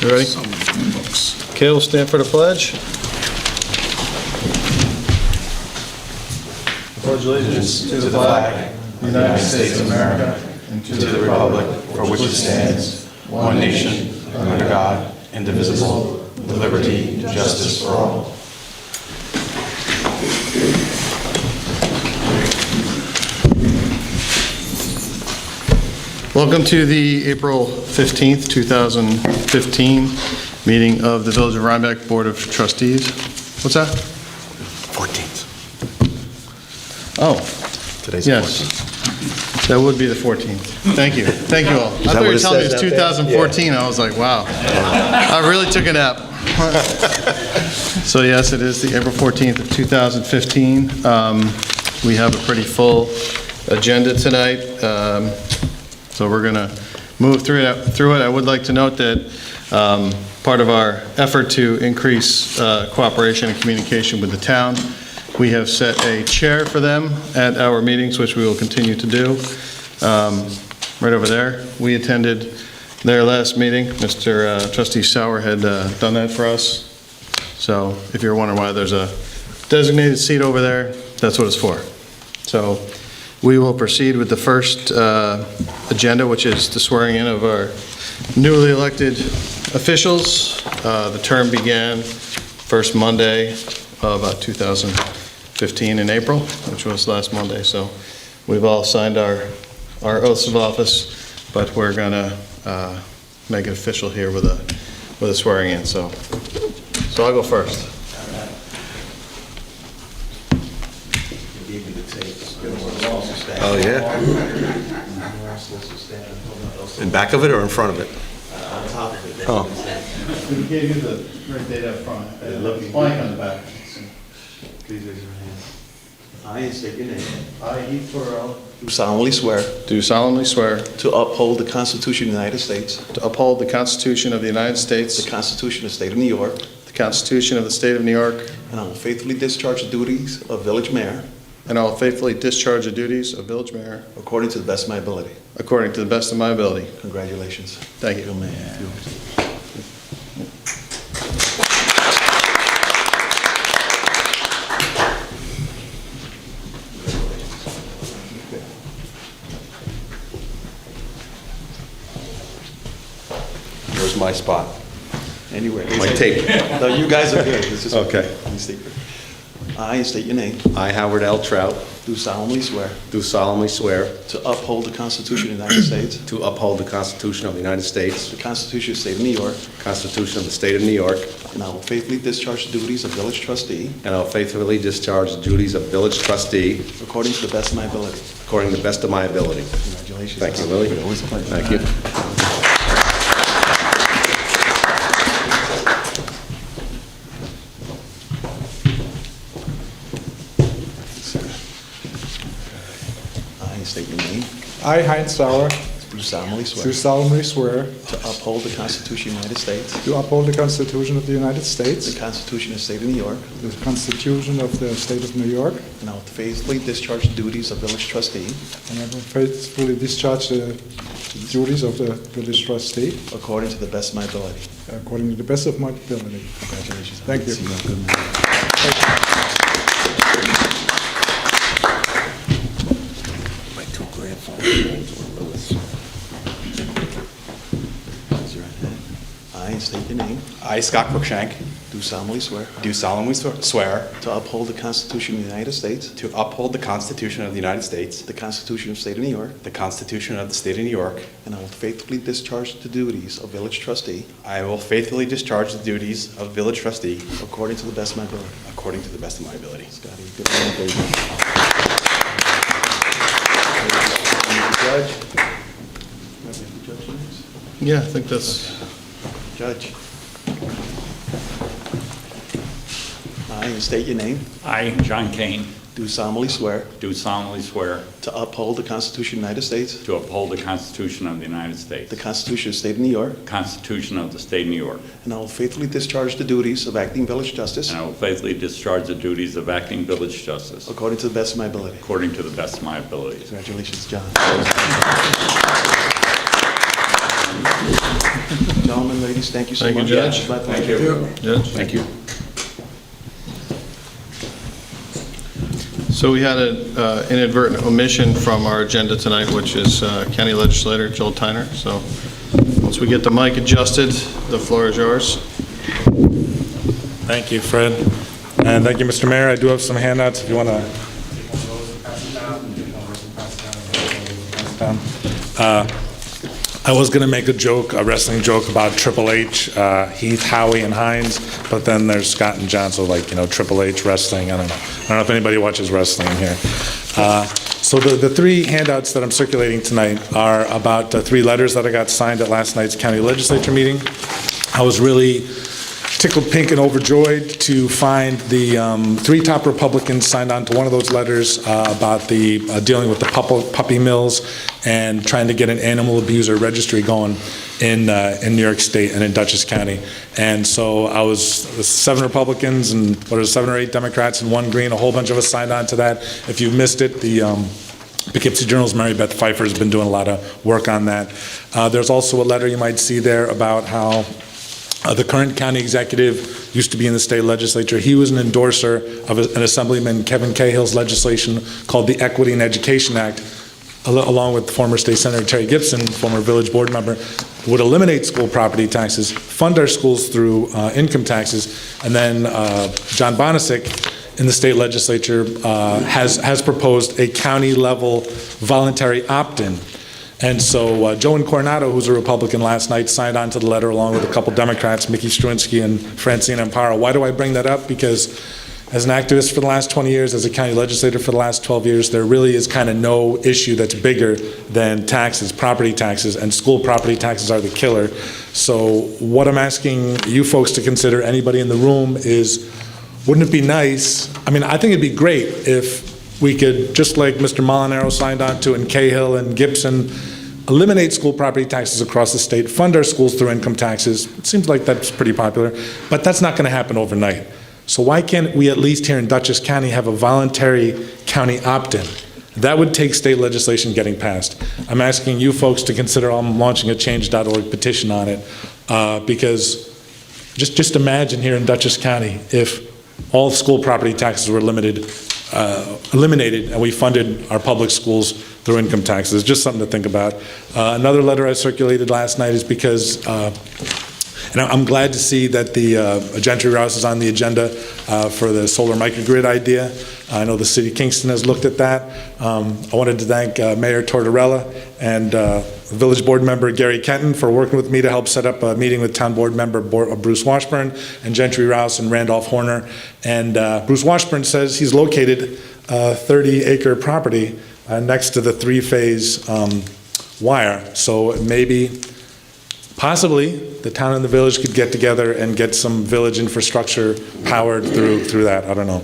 You ready? Okay, we'll stand for the pledge. Pledge allegiance to the flag of the United States of America and to the republic for which it stands, one nation, under God, indivisible, with liberty and justice for all. Welcome to the April 15th, 2015 meeting of the Village of Rhinebeck Board of Trustees. What's that? 14th. Oh. Today's yes. 14th. That would be the 14th. Thank you. Thank you all. I thought you were telling me it was 2014. Yeah. I was like, wow. I really took a nap. So yes, it is the April 14th of 2015. We have a pretty full agenda tonight. So we're going to move through it. I would like to note that part of our effort to increase cooperation and communication with the town, we have set a chair for them at our meetings, which we will continue to do. Right over there. We attended their last meeting. Mr. Trustee Sauer had done that for us. So if you're wondering why there's a designated seat over there, that's what it's for. So we will proceed with the first agenda, which is the swearing in of our newly elected officials. The term began first Monday of 2015 in April, which was last Monday. So we've all signed our oaths of office, but we're going to make it official here with a swearing in. So I'll go first. Oh, yeah. In back of it or in front of it? On top of it. Oh. We gave you the right data up front. Blank on the back. Please raise your hand. I state your name. I, Heath Torrell, Do solemnly swear do solemnly swear to uphold the Constitution of the United States, to uphold the Constitution of the United States, the Constitution of the State of New York, the Constitution of the State of New York, and I will faithfully discharge the duties of village mayor and I will faithfully discharge the duties of village mayor according to the best of my ability. according to the best of my ability. Congratulations. Thank you. Where's my spot? Anywhere. My tape. No, you guys are good. This is Okay. secret. I state your name. I, Howard L. Trout, Do solemnly swear do solemnly swear to uphold the Constitution of the United States, to uphold the Constitution of the United States, the Constitution of the State of New York, the Constitution of the State of New York, and I will faithfully discharge the duties of village trustee and I'll faithfully discharge the duties of village trustee according to the best of my ability. according to the best of my ability. Congratulations. Thank you, Willie. Always a pleasure. Thank you. I state your name. I, Heinz Sauer, Do solemnly swear do solemnly swear to uphold the Constitution of the United States, to uphold the Constitution of the United the States, Constitution of the State of New York, the Constitution of the State of New York, and I will faithfully discharge the duties of village trustee and I will faithfully discharge the duties of the village trustee according to the best of my ability. according to the best of my ability. Congratulations. Thank you. See how good man. My two grandfathers were Lewis. Raise your right hand. I state your name. I, Scott Cruikshank, Do solemnly swear do solemnly swear to uphold the Constitution of the United States, to uphold the Constitution of the United States, the Constitution of the State of New York, the Constitution of the State of New York. and I will faithfully discharge the duties of village trustee I will faithfully discharge the duties of village trustee according to the best of my ability. according to the best of my ability. Scotty, good man, baby. Judge. Judge next. Yeah, I think that's, Judge. I state your name. I, John Kane, Do solemnly swear do solemnly swear to uphold the Constitution of the United States, to uphold the Constitution of the United States, the Constitution of the State of New York, the Constitution of the State of New York, and I will faithfully discharge the duties of acting village justice and I will faithfully discharge the duties of acting village justice according to the best of my ability. according to the best of my abilities. Congratulations, John. Gentlemen, ladies, thank you so Thank you, much. Judge. Thank you. Judge? Thank you. So we had an inadvertent omission from our agenda tonight, which is County Legislator Joel Tyner. So once we get the mic adjusted, the floor is yours. Thank you, Fred. And thank you, Mr. Mayor. I do have some handouts if you want to. I was going to make a joke, a wrestling joke about Triple H, Heath, Howie, and Hines, but then there's Scott and John, so like, Triple H wrestling, I don't know. I don't know if anybody watches wrestling in here. So the three handouts that I'm circulating tonight are about three letters that I got signed at last night's county legislature meeting. I was really tickled pink and overjoyed to find the three top Republicans signed on to one of those letters about the dealing with the puppy mills and trying to get an animal abuser registry going in New York State and in Dutchess County. And so I was 7 Republicans and 7 or 8 Democrats and 1 Green, a whole bunch of us signed on to that. If you've missed it, the Poughkeepsie Journal's Mary Beth Pfeiffer has been doing a lot of work on that. There's also a letter you might see there about how the current county executive used to be in the state legislature. He was an endorser of an Assemblyman Kevin Cahill's legislation called the Equity in Education Act, along with former State Senator Terry Gibson, former village board member, would eliminate school property taxes, fund our schools through income taxes, and then John Bonisic in the state legislature has proposed a county-level voluntary opt-in. And so Joe Coronado, who's a Republican last night, signed on to the letter along with a couple Democrats, Mickey Struinsky and Francine Amparo. Why do I bring that up? Because as an activist for the last 20 years, as a county legislator for the last 12 years, there really is kind of no issue that's bigger than taxes, property taxes, and school property taxes are the killer. So what I'm asking you folks to consider, anybody in the room, is wouldn't it be nice, I mean, I think it'd be great if we could, just like Mr. Molinaro signed on to and Cahill and Gibson, eliminate school property taxes across the state, fund our schools through income taxes. It seems like that's pretty popular, but that's not going to happen overnight. So why can't we at least here in Dutchess County have a voluntary county opt-in? That would take state legislation getting passed. I'm asking you folks to consider I'm launching a change.org petition on it because just imagine here in Dutchess County if all school property taxes were eliminated and we funded our public schools through income taxes. Just something to think about. Another letter I circulated last night is because, and I'm glad to see that the Gentry Rouse is on the agenda for the solar microgrid idea. I know the city of Kingston has looked at that. I wanted to thank Mayor Tortorella and Village Board Member Gary Kenton for working with me to help set up a meeting with Town Board Member Bruce Washburn and Gentry Rouse and Randolph Horner. And Bruce Washburn says he's located a 30-acre property next to the 3-phase wire. So maybe, possibly, the town and the village could get together and get some village infrastructure powered through that. I don't know.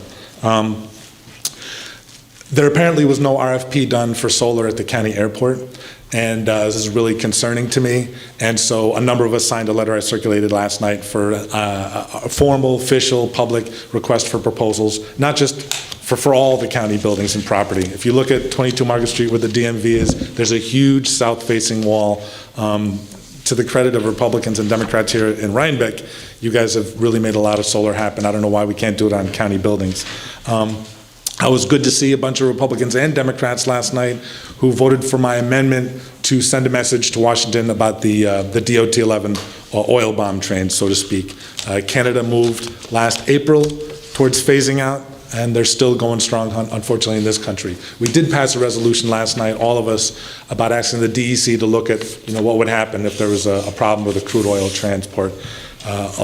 There apparently was no RFP done for solar at the county airport, and this is really concerning to me. And so a number of us signed a letter I circulated last night for a formal, official, public request for proposals, not just for all the county buildings and property. If you look at 22 Market Street where the DMV is, there's a huge south-facing wall. To the credit of Republicans and Democrats here in Rhinebeck, you guys have really made a lot of solar happen. I don't know why we can't do it on county buildings. I was good to see a bunch of Republicans and Democrats last night who voted for my amendment to send a message to Washington about the DOT-11 oil bomb train, so to speak. Canada moved last April towards phasing out, and they're still going strong, unfortunately, in this country. We did pass a resolution last night, all of us, about asking the DEC to look at what would happen if there was a problem with a crude oil transport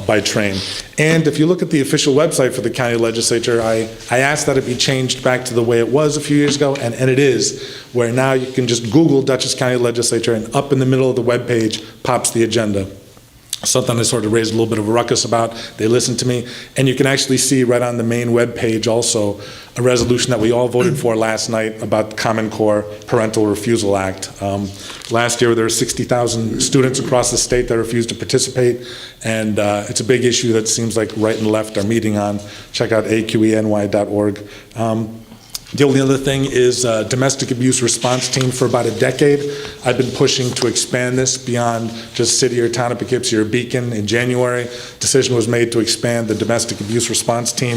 by train. And if you look at the official website for the county legislature, I asked that it be changed back to the way it was a few years ago, and it is, where now you can just Google Dutchess County Legislature, and up in the middle of the web page pops the agenda. Something I sort of raised a little bit of a ruckus about. They listened to me. And you can actually see right on the main web page also a resolution that we all voted for last night about the Common Core Parental Refusal Act. Last year there were 60,000 students across the state that refused to participate, and it's a big issue that seems like right and left are meeting on. Check out aqeny.org. The only other thing is domestic abuse response team. For about a decade, I've been pushing to expand this beyond just city or town of Poughkeepsie or Beacon. In January, decision was made to expand the domestic abuse response team,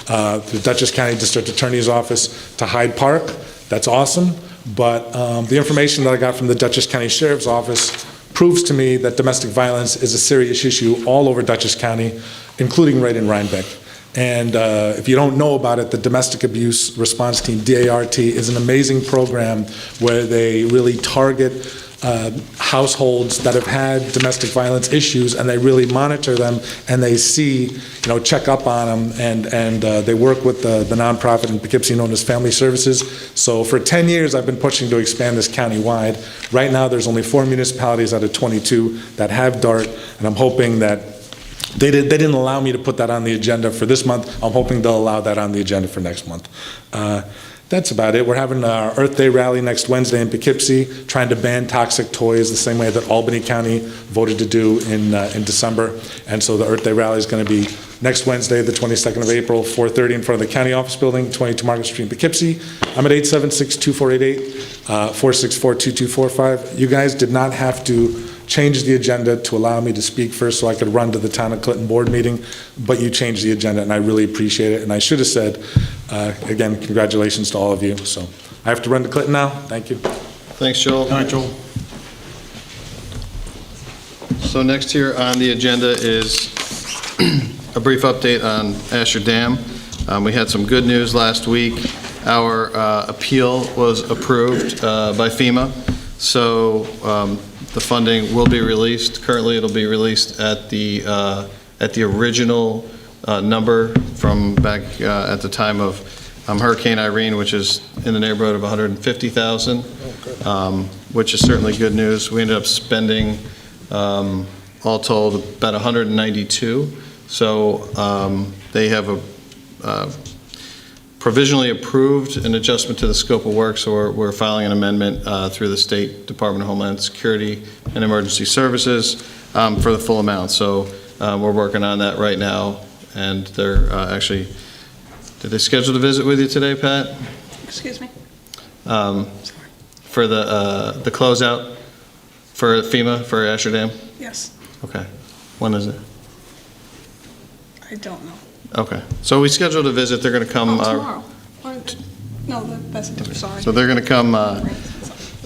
the Dutchess County District Attorney's Office to Hyde Park. That's awesome, but the information that I got from the Dutchess County Sheriff's Office proves to me that domestic violence is a serious issue all over Dutchess County, including right in Rhinebeck. And if you don't know about it, the Domestic Abuse Response Team, DART, is an amazing program where they really target households that have had domestic violence issues, and they really monitor them, and they see, check up on them, and they work with the nonprofit in Poughkeepsie known as Family Services. So for 10 years, I've been pushing to expand this countywide. Right now, there's only 4 municipalities out of 22 that have DART, and I'm hoping that they didn't allow me to put that on the agenda for this month. I'm hoping they'll allow that on the agenda for next month. That's about it. We're having our Earth Day rally next Wednesday in Poughkeepsie, trying to ban toxic toys the same way that Albany County voted to do in December. And so the Earth Day rally is going to be next Wednesday, the 22nd of April, 4:30 in front of the county office building, 22 Market Street in Poughkeepsie. I'm at 876-2488, 464-2245. You guys did not have to change the agenda to allow me to speak first so I could run to the Town of Clinton board meeting, but you changed the agenda, and I really appreciate it. And I should have said, again, congratulations to all of you. So I have to run to Clinton now. Thank you. Thanks, Joel. All right, Joel. So next here on the agenda is a brief update on Asher Dam. We had some good news last week. Our appeal was approved by FEMA. So the funding will be released. Currently, it'll be released at the original number from back at the time of Hurricane Irene, which is in the neighborhood of $150,000, which is certainly good news. We ended up spending, all told, about $192. So they have a provisionally approved an adjustment to the scope of work, so we're filing an amendment through the State Department of Homeland Security and Emergency Services for the full amount. So we're working on that right now, and they're actually, did they schedule a visit with you today, Pat? Excuse me? For the closeout for FEMA, for Asher Dam? Yes, Okay. When is it? I don't know. Okay. So we scheduled a visit. They're going to come. Tomorrow. No, that's a different, sorry. So they're going to come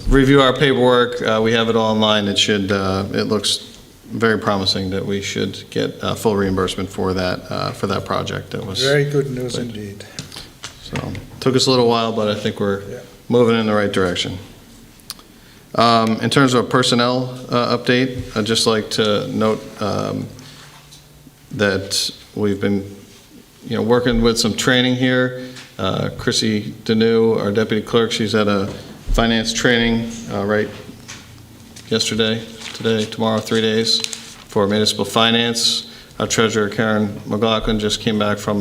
review our paperwork. We have it all online. It should, it looks very promising that we should get full reimbursement for that project. That was Very good news indeed. So took us a little while, but I think we're moving in the right direction. In terms of a personnel update, I'd just like to note that we've been working with some training here. Chrissy Deneau, our deputy clerk, she's at a finance training right yesterday, today, tomorrow, 3 days for municipal finance. Our treasurer, Karen McLaughlin, just came back from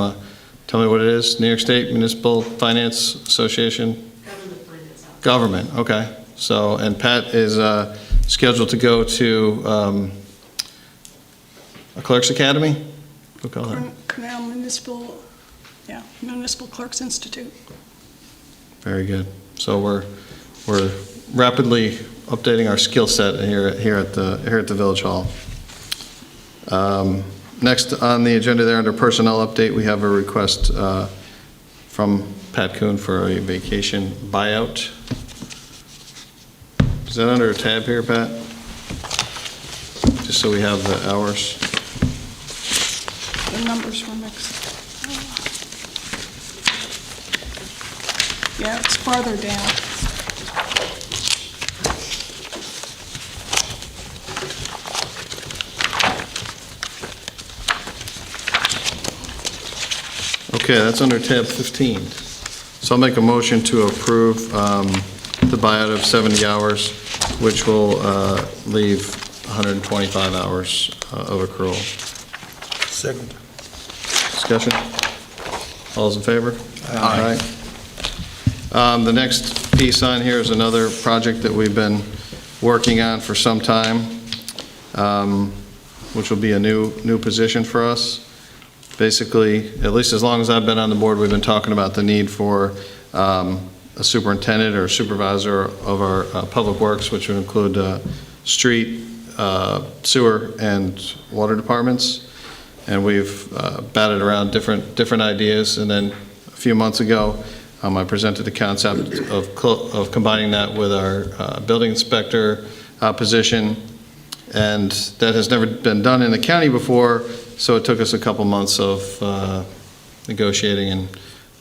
tell me what it is, New York State Municipal Finance Association? Government, okay. So, and Pat is scheduled to go to a clerk's academy? We'll call that. Canal Municipal Clerks Institute. Very good. So we're rapidly updating our skill set here at the Village Hall. Next on the agenda there under personnel update, we have a request from Pat Kuhn for a vacation buyout. Is that under a tab here, Pat? Just so we have the hours. The numbers were mixed. Yeah, it's farther down. Okay, that's under tab 15. So I'll make a motion to approve the buyout of 70 hours, which will leave 125 hours of accrual. Second. Discussion? All those in favor? Aye. The next piece on here is another project that we've been working on for some time, which will be a new position for us. Basically, at least as long as I've been on the board, we've been talking about the need for a superintendent or supervisor of our public works, which would include street, sewer, and water departments. And we've batted around different ideas, and then a few months ago, I presented the concept of combining that with our building inspector position, and that has never been done in the county before, so it took us a couple months of negotiating and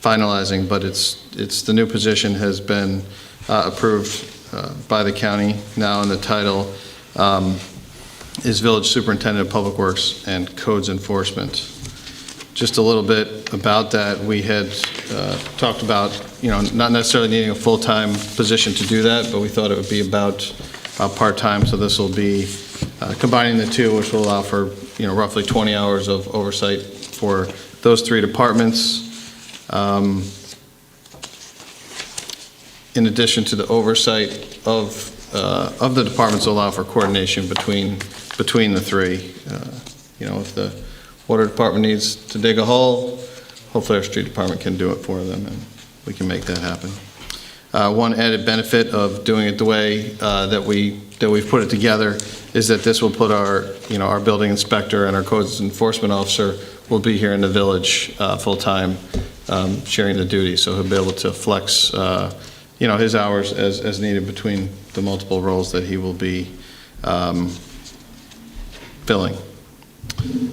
finalizing, but it's the new position has been approved by the county now, and the title is Village Superintendent of Public Works and Codes Enforcement. Just a little bit about that, we had talked about, not necessarily needing a full-time position to do that, but we thought it would be about part-time, so this will be combining the two, which will allow for, roughly 20 hours of oversight for those three departments. In addition to the oversight of the departments, will allow for coordination between the three. If the water department needs to dig a hole, hopefully our street department can do it for them, and we can make that happen. One added benefit of doing it the way that we've put it together is that this will put our building inspector and our codes enforcement officer will be here in the village full-time, sharing the duty, so he'll be able to flex his hours as needed between the multiple roles that he will be filling.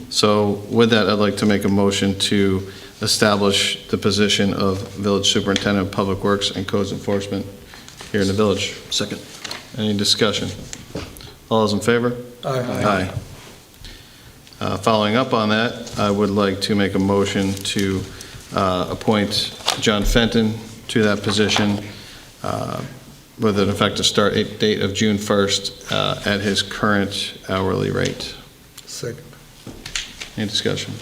So with that, I'd like to make a motion to establish the position of Village Superintendent of Public Works and Codes Enforcement here in the village. Second. Any discussion? All those in favor? Aye. Aye. Following up on that, I would like to make a motion to appoint John Fenton to that position with an effective start date of June 1st at his current hourly rate. Second. Any discussion?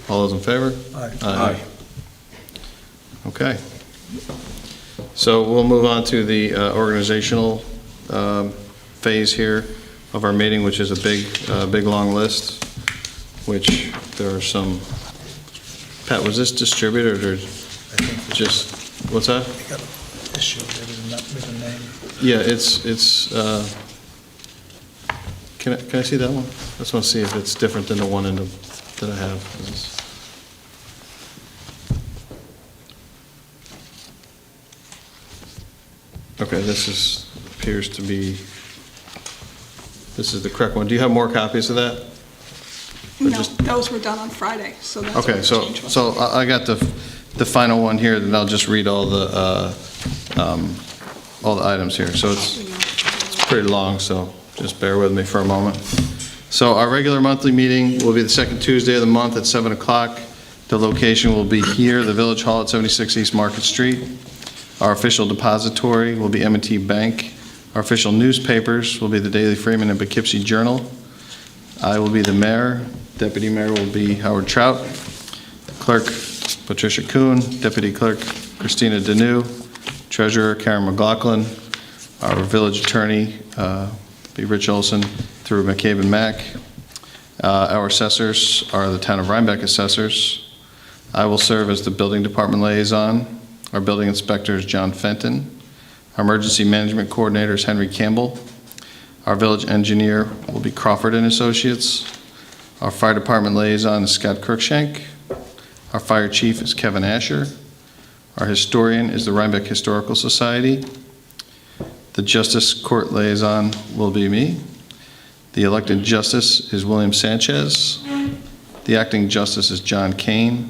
All those in favor? Aye. Aye. Okay. So we'll move on to the organizational phase here of our meeting, which is a big long list, which there are some. Pat, was this distributed or just, what's that? Issue with a name. Yeah, it's, can I see that one? I just want to see if it's different than the one that I have. Okay, this appears to be, this is the correct one. Do you have more copies of that? Or No, just- those were done on Friday, so that's what Okay, the so change was. I got the final one here, then I'll just read all the items here. So it's pretty long, so just bear with me for a moment. So our regular monthly meeting will be the second Tuesday of the month at 7 o'clock. The location will be here, the Village Hall at 76 East Market Street. Our official depository will be M&T Bank. Our official newspapers will be the Daily Freeman and Poughkeepsie Journal. I will be the mayor. Deputy mayor will be Howard Trout. Clerk, Patricia Kuhn. Deputy clerk, Christina Deneau. Treasurer, Karen McLaughlin. Our village attorney, be Rich Olson through McCabe and Mack. Our assessors are the town of Rhinebeck assessors. I will serve as the building department liaison. Our building inspector is John Fenton. Our emergency management coordinator is Henry Campbell. Our village engineer will be Crawford and Associates. Our fire department liaison is Scott Cruikshank. Our fire chief is Kevin Asher. Our historian is the Rhinebeck Historical Society. The justice court liaison will be me. The elected justice is William Sanchez. The acting justice is John Kane.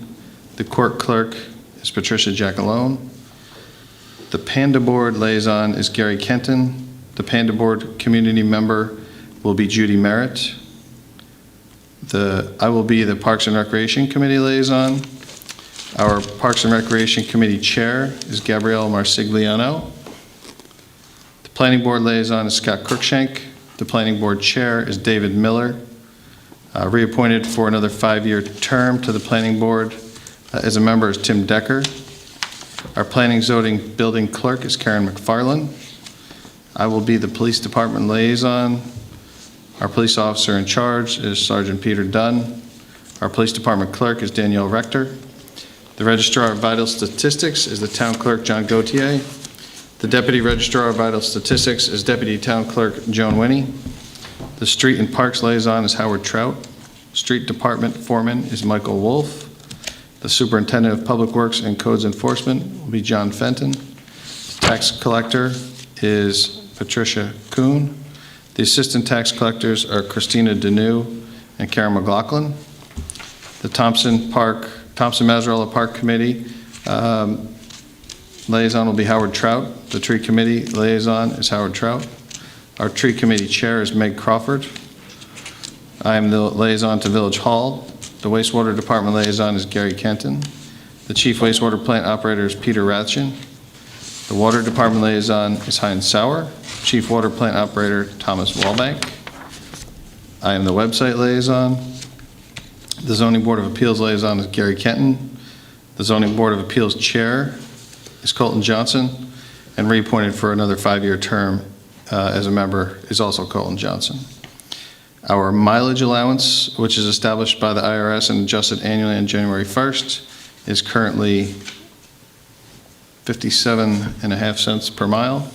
The court clerk is Patricia Jackalone. The Panda Board liaison is Gary Kenton. The Panda Board community member will be Judy Merritt. I will be the Parks and Recreation Committee liaison. Our Parks and Recreation Committee chair is Gabrielle Marsigliano. The Planning Board liaison is Scott Cruikshank. The Planning Board chair is David Miller. Reappointed for another 5-year term to the Planning Board as a member is Tim Decker. Our Planning, Zoning, Building clerk is Karen McFarland. I will be the Police Department liaison. Our police officer in charge is Sergeant Peter Dunn. Our Police Department clerk is Danielle Rector. The Registrar of Vital Statistics is the Town Clerk, John Gautier. The Deputy Registrar of Vital Statistics is Deputy Town Clerk, Joan Winnie. The Street and Parks Liaison is Howard Trout. Street Department Foreman is Michael Wolf. The Superintendent of Public Works and Codes Enforcement will be John Fenton. The Tax Collector is Patricia Kuhn. The Assistant Tax Collectors are Christina Deneau and Karen McLaughlin. The Thompson Mazzarella Park Committee liaison will be Howard Trout. The Tree Committee liaison is Howard Trout. Our Tree Committee Chair is Meg Crawford. I am the liaison to Village Hall. The Wastewater Department liaison is Gary Kenton. The Chief Wastewater Plant Operator is Peter Ratchen. The Water Department liaison is Heinz Sauer. Chief Water Plant Operator Thomas Walbank. I am the website liaison. The Zoning Board of Appeals liaison is Gary Kenton. The Zoning Board of Appeals Chair is Colton Johnson, and reappointed for another 5-year term as a member is also Colton Johnson. Our mileage allowance, which is established by the IRS and adjusted annually on January 1st, is currently 57.5 cents per mile.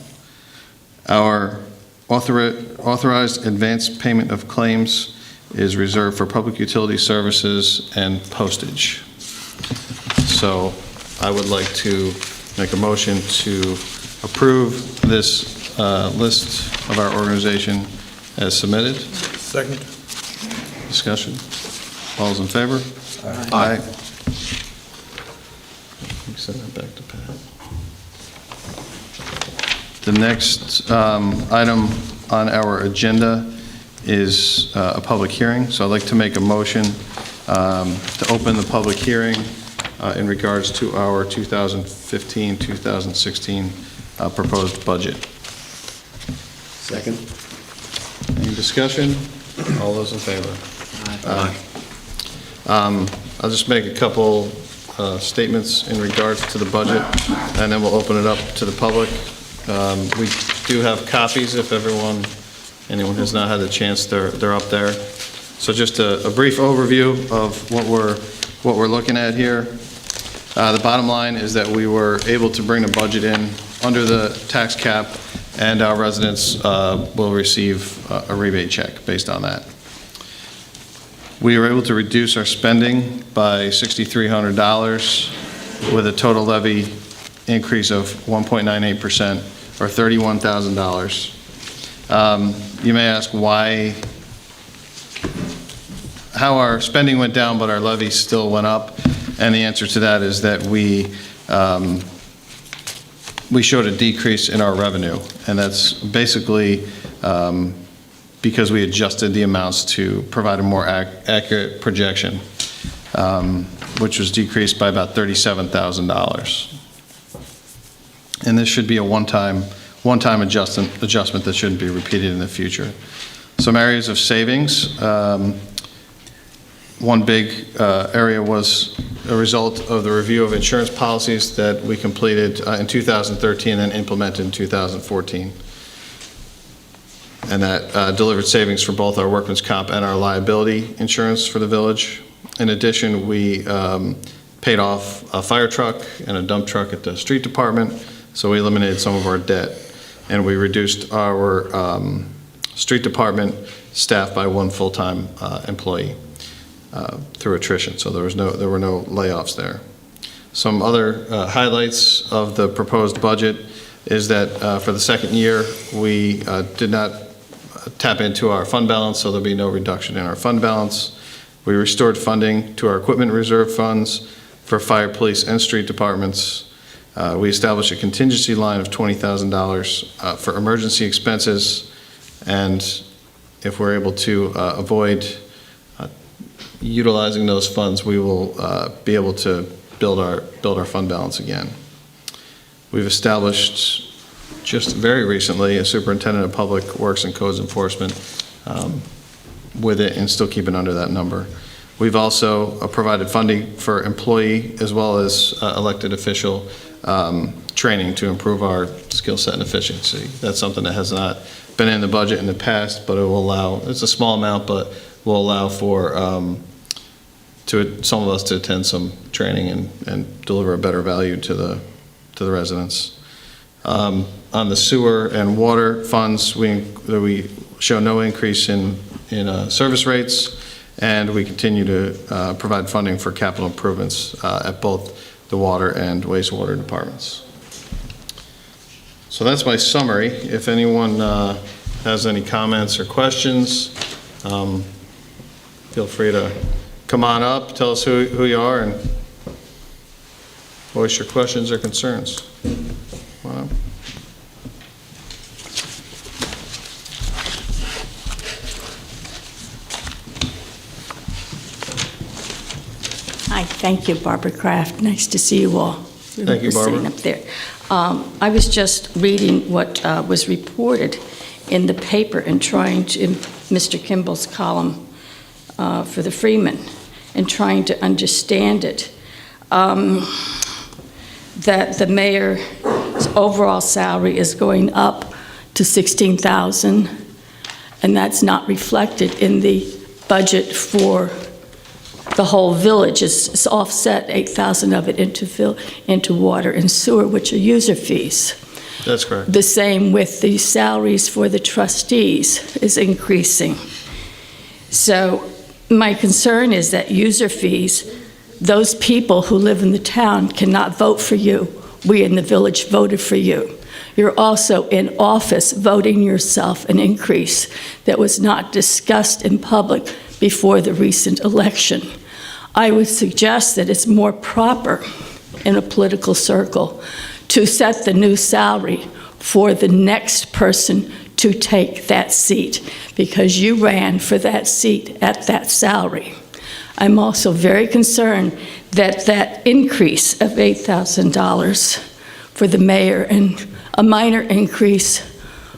Our authorized advance payment of claims is reserved for public utility services and postage. So I would like to make a motion to approve this list of our organization as submitted. Second. Discussion. All those in favor? Aye. Send that back to Pat. The next item on our agenda is a public hearing. So I'd like to make a motion to open the public hearing in regards to our 2015-2016 proposed budget. Second. Any discussion? All those in favor? Aye. I'll just make a couple statements in regards to the budget, and then we'll open it up to the public. We do have copies if anyone has not had the chance, they're up there. So just a brief overview of what we're looking at here. The bottom line is that we were able to bring the budget in under the tax cap, and our residents will receive a rebate check based on that. We were able to reduce our spending by $6,300 with a total levy increase of 1.98%, or $31,000. You may ask how our spending went down, but our levy still went up. And the answer to that is that we showed a decrease in our revenue. And that's basically because we adjusted the amounts to provide a more accurate projection, which was decreased by about $37,000. And this should be a one-time adjustment that shouldn't be repeated in the future. Some areas of savings. One big area was a result of the review of insurance policies that we completed in 2013 and implemented in 2014. And that delivered savings for both our workman's comp and our liability insurance for the village. In addition, we paid off a fire truck and a dump truck at the street department, so we eliminated some of our debt. And we reduced our street department staff by one full-time employee through attrition. So there were no layoffs there. Some other highlights of the proposed budget is that for the second year, we did not tap into our fund balance, so there'll be no reduction in our fund balance. We restored funding to our equipment reserve funds for fire, police, and street departments. We established a contingency line of $20,000 for emergency expenses, and if we're able to avoid utilizing those funds, we will be able to build our fund balance again. We've established just very recently a superintendent of public works and codes enforcement with it, and still keep it under that number. We've also provided funding for employee as well as elected official training to improve our skill set and efficiency. That's something that has not been in the budget in the past, but it will allow, it's a small amount, but will allow for some of us to attend some training and deliver a better value to the residents. On the sewer and water funds, we show no increase in service rates, and we continue to provide funding for capital improvements at both the water and wastewater departments. So that's my summary. If anyone has any comments or questions, feel free to come on up, tell us who you are, and voice your questions or concerns. Come on up. Hi, thank you, Barbara Kraft. Nice to see you all. Thank you, Barbara. Sitting up there. I was just reading what was reported in the paper and trying to, in Mr. Kimball's column for the Freeman, and trying to understand it. That the mayor's overall salary is going up to $16,000, and that's not reflected in the budget for the whole village. It's offset, $8,000 of it into water and sewer, which are user fees. That's correct. The same with the salaries for the trustees is increasing. So my concern is that user fees, those people who live in the town cannot vote for you. We in the village voted for you. You're also in office voting yourself an increase that was not discussed in public before the recent election. I would suggest that it's more proper in a political circle to set the new salary for the next person to take that seat, because you ran for that seat at that salary. I'm also very concerned that that increase of $8,000 for the mayor and a minor increase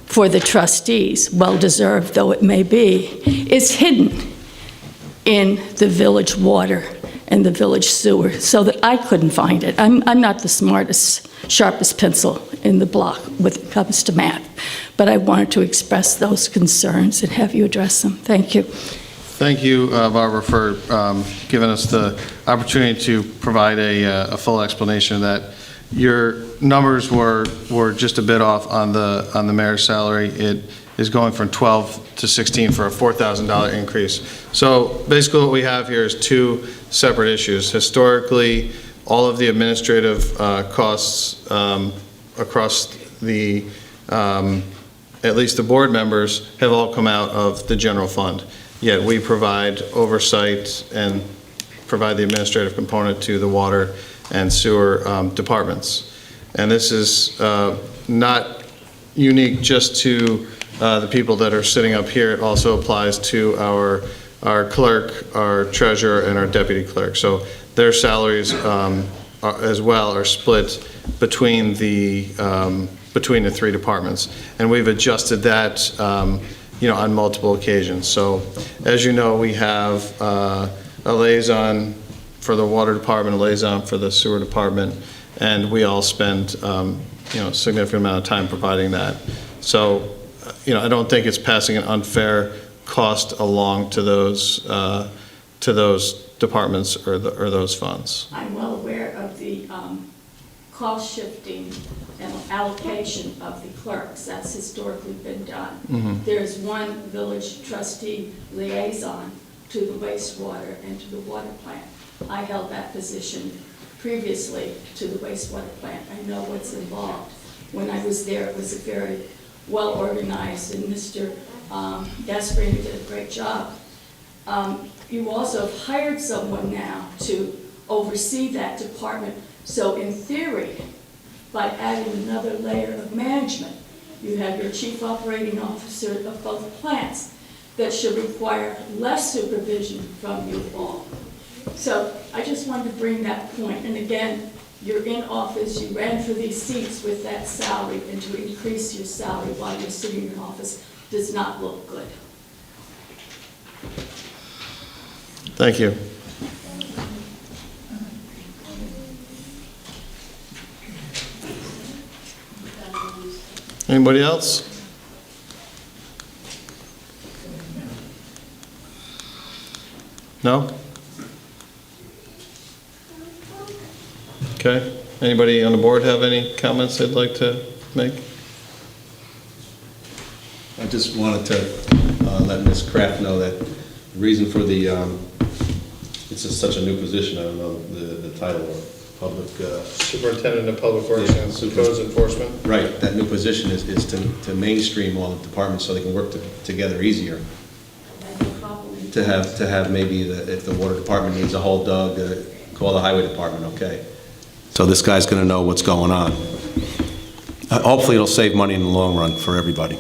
for the trustees, well-deserved though it may be, is hidden in the village water and the village sewer, so that I couldn't find it. I'm not the smartest, sharpest pencil in the block when it comes to math, but I wanted to express those concerns and have you address them. Thank you. Thank you, Barbara, for giving us the opportunity to provide a full explanation of that. Your numbers were just a bit off on the mayor's salary. It is going from 12 to 16 for a $4,000 increase. So basically what we have here is two separate issues. Historically, all of the administrative costs across the, at least the board members, have all come out of the general fund. Yet we provide oversight and provide the administrative component to the water and sewer departments. And this is not unique just to the people that are sitting up here. It also applies to our clerk, our treasurer, and our deputy clerk. So their salaries as well are split between the three departments. And we've adjusted that on multiple occasions. So as you know, we have a liaison for the water department, a liaison for the sewer department, and we all spend a significant amount of time providing that. So I don't think it's passing an unfair cost along to those departments or those funds. I'm well aware of the cost shifting and allocation of the clerks. That's historically been done. Mm-hmm. There's one village trustee liaison to the wastewater and to the water plant. I held that position previously to the wastewater plant. I know what's involved. When I was there, it was a very well organized, and Mr. Gasparini did a great job. You also have hired someone now to oversee that department. So in theory, by adding another layer of management, you have your chief operating officer of both plants that should require less supervision from you all. So I just wanted to bring that point. And again, you're in office, you ran for these seats with that salary, and to increase your salary while you're sitting in office does not look good. Thank you. Anybody else? No? Okay. Anybody on the board have any comments they'd like to make? I just wanted to let Ms. Kraft know that the reason for the, it's just such a new position, I don't know the title of public. Superintendent of Public Works Yeah, and super- Codes Enforcement. Right, that new position is to mainstream all the departments so they can work together easier. To have maybe, if the water department needs a hole dug, call the highway department, okay? So this guy's gonna know what's going on. Hopefully it'll save money in the long run for everybody.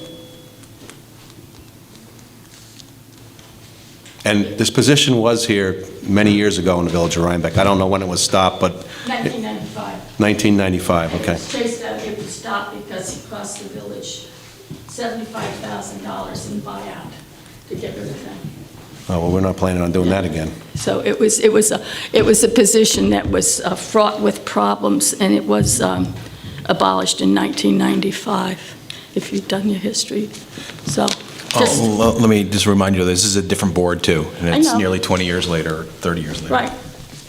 And this position was here many years ago in the village of Rhinebeck. I don't know when it was stopped, but 1995. 1995, okay. Chase out, it was stopped because it cost the village $75,000 in buyout to get rid of them. Oh, well, we're not planning on doing that again. So it was a position that was fraught with problems, and it was abolished in 1995, if you've done your history. So just, Well, let me just remind you, this is a different board, too, and I it's know. nearly 20 years later, or 30 years later. right.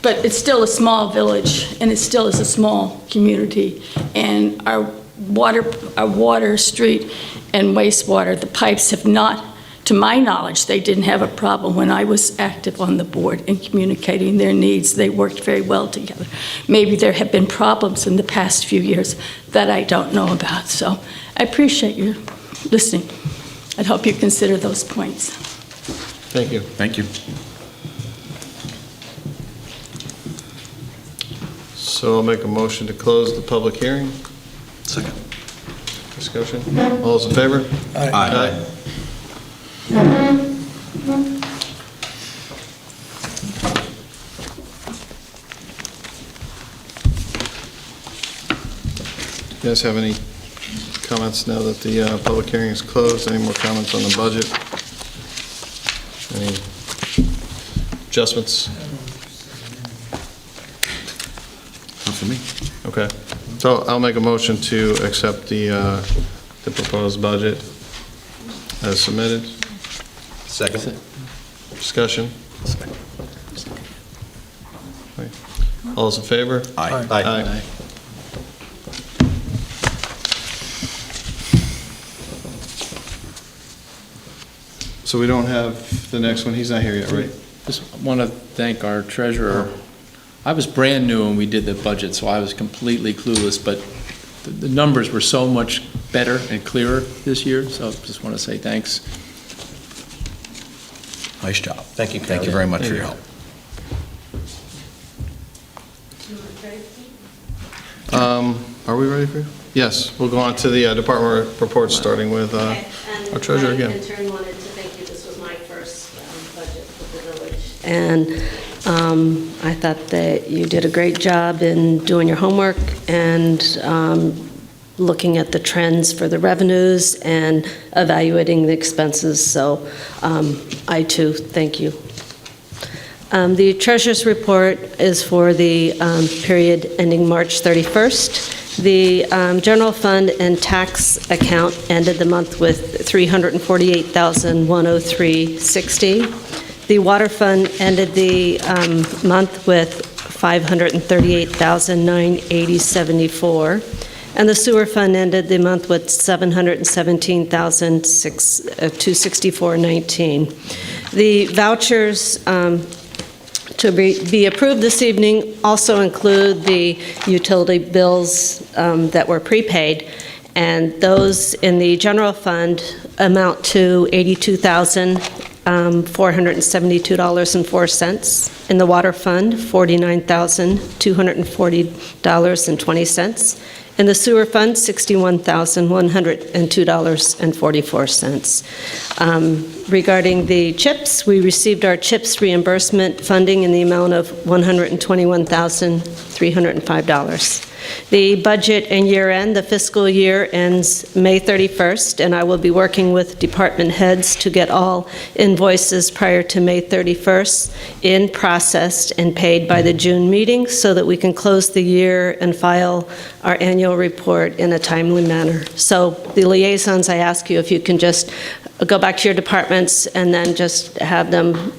But it's still a small village, and it still is a small community. And our water, street, and wastewater, the pipes have not, to my knowledge, they didn't have a problem when I was active on the board in communicating their needs. They worked very well together. Maybe there have been problems in the past few years that I don't know about. So I appreciate your listening. I'd hope you consider those points. Thank you. Thank you. So I'll make a motion to close the public hearing. Second. Discussion. All those in favor? Aye. You guys have any comments now that the public hearing is closed? Any more comments on the budget? Any adjustments? Not for me. Okay. So I'll make a motion to accept the proposed budget as submitted. Second. Discussion? All those in favor? Aye. Aye. So we don't have the next one, he's not here yet, right? Just want to thank our treasurer. I was brand new when we did the budget, so I was completely clueless, but the numbers were so much better and clearer this year, so just want to say thanks. Nice job. Thank you, Thank you very much for your help. Are we ready for you? Yes, we'll go on to the department reports, starting with our treasurer again. I in turn wanted to thank you. This was my first budget for the village. And I thought that you did a great job in doing your homework and looking at the trends for the revenues and evaluating the expenses. So I too thank you. The treasurer's report is for the period ending March 31st. The general fund and tax account ended the month with $348,103.60. The water fund ended the month with $538,980.74. And the sewer fund ended the month with $717,264.19. The vouchers to be approved this evening also include the utility bills that were prepaid, and those in the general fund amount to $82,472.04. In the water fund, $49,240.20. In the sewer fund, $61,102.44. Regarding the CHIPS, we received our CHIPS reimbursement funding in the amount of $121,305. The budget and year-end, the fiscal year ends May 31st, and I will be working with department heads to get all invoices prior to May 31st in, processed, and paid by the June meeting so that we can close the year and file our annual report in a timely manner. So the liaisons, I ask you if you can just go back to your departments and then just have them,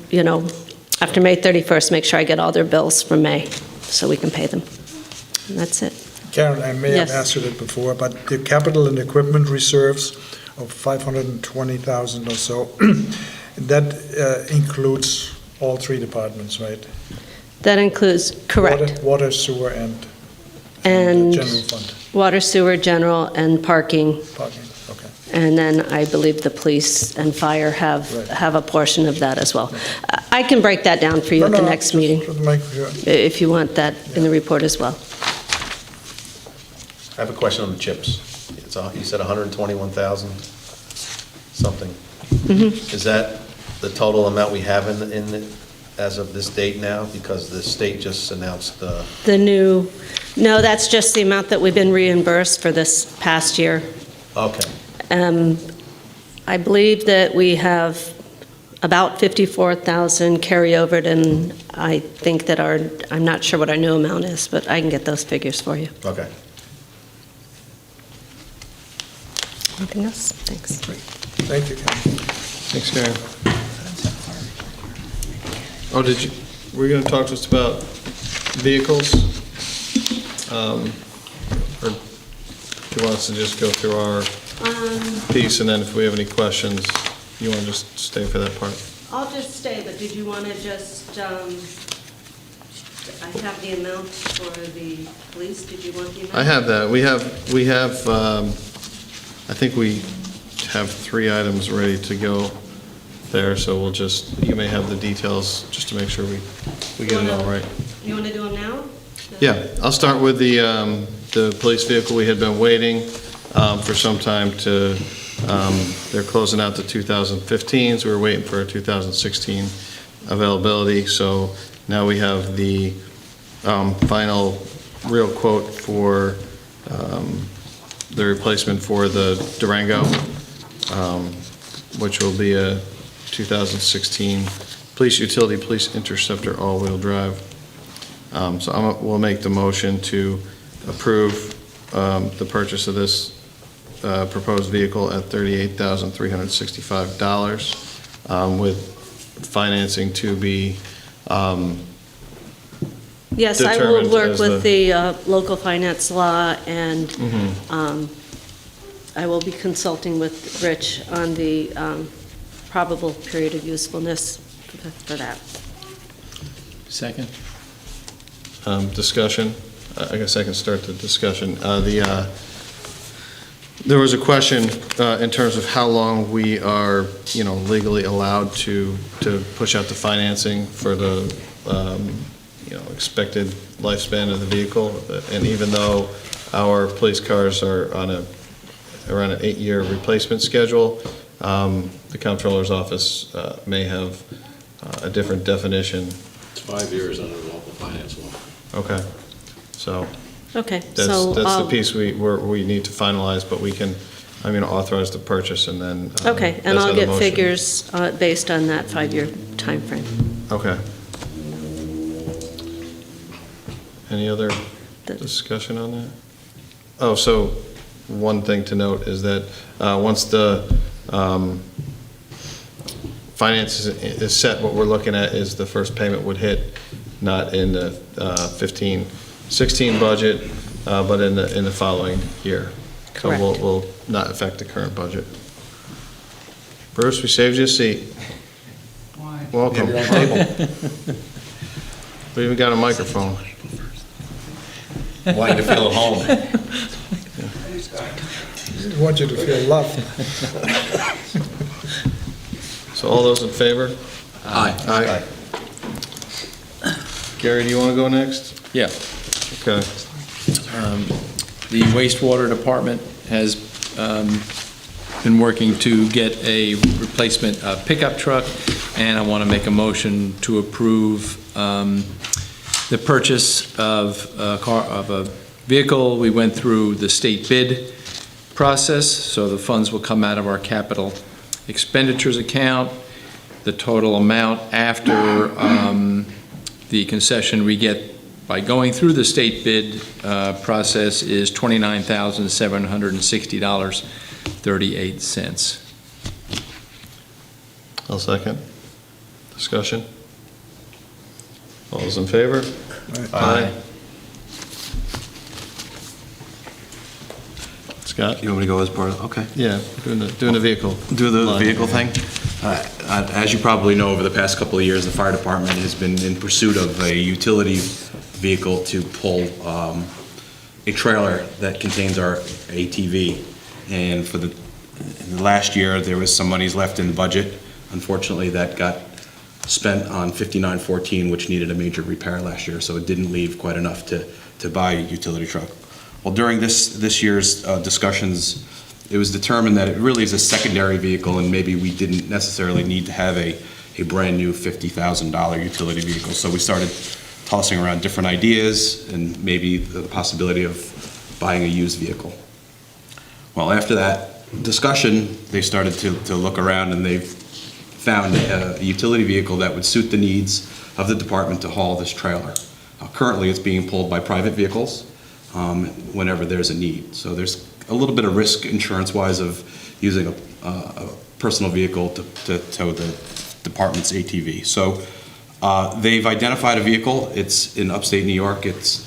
after May 31st, make sure I get all their bills from May so we can pay them. And that's it. Karen, I may have Yes. asked you that before, but the capital and equipment reserves of 520,000 or so, that includes all three departments, right? That includes, correct, Water, sewer, and and general fund, water, sewer, general, and parking. parking, okay. And then I believe the police and fire Right. have a portion of that as well. I can break that down for you at the next just meeting, to make sure. if you want that in the report as well. I have a question on the chips. You said 121,000 something. Mm-hmm. Is that the total amount we have as of this date now? Because the state just announced No, that's just the amount that we've been reimbursed for this past year. okay. I believe that we have about 54,000 carryover, and I think that I'm not sure what our new amount is, but I can get those figures for you. Okay. Anything else? Thanks. Thank you, Karen. Thanks, Karen. Oh, were you going to talk to us about vehicles? Or do you want us to just go through our piece, and then if we have any questions, you want to just stay for that part? I'll just stay, but did you want to just, I have the amount for the police, did you want the amount? I have that. We have, I think we have 3 items ready to go there, so you may have the details, just to make sure we get it all right. You want to do them now? Yeah, I'll start with the police vehicle. We had been waiting for some time they're closing out the 2015s. We were waiting for a 2016 availability, so now we have the final real quote for the replacement for the Durango, which will be a 2016 police utility, police interceptor, all-wheel drive. So we'll make the motion to approve the purchase of this proposed vehicle at $38,365, with financing to be Yes, I will determined work as with the local finance law, and Mhm. I will be consulting with Rich on the probable period of usefulness for that. Second? Discussion. I guess I can start the discussion. There was a question in terms of how long we are, legally allowed to push out the financing for the, expected lifespan of the vehicle. And even though our police cars are on around an 8-year replacement schedule, the comptroller's office may have a different definition. It's 5 years under local finance law. Okay, so Okay, that's so the piece we need to finalize, but I'm going to authorize the purchase, and then. Okay, and that's I'll how the get motion- figures based on that 5-year timeframe. Okay. Any other discussion on that? Oh, so one thing to note is that once the finance is set, what we're looking at is the first payment would hit not in the 15-16 budget, but in the following year. So Correct. will not affect the current budget. Bruce, we saved you a seat. Why? Welcome. You have your own table. We even got a microphone. Want you to feel at home. I want you to feel loved. So all those in favor? Aye. Aye. Gary, do you want to go next? Yeah. Okay. The wastewater department has been working to get a replacement pickup truck, and I want to make a motion to approve the purchase of a vehicle. We went through the state bid process, so the funds will come out of our capital expenditures account. The total amount after the concession we get by going through the state bid process is $29,760.38. I'll second. Discussion? All those in favor? Aye. Scott? You want me to go as part of, okay. Yeah, doing the vehicle. Do the line. vehicle thing. As you probably know, over the past couple of years, the fire department has been in pursuit of a utility vehicle to pull a trailer that contains our ATV. And in the last year, there was some monies left in the budget. Unfortunately, that got spent on 5914, which needed a major repair last year, so it didn't leave quite enough to buy a utility truck. Well, during this year's discussions, it was determined that it really is a secondary vehicle, and maybe we didn't necessarily need to have a brand-new $50,000 utility vehicle. So we started tossing around different ideas and maybe the possibility of buying a used vehicle. Well, after that discussion, they started to look around, and they've found a utility vehicle that would suit the needs of the department to haul this trailer. Currently, it's being pulled by private vehicles whenever there's a need. So there's a little bit of risk insurance-wise of using a personal vehicle to tow the department's ATV. So they've identified a vehicle. It's in upstate New York. It's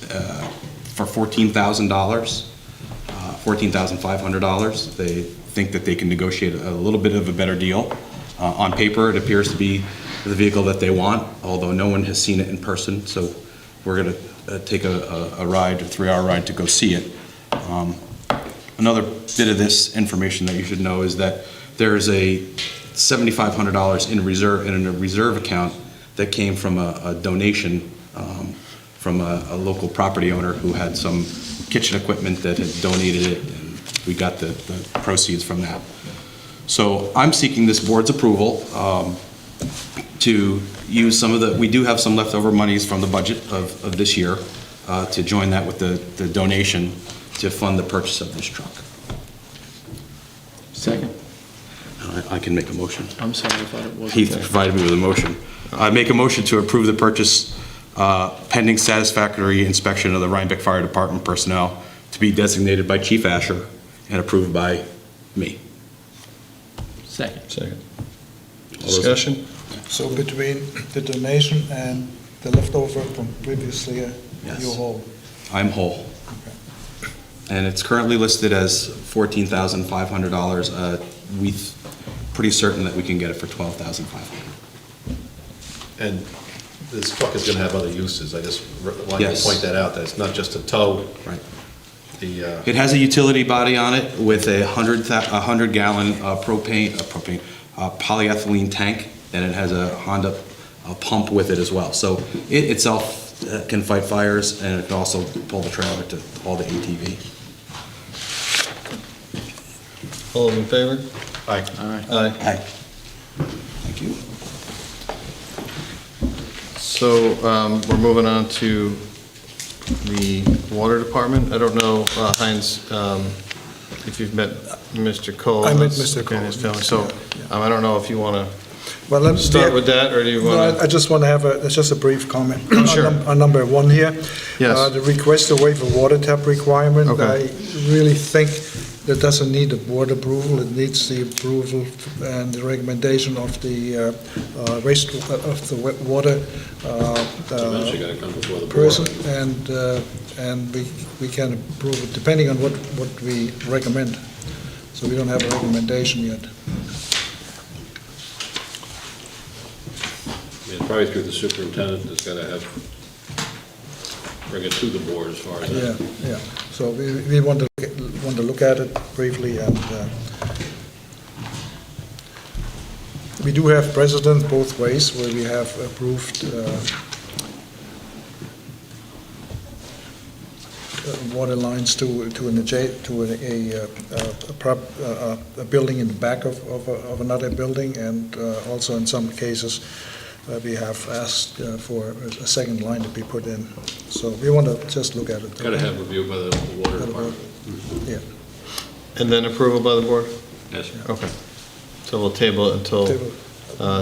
for $14,000, $14,500. They think that they can negotiate a little bit of a better deal. On paper, it appears to be the vehicle that they want, although no one has seen it in person. So we're going to take a ride, a 3-hour ride to go see it. Another bit of this information that you should know is that there's a $7,500 in a reserve account that came from a donation from a local property owner who had some kitchen equipment that had donated it, and we got the proceeds from that. So I'm seeking this board's approval to use we do have some leftover monies from the budget of this year to join that with the donation to fund the purchase of this truck. Second. I can make a motion. I'm sorry, I thought it was. Heath provided me with a motion. I make a motion to approve the purchase pending satisfactory inspection of the Rhinebeck Fire Department personnel to be designated by Chief Asher and approved by me. Second. Discussion? So between the donation and the leftover from previous year, Yes. you're whole? I'm whole. And it's currently listed as $14,500. We're pretty certain that we can get it for $12,500. And this truck is going to have other uses. I just want to Yes. point that out, that it's not just a tow. Right. The, It has a utility body on it with a 100-gallon polyethylene tank, and it has a Honda pump with it as well. So it itself can fight fires, and it can also pull the trailer to haul the ATV. All in favor? Aye. Aye. Hi. Thank you. So we're moving on to the water department. I don't know, Heinz, if you've met Mr. Cole. I met Mr. and his Cole, family. So yeah. I don't know if you want Well, to let's start with that, or do you want I to? just want to have just a brief comment Sure. on number one here. Yes. The request to waive a water tap requirement. Okay. I really think that doesn't need a board approval. It needs the approval and the recommendation of the waste of the water eventually got to come before the board. person, and we can approve it depending on what we recommend. So we don't have a recommendation yet. I mean, probably through the superintendent, that's got to bring it to the board as far as that. Yeah. So we want to look at it briefly, and we do have precedent both ways where we have approved water lines to a building in the back of another building, and also in some cases we have asked for a second line to be put in. So we want to just look at it. Got to have review by the water department. Yeah. And then approval by the board? Yes. Okay. So we'll table it until Table.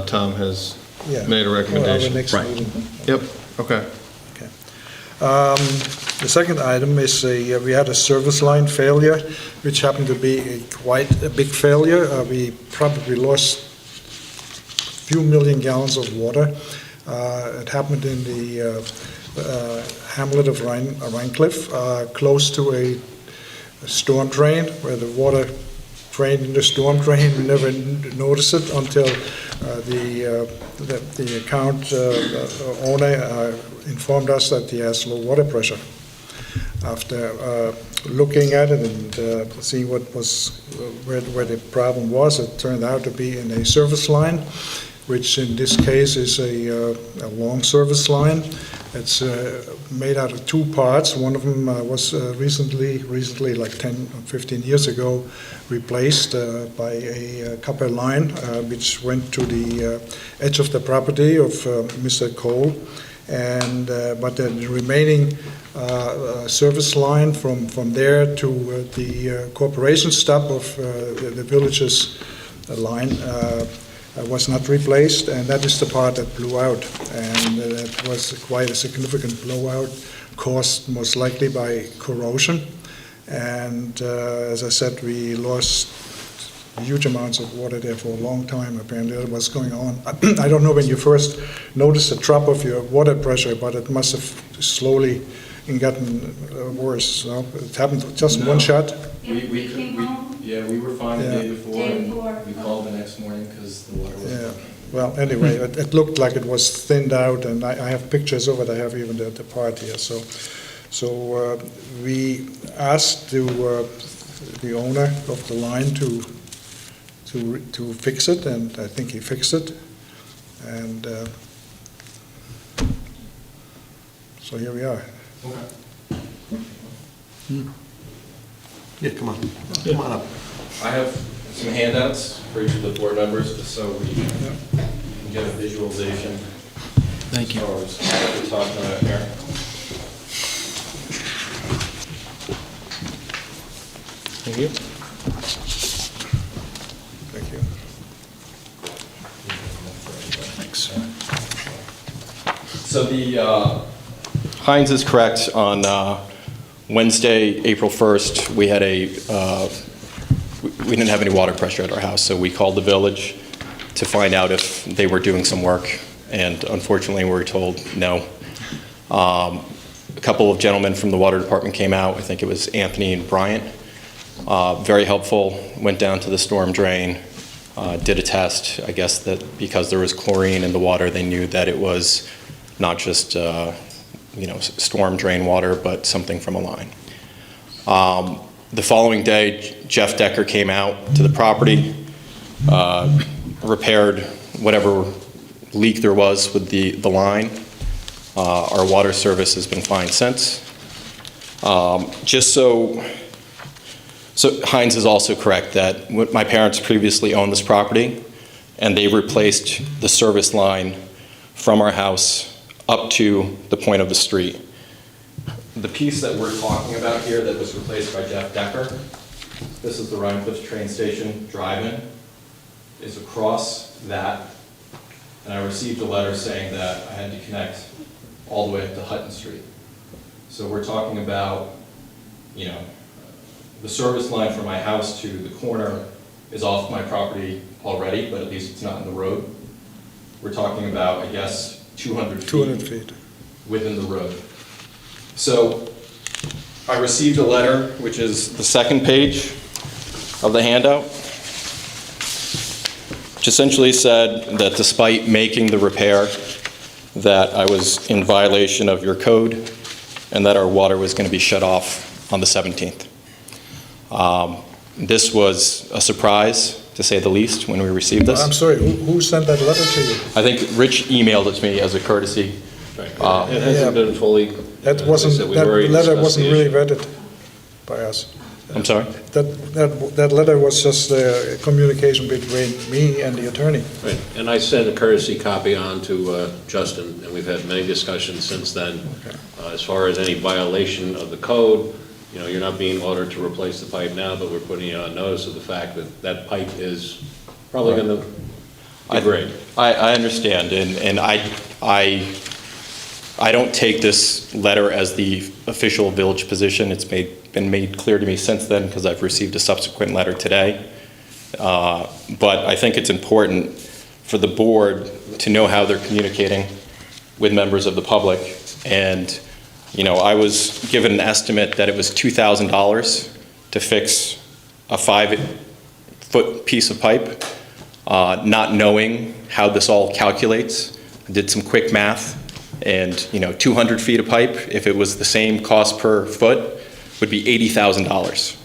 Tom has Yeah. made a Or our recommendation. next Right. meeting. Yep, okay. The second item is we had a service line failure, which happened to be quite a big failure. We probably lost a few million gallons of water. It happened in the hamlet of Rhinecliff, close to storm drain, where the water drained in the storm drain. We never noticed it until the account owner informed us that he has low water pressure. After looking at it and seeing what was where the problem was, it turned out to be in a service line, which in this case is a long service line. It's made out of two parts. One of them was recently, like 10 or 15 years ago, replaced by a copper line, which went to the edge of the property of Mr. Cole. And but the remaining service line from there to the corporation stop of the village's line was not replaced, and that is the part that blew out. And that was quite a significant blowout, caused most likely by corrosion. And as I said, we lost huge amounts of water there for a long time. Apparently that was going on. I don't know when you first noticed a drop of your water pressure, but it must have slowly gotten worse. So it happened just in one shot. We were fine the day before, and we called the next morning because the water was broken. Well, anyway, it looked like it was thinned out, and I have pictures of it. I have even the part here. So we asked the owner of the line to fix it, and I think he fixed it. And so here we are. Yeah, come on up. I have some handouts for each of the board members, just so we can get a visualization. Thank you. As far as what we're talking about here. Thank you. Thank you. Thanks. So the Heinz is correct. On Wednesday, April 1st, we had we didn't have any water pressure at our house, so we called the village to find out if they were doing some work, and unfortunately we were told no. A couple of gentlemen from the water department came out. I think it was Anthony and Bryant. Very helpful, went down to the storm drain, did a test. I guess that because there was chlorine in the water, they knew that it was not just storm drain water, but something from a line. The following day, Jeff Decker came out to the property, repaired whatever leak there was with the line. Our water service has been fine since. So Heinz is also correct that my parents previously owned this property, and they replaced the service line from our house up to the point of the street. The piece that we're talking about here that was replaced by Jeff Decker, this is the Rhinebeck train station drive-in, is across that, and I received a letter saying that I had to connect all the way up to Hutton Street. So we're talking about, the service line from my house to the corner is off my property already, but at least it's not in the road. We're talking about, I guess, 200 feet within the road. So I received a letter, which is the second page of the handout, which essentially said that despite making the repair, that I was in violation of your code and that our water was going to be shut off on the 17th. This was a surprise, to say the least, when we received this. I'm sorry, who sent that letter to you? I think Rich emailed it to me as a courtesy. Right. It hasn't been fully. That letter wasn't really vetted by us. I'm sorry? That letter was just a communication between me and the attorney. Right, and I sent a courtesy copy on to Justin, and we've had many discussions since then. Okay. As far as any violation of the code, you're not being ordered to replace the pipe now, but we're putting you on notice of the fact that that pipe is probably going to degrade. I understand, and I don't take this letter as the official village position. It's been made clear to me since then because I've received a subsequent letter today. But I think it's important for the board to know how they're communicating with members of the public. And, I was given an estimate that it was $2,000 to fix a 5-foot piece of pipe, not knowing how this all calculates. I did some quick math, and 200 feet of pipe, if it was the same cost per foot, would be $80,000.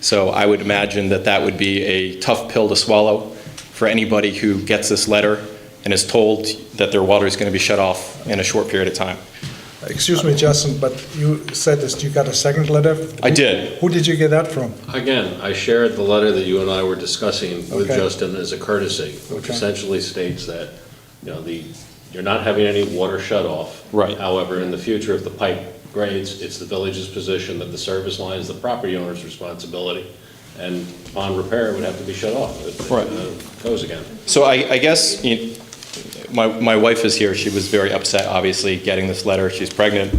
So I would imagine that that would be a tough pill to swallow for anybody who gets this letter and is told that their water is going to be shut off in a short period of time. Excuse me, Justin, but you said that you got a second letter? I did. Who did you get that from? Again, I shared the letter that you and I were discussing with Okay. Justin as a courtesy, which Okay. essentially states that, you're not having any water shut off. Right. However, in the future, if the pipe grades, it's the village's position that the service line is the property owner's responsibility, and upon repair, it would have to be shut off if it Right. goes again. So I guess my wife is here. She was very upset, obviously, getting this letter. She's pregnant.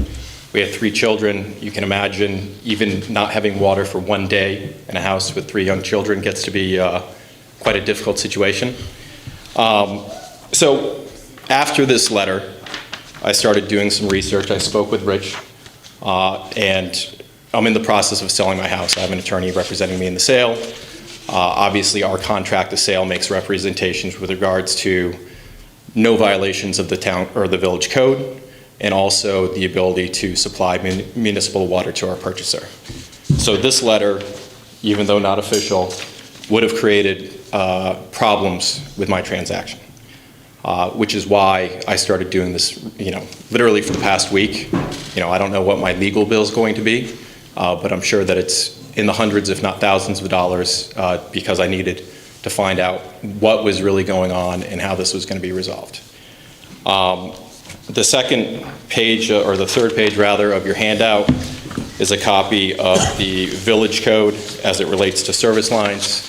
We have 3 children. You can imagine even not having water for one day in a house with 3 young children gets to be quite a difficult situation. So after this letter, I started doing some research. I spoke with Rich, and I'm in the process of selling my house. I have an attorney representing me in the sale. Obviously, our contract to sale makes representations with regards to no violations of the town or the village code, and also the ability to supply municipal water to our purchaser. So this letter, even though not official, would have created problems with my transaction, which is why I started doing this, literally for the past week. I don't know what my legal bill is going to be, but I'm sure that it's in the hundreds, if not thousands of dollars, because I needed to find out what was really going on and how this was going to be resolved. The second page, or the third page rather, of your handout is a copy of the village code as it relates to service lines.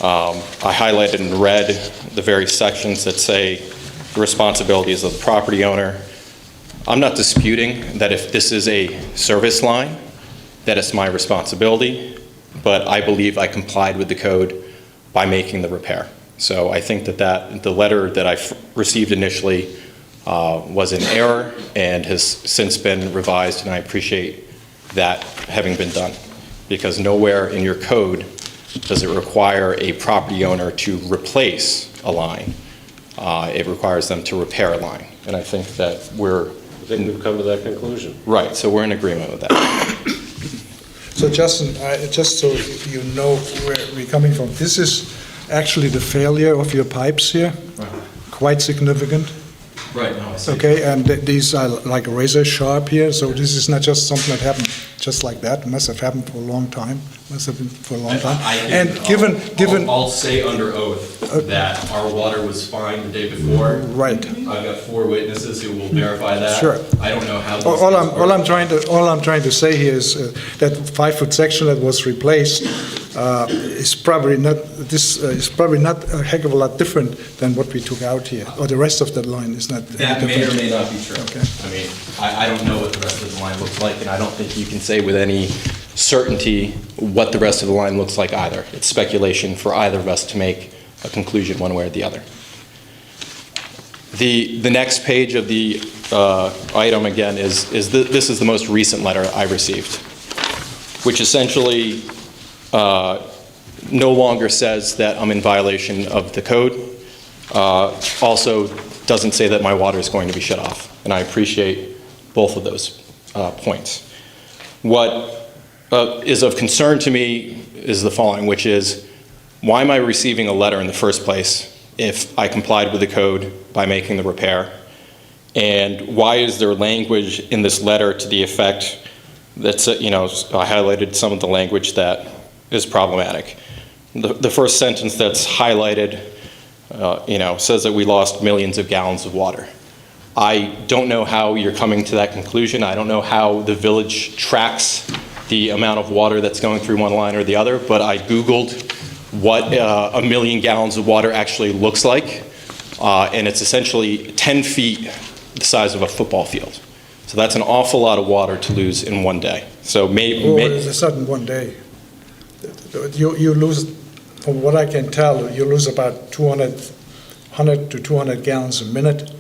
I highlighted in red the various sections that say the responsibilities of the property owner. I'm not disputing that if this is a service line, that it's my responsibility, but I believe I complied with the code by making the repair. So I think that the letter that I received initially was in error and has since been revised, and I appreciate that having been done, because nowhere in your code does it require a property owner to replace a line. It requires them to repair a line, and I think that I think we've come to that conclusion. right, so we're in agreement with that. So Justin, just so you know where we're coming from, this is actually the failure of your pipes here, quite significant. Right, no, I see. Okay, and these are like razor sharp here, so this is not just something that happened just like that. It must have happened for a long time, And given, I'll say under oath that our water was fine the day before. Right. I've got 4 witnesses who will verify that. Sure. I don't know how. all I'm trying to say here is that 5-foot section that was replaced is probably not a heck of a lot different than what we took out here, or the rest of that line is not. That may or may not be true. Okay. I mean, I don't know what the rest of the line looks like, and I don't think you can say with any certainty what the rest of the line looks like either. It's speculation for either of us to make a conclusion one way or the other. The next page of the item, again, this is the most recent letter I received, which essentially no longer says that I'm in violation of the code. Also doesn't say that my water is going to be shut off, and I appreciate both of those points. What is of concern to me is the following, which is, why am I receiving a letter in the first place if I complied with the code by making the repair? And why is there language in this letter to the effect that, I highlighted some of the language that is problematic. The first sentence that's highlighted, says that we lost millions of gallons of water. I don't know how you're coming to that conclusion. I don't know how the village tracks the amount of water that's going through one line or the other, but I Googled what 1 million gallons of water actually looks like, and it's essentially 10 feet the size of a football field. So that's an awful lot of water to lose in one day. So it's not in one day. You lose, from what I can tell, you lose about 100 to 200 gallons a minute.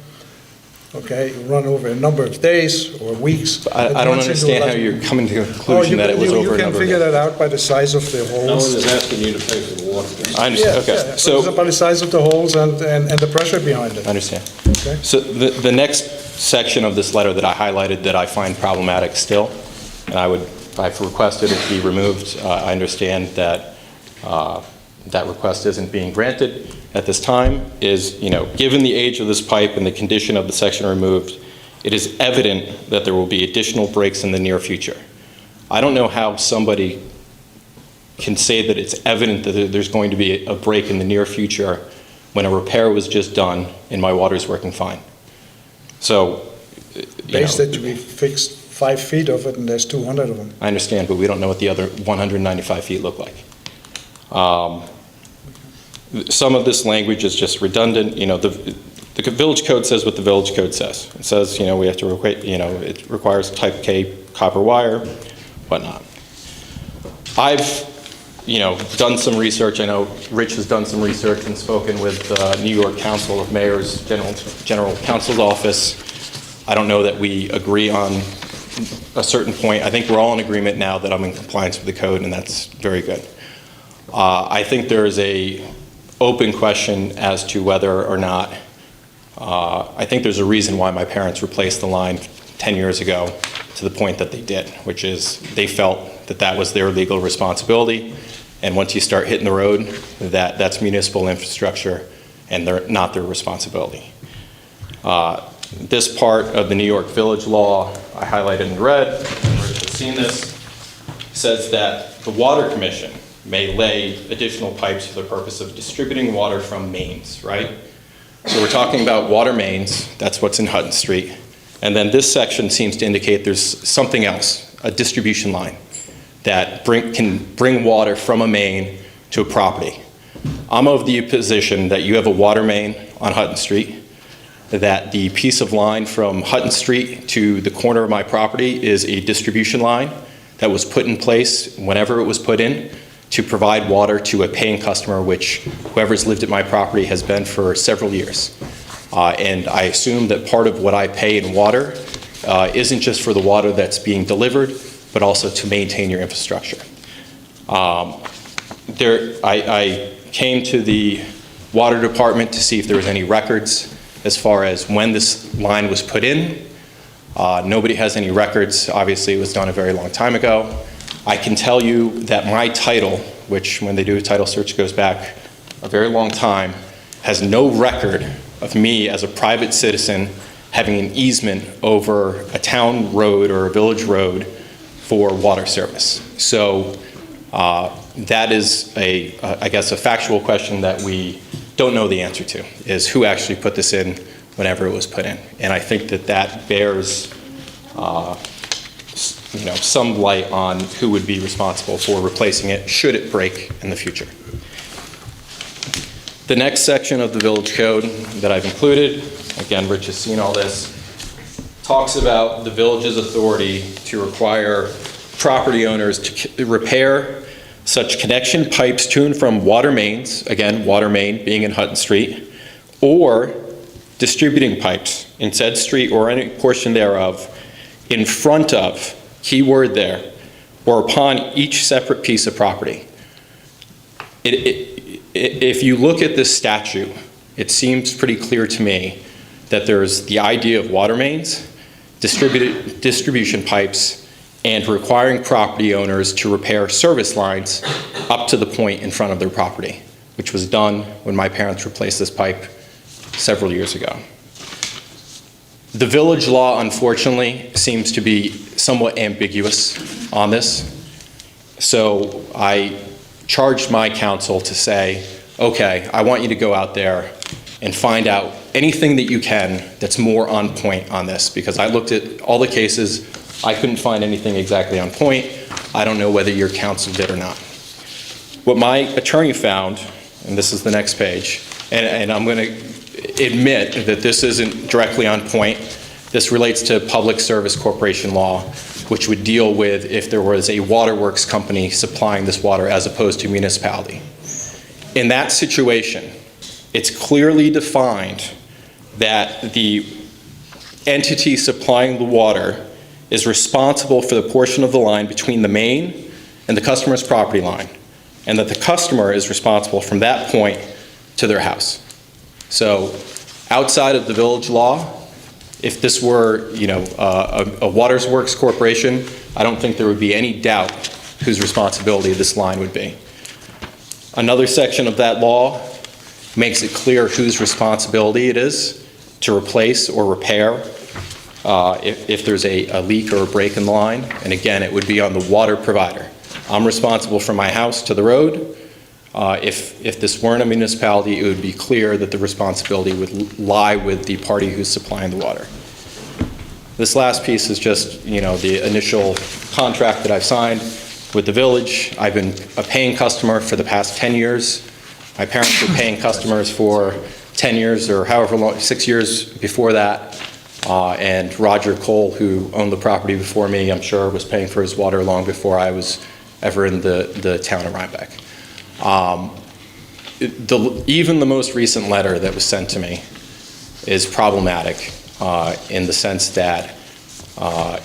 okay? You run over a number of days or weeks. I don't understand how you're coming to the conclusion that it was over a number of You can figure days. that out by the size of the No one holes. is asking you to pay for the water. I understand, okay. Yeah, So, by the size of the holes and the pressure behind it. I understand. Okay. So the next section of this letter that I highlighted that I find problematic still, and I've requested it be removed. I understand that that request isn't being granted at this time, is, given the age of this pipe and the condition of the section removed, it is evident that there will be additional breaks in the near future. I don't know how somebody can say that it's evident that there's going to be a break in the near future when a repair was just done and my water's working fine. So, Base that we fixed 5 feet of it and there's 200 of them. I understand, but we don't know what the other 195 feet look like. Some of this language is just redundant. The village code says what the village code says. It says, we have to, it requires type K copper wire, whatnot. I've, done some research. I know Rich has done some research and spoken with New York Council of Mayors, General Counsel's office. I don't know that we agree on a certain point. I think we're all in agreement now that I'm in compliance with the code, and that's very good. I think there is a open question as to whether or not, I think there's a reason why my parents replaced the line 10 years ago to the point that they did, which is they felt that that was their legal responsibility, and once you start hitting the road, that's municipal infrastructure, and they're not their responsibility. This part of the New York Village law, I highlighted in red, Rich has seen this, says that the Water Commission may lay additional pipes for the purpose of distributing water from mains, right? So we're talking about water mains, that's what's in Hutton Street. And then this section seems to indicate there's something else, a distribution line that can bring water from a main to a property. I'm of the position that you have a water main on Hutton Street, that the piece of line from Hutton Street to the corner of my property is a distribution line that was put in place whenever it was put in to provide water to a paying customer, which whoever's lived at my property has been for several years. And I assume that part of what I pay in water isn't just for the water that's being delivered, but also to maintain your infrastructure. I came to the water department to see if there was any records as far as when this line was put in. Nobody has any records. Obviously, it was done a very long time ago. I can tell you that my title, which when they do a title search goes back a very long time, has no record of me as a private citizen having an easement over a town road or a village road for water service. So that is I guess a factual question that we don't know the answer to, is who actually put this in whenever it was put in. And I think that bears some light on who would be responsible for replacing it should it break in the future. The next section of the village code that I've included, again, Rich has seen all this, talks about the village's authority to require property owners to repair such connection pipes to and from water mains, again, water main being in Hutton Street, or distributing pipes in said street or any portion thereof in front of, key word there, or upon each separate piece of property. If you look at this statute, it seems pretty clear to me that there's the idea of water mains, distribution pipes, and requiring property owners to repair service lines up to the point in front of their property, which was done when my parents replaced this pipe several years ago. The village law, unfortunately, seems to be somewhat ambiguous on this. So I charged my counsel to say, okay, I want you to go out there and find out anything that you can that's more on point on this, because I looked at all the cases, I couldn't find anything exactly on point. I don't know whether your counsel did or not. What my attorney found, and this is the next page, and I'm going to admit that this isn't directly on point. This relates to Public Service Corporation law, which would deal with if there was a waterworks company supplying this water as opposed to municipality. In that situation, it's clearly defined that the entity supplying the water is responsible for the portion of the line between the main and the customer's property line, and that the customer is responsible from that point to their house. So outside of the village law, if this were, a Waters Works corporation, I don't think there would be any doubt whose responsibility this line would be. Another section of that law makes it clear whose responsibility it is to replace or repair if there's a leak or a break in the line. And again, it would be on the water provider. I'm responsible from my house to the road. If this weren't a municipality, it would be clear that the responsibility would lie with the party who's supplying the water. This last piece is just, the initial contract that I've signed with the village. I've been a paying customer for the past 10 years. My parents were paying customers for 10 years or however long, 6 years before that. And Roger Cole, who owned the property before me, I'm sure was paying for his water long before I was ever in the town of Rhinebeck. Even the most recent letter that was sent to me is problematic in the sense that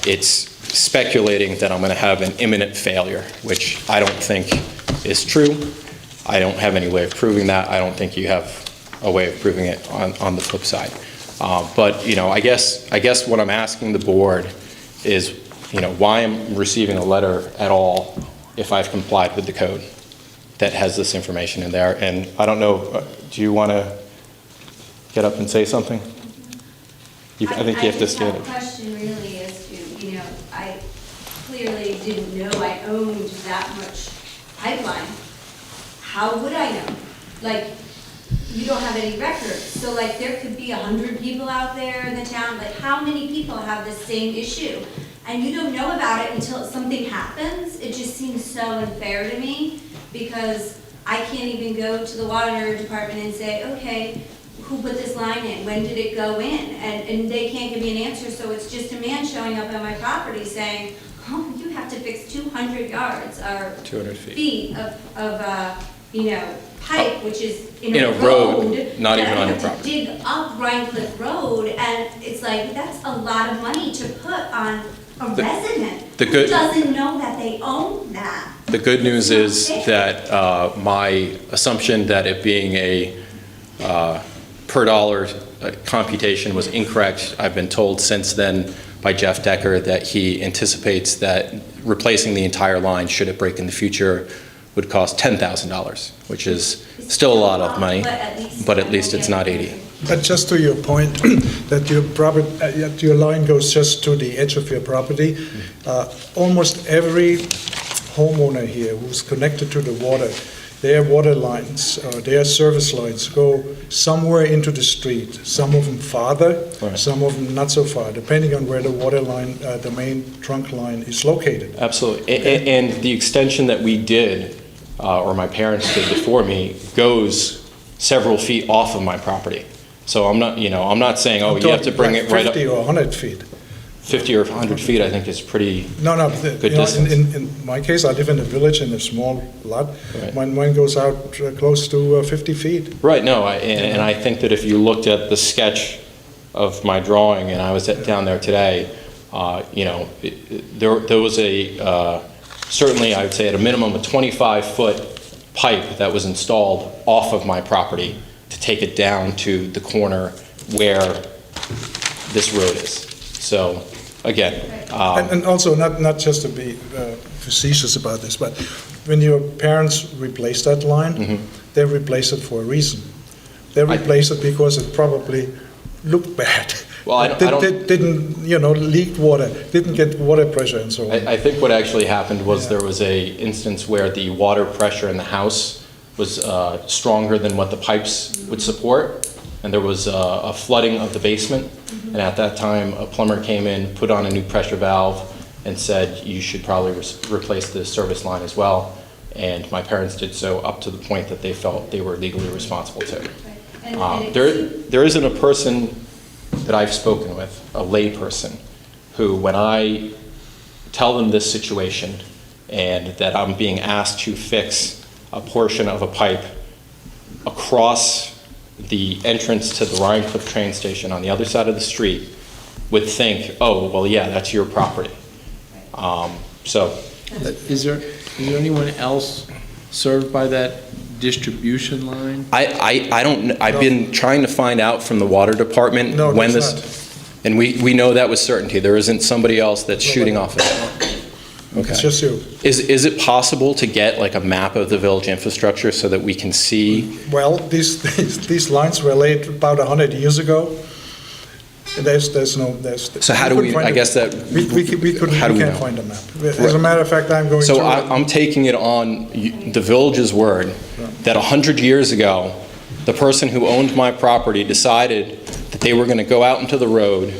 it's speculating that I'm going to have an imminent failure, which I don't think is true. I don't have any way of proving that. I don't think you have a way of proving it on the flip side. But I guess what I'm asking the board is, why I'm receiving a letter at all if I've complied with the code that has this information in there. And I don't know, do you want to get up and say something? I think you have to stand up. The question really is to, I clearly didn't know I owned that much pipeline. How would I know? You don't have any records. So there could be 100 people out there in the town. How many people have the same issue? And you don't know about it until something happens. It just seems so unfair to me because I can't even go to the water department and say, okay, who put this line in? When did it go in? And they can't give me an answer. So it's just a man showing up on my property saying, oh, you have to fix 200 yards or 200 feet of pipe, which is in a a road, not even on your to property. dig up Rhinecliff Road, and it's that's a lot of money to put on a resident who doesn't know that they own that. The good news is that my assumption that it being a per dollar computation was incorrect. I've been told since then by Jeff Decker that he anticipates that replacing the entire line, should it break in the future, would cost $10,000, which is still a lot of money, but at least it's not 80. But just to your point, that your line goes just to the edge of your property, almost every homeowner here who's connected to the water, their water lines, their service lines go somewhere into the street. Some of them farther, Right. some of them not so far, depending on where the water line, the main trunk line is located. Absolutely. And the extension that we did, or my parents did before me, goes several feet off of my property. So I'm not saying, oh, you have to bring it right up. 50 or 100 feet. 50 or 100 feet, I think, is pretty No, good distance. in my case, I live in a village in a small lot. Right. Mine goes out close to 50 feet. Right, no, and I think that if you looked at the sketch of my drawing, and I was down there today, there was certainly, I would say at a minimum, a 25-foot pipe that was installed off of my property to take it down to the corner where this road is. So, again. And also, not just to be facetious about this, but when your parents replaced that line, they replaced it for a reason. They replaced it because it probably looked bad. Well, didn't leaked water, didn't get water pressure and so on. I think what actually happened was there was a instance where the water pressure in the house was stronger than what the pipes would support, and there was a flooding of the basement. And at that time, a plumber came in, put on a new pressure valve, and said you should probably replace the service line as well. And my parents did so up to the point that they felt they were legally responsible to. There isn't a person that I've spoken with, a lay person, who when I tell them this situation and that I'm being asked to fix a portion of a pipe across the entrance to the Rhinecliff train station on the other side of the street, would think, oh, well, yeah, that's your property. So, Is there anyone else served by that distribution line? I don't, I've been trying to find out from the water department No, when there's this, and we know that with certainty. There isn't somebody else that's shooting off of it. It's Okay. just you. Is it possible to get like a map of the village infrastructure so that we can see? Well, these lines were laid about 100 years ago. And there's no. So how do we, I guess that, We how do we can't know? find a map. As a matter of fact, I'm going to. So I'm taking it on the village's word that 100 years ago, the person who owned my property decided that they were going to go out into the road,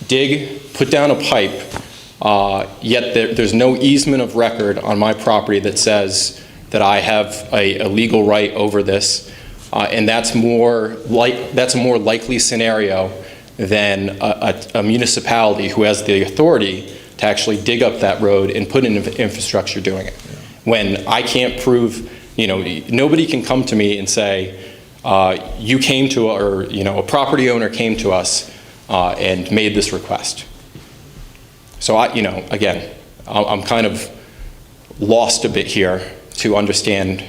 dig, put down a pipe, yet there's no easement of record on my property that says that I have a legal right over this, and that's a more likely scenario than a municipality who has the authority to actually dig up that road and put in infrastructure doing it. When I can't prove, nobody can come to me and say, you came to, or a property owner came to us and made this request. So again, I'm kind of lost a bit here to understand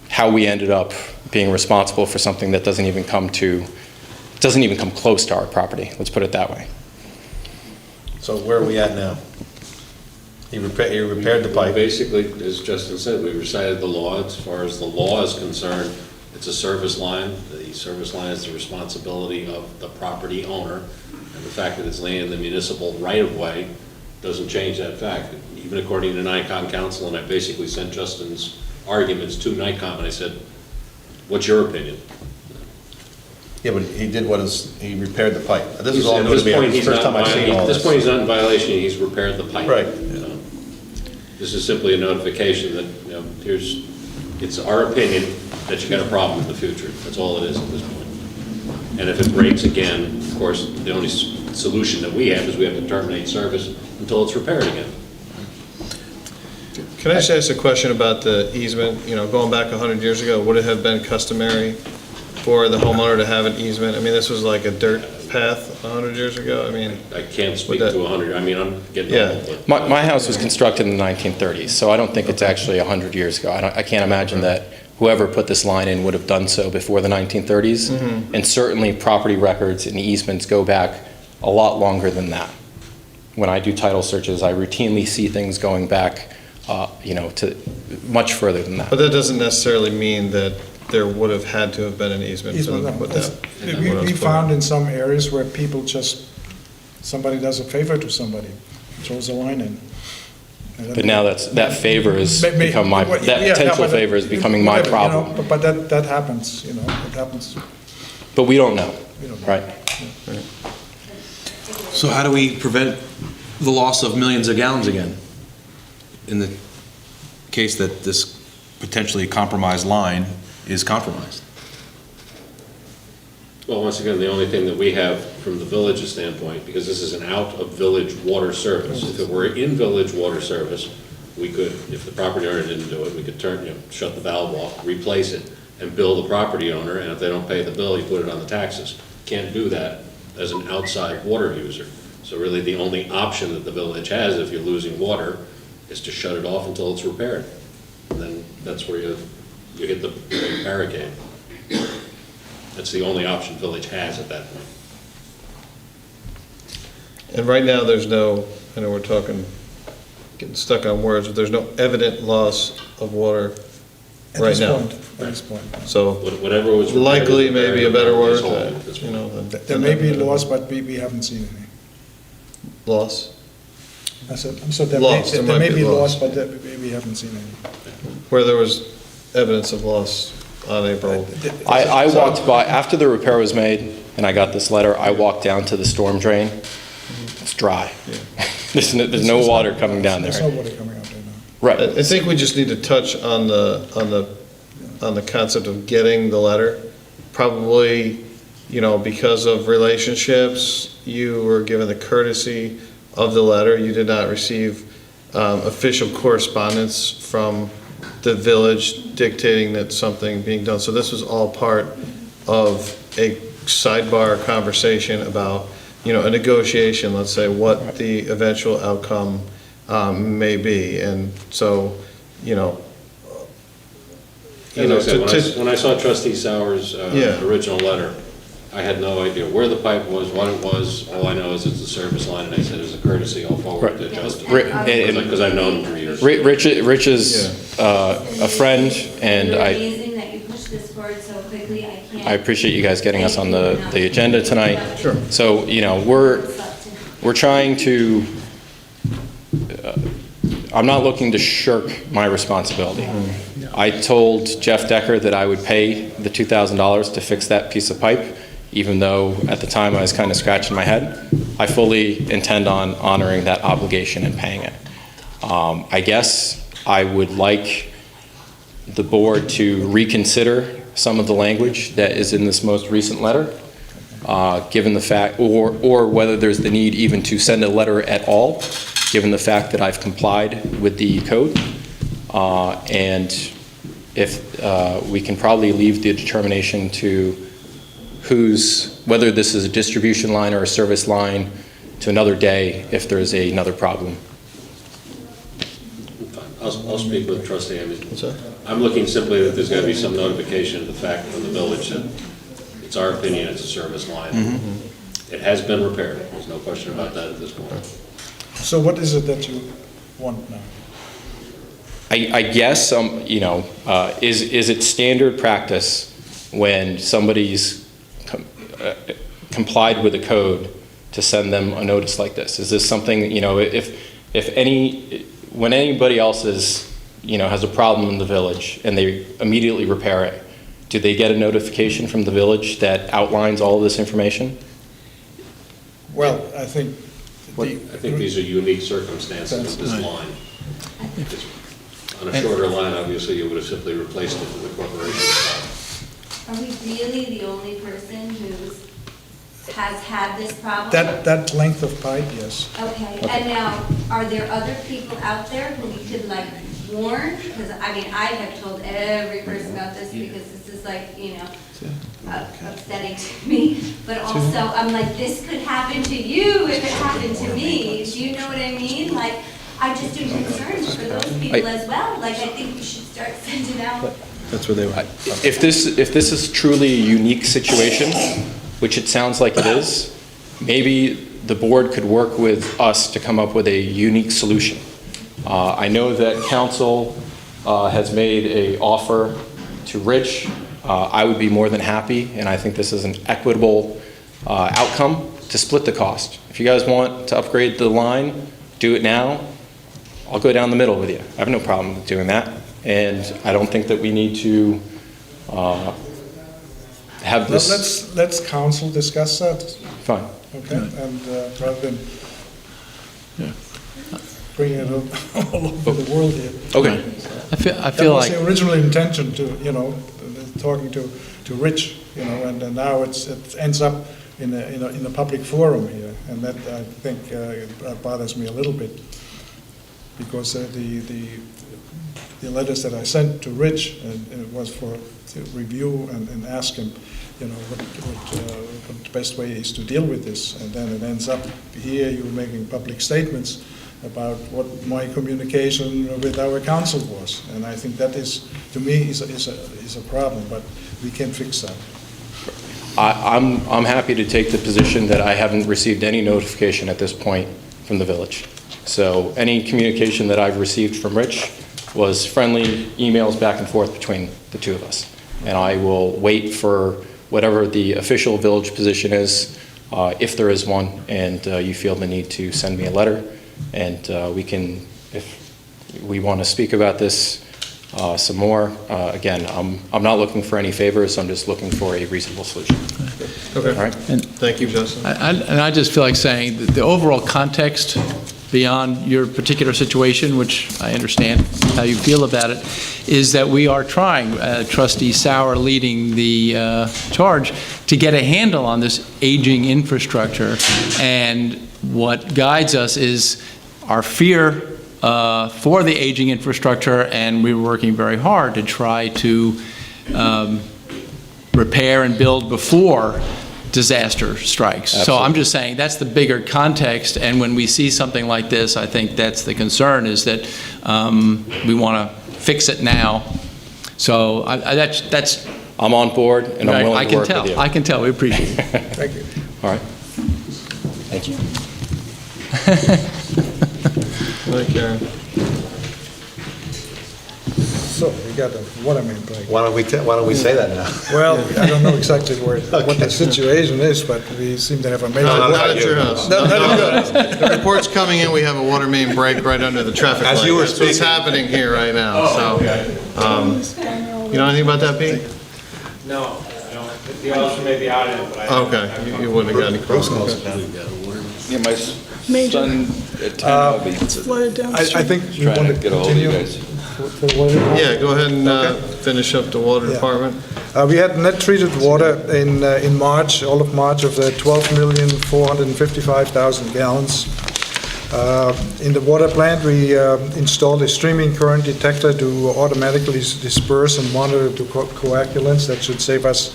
how we ended up being responsible for something that doesn't even come close to our property. Let's put it that way. So where are we at now? He repaired the pipe. Basically, as Justin said, we recited the law. As far as the law is concerned, it's a service line. The service line is the responsibility of the property owner. And the fact that it's laying in the municipal right-of-way doesn't change that fact. Even according to NICOM counsel, and I basically sent Justin's arguments to NICOM, and I said, what's your opinion? Yeah, but he repaired the pipe. This is all At new to this me. point, It's the he's first not time I've seen all at this. this point, he's not in violation. He's repaired the pipe. Right. This is simply a notification that, it's our opinion that you got a problem in the future. That's all it is at this point. And if it breaks again, of course, the only solution that we have is we have to terminate service until it's repaired again. Can I just ask a question about the easement? Going back 100 years ago, would it have been customary for the homeowner to have an easement? I mean, this was like a dirt path 100 years ago. I mean, I can't speak to 100. I'm getting old. My house was constructed in the 1930s, so I don't think it's actually 100 years ago. I can't imagine that whoever put this line in would have done so before the 1930s. Mm-hmm. And certainly property records and easements go back a lot longer than that. When I do title searches, I routinely see things going back, to much further than that. but that doesn't necessarily mean that there would have had to have been an easement to put that. We found in some areas where people somebody does a favor to somebody, throws a line in. But now that favor has become potential favor is becoming my problem. But that happens, it happens. But we don't know, We don't know. right? So how do we prevent the loss of millions of gallons again? In the case that this potentially compromised line is compromised? Well, once again, the only thing that we have from the village's standpoint, because this is an out-of-village water service, if it were in-village water service, we could, if the property owner didn't do it, we could shut the valve off, replace it, and bill the property owner, and if they don't pay the bill, you put it on the taxes. Can't do that as an outside water user. So really, the only option that the village has, if you're losing water, is to shut it off until it's repaired. And then that's where you hit the barricade. That's the only option village has at that point. And right now, there's no, I know we're getting stuck on words, but there's no evident loss of water right now. At this point. So Whatever was repaired likely is may be a repaired, better word, is whole at this point. There may be loss, but we haven't seen any. Loss. I said there Loss, there may might be be loss, loss. but we haven't seen any. Where there was evidence of loss on April. I walked by, after the repair was made, and I got this letter, I walked down to the storm drain. It's dry. There's no water coming down there. There's no water coming out there now. Right. I think we just need to touch on the concept of getting the letter. Probably, because of relationships, you were given the courtesy of the letter. You did not receive official correspondence from the village dictating that something being done. So this was all part of a sidebar conversation about a negotiation, let's say, what the eventual outcome may be. And so, As I said, when I saw Trustee Sauer's original letter, I had no idea where the pipe was, what it was. All I know is it's a service line, and I said, as a courtesy, I'll forward it to Justin. Because I've known him for years. Rich is a friend, and It's amazing that you pushed this forward so quickly. I appreciate you guys getting us on the agenda tonight. Sure. So, we're trying to, I'm not looking to shirk my responsibility. I told Jeff Decker that I would pay the $2,000 to fix that piece of pipe, even though at the time I was kind of scratching my head. I fully intend on honoring that obligation and paying it. I guess I would like the board to reconsider some of the language that is in this most recent letter, given the fact, or whether there's the need even to send a letter at all, given the fact that I've complied with the code. And if we can probably leave the determination to whether this is a distribution line or a service line to another day if there's another problem. I'll speak with trustee. I'm looking simply that there's got to be some notification of the fact from the village that it's our opinion it's a service line. It has been repaired. There's no question about that at this point. So what is it that you want now? I guess, is it standard practice when somebody's complied with a code to send them a notice like this? Is this something, when anybody else has a problem in the village and they immediately repair it, do they get a notification from the village that outlines all of this information? Well, I think these are unique circumstances of this line. On a shorter line, obviously, you would have simply replaced it with the corporation. Are we really the only person who has had this problem? that length of pipe, yes. Okay, and now, are there other people out there who we could warn? Because, I have told every person about this because this is upsetting to me. But also, I'm this could happen to you if it happened to me. Do you know what I mean? I just am concerned for those people as well. I think we should start sending out. That's where they were. If this is truly a unique situation, which it sounds like it is, maybe the board could work with us to come up with a unique solution. I know that council has made an offer to Rich. I would be more than happy, and I think this is an equitable outcome, to split the cost. If you guys want to upgrade the line, do it now. I'll go down the middle with you. I have no problem with doing that. And I don't think that we need to have this. Let's council discuss that. Fine. Okay, and rather than bring it all over the world here. Okay. I feel like that was the original intention to, talking to Rich, and now it ends up in a public forum here, and that I think bothers me a little bit, because the letters that I sent to Rich, and it was to review and ask him, what the best way is to deal with this, and then it ends up here, you're making public statements about what my communication with our council was, and I think that is, to me, is a problem, but we can fix that. I'm happy to take the position that I haven't received any notification at this point from the village. So any communication that I've received from Rich was friendly emails back and forth between the two of us. And I will wait for whatever the official village position is, if there is one, and you feel the need to send me a letter. And we can, if we want to speak about this some more, again, I'm not looking for any favors, I'm just looking for a reasonable solution. Okay. All right. Thank you, Justin. I just feel like saying that the overall context beyond your particular situation, which I understand how you feel about it, is that we are trying, Trustee Sauer leading the charge, to get a handle on this aging infrastructure. And what guides us is our fear for the aging infrastructure, and we're working very hard to try to repair and build before disaster strikes. So I'm just saying, that's the bigger context, and when we see something like this, I think that's the concern, is that we want to fix it now. So that's I'm on board, and I'm willing to work with you. I can tell, we appreciate it. Thank you. All right. Thank you. Right, Karen. So, we got a water main break. Why don't we say that now? Well, I don't know exactly what the situation is, but we seem to have a major... Not at your house. The report's coming in, we have a water main break right under the traffic light. As you were That's what's speaking. happening here right now, so. You know anything about that, Pete? No, I don't. The officer may be out of it, but I. Okay, you wouldn't have got any Bruce calls. knows. Yeah, my son at 10 will be Flooded down. I think we trying want to to get a hold of you continue. guys. For water. Yeah, go ahead and finish up the water Yeah. department. We had net treated water in March, all of March, of 12,455,000 gallons. In the water plant, we installed a streaming current detector to automatically disperse and monitor the coagulants. That should save us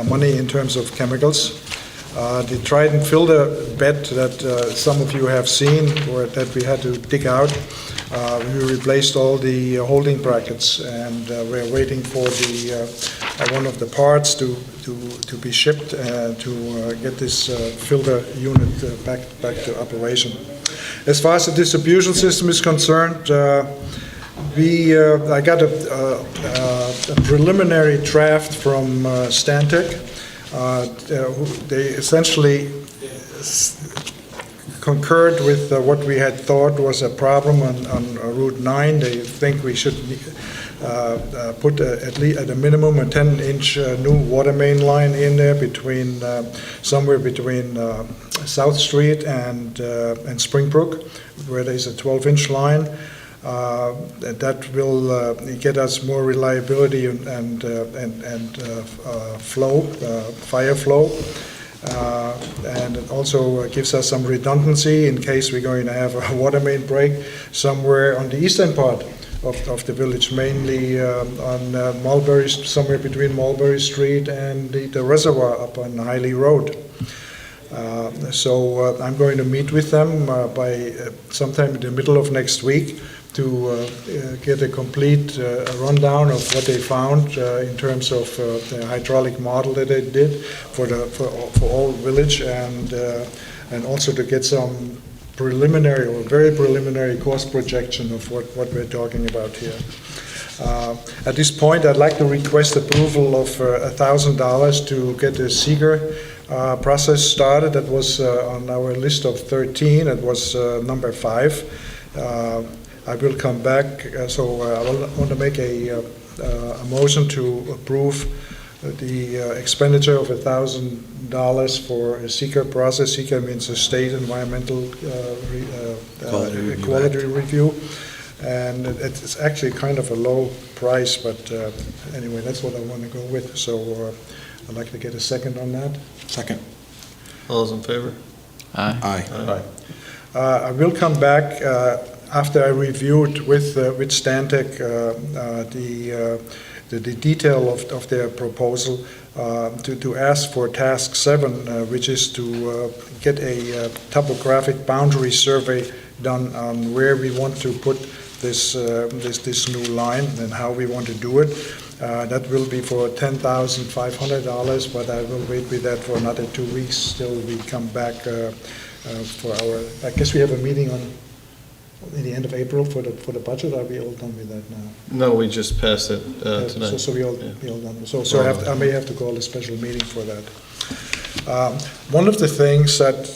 money in terms of chemicals. The Trident filter bed that some of you have seen, or that we had to dig out, we replaced all the holding brackets, and we're waiting for the one of the parts to be shipped to get this filter unit back to operation. As far as the distribution system is concerned, I got a preliminary draft from Stantec. They essentially concurred with what we had thought was a problem on Route 9. They think we should put at a minimum a 10-inch new water main line in there somewhere between South Street and Springbrook, where there's a 12-inch line. That will get us more reliability and fire flow. And it also gives us some redundancy in case we're going to have a water main break somewhere on the eastern part of the village, mainly on Mulberry, somewhere between Mulberry Street and the reservoir up on Hiley Road. So I'm going to meet with them by sometime in the middle of next week to get a complete rundown of what they found in terms of the hydraulic model that they did for all village, and also to get some preliminary or very preliminary cost projection of what we're talking about here. At this point, I'd like to request approval of $1,000 to get the seeker process started. That was on our list of 13. It was number 5. I will come back, so I want to make a motion to approve the expenditure of $1,000 for a seeker process. Seeker means a state environmental quality review. And it's actually kind of a low price, but anyway, that's what I want to go with. So I'd like to get a second on that. Second. All those in favor? Aye. Aye. I will come back after I reviewed with Stantec the detail of their proposal to ask for task 7, which is to get a topographic boundary survey done on where we want to put this new line and how we want to do it. That will be for $10,500, but I will wait with that for another 2 weeks till we come back for our. I guess we have a meeting in the end of April for the budget. Are we all done with that now? No, we just passed it tonight. So we all done. So I may have to call a special meeting for that. One of the things that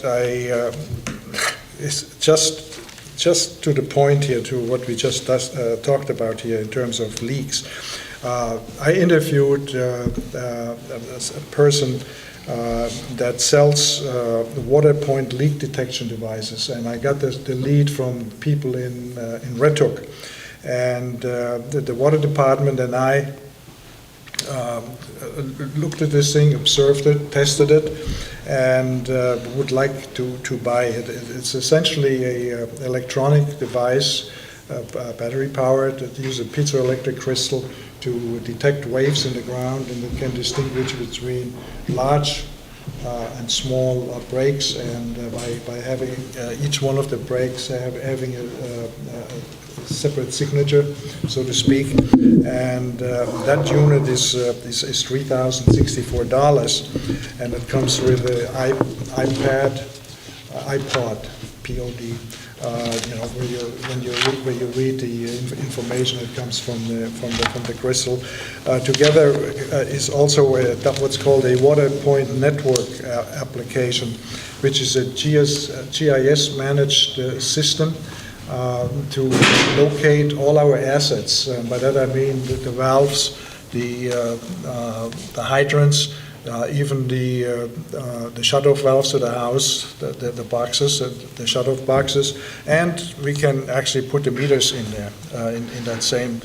is just to the point here, to what we just talked about here in terms of leaks. I interviewed a person that sells water point leak detection devices, and I got the lead from people in Red Hook, and the water department and I looked at this thing, observed it, tested it, and would like to buy it. It's essentially a electronic device, battery powered, that uses a piezoelectric crystal to detect waves in the ground, and it can distinguish between large and small breaks, and by having each one of the breaks having a separate signature, so to speak, and that unit is $3,064, and it comes with an iPod, POD. Where you read the information that comes from the crystal. Together is also what's called a water point network application, which is a GIS managed system to locate all our assets. By that I mean the valves, the hydrants, even the shut-off valves to the house, the boxes, the shut-off boxes, and we can actually put the meters in there, in that same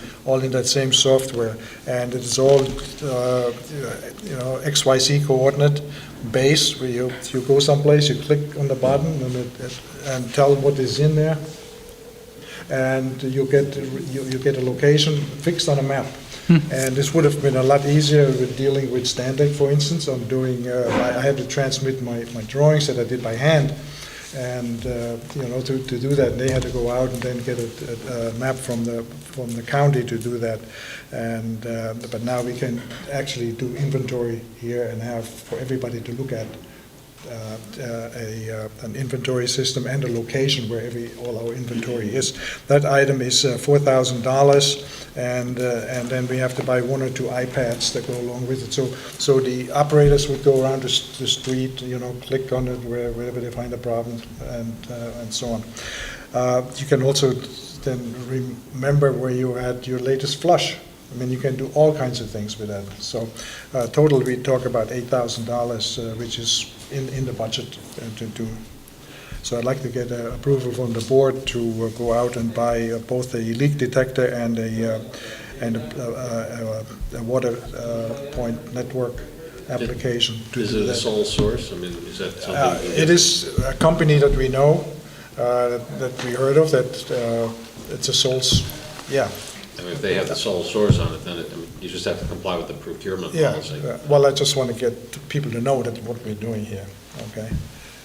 software, and it is all XYZ coordinate based. Where you go someplace, you click on the button, and tell what is in there, and you get a location fixed on a map. And this would have been a lot easier with dealing with Stantec, for instance. I had to transmit my drawings that I did by hand, and to do that, they had to go out and then get a map from the county to do that. And but now we can actually do inventory here and have for everybody to look at an inventory system and a location where all our inventory is. That item is $4,000, and then we have to buy 1 or 2 iPads that go along with it. So the operators would go around the street, click on it wherever they find a problem, and so on. You can also then remember where you had your latest flush. I mean, you can do all kinds of things with that. So total, we talk about $8,000, which is in the budget to do. So I'd like to get approval from the board to go out and buy both a leak detector and a water point network application. Is it a sole source? I mean, is that something? It is a company that we know, that we heard of, that it's a sole, yeah. I mean, if they have the sole source on it, then you just have to comply with the procurement policy. Well, I just want to get people to know that what we're doing here, okay?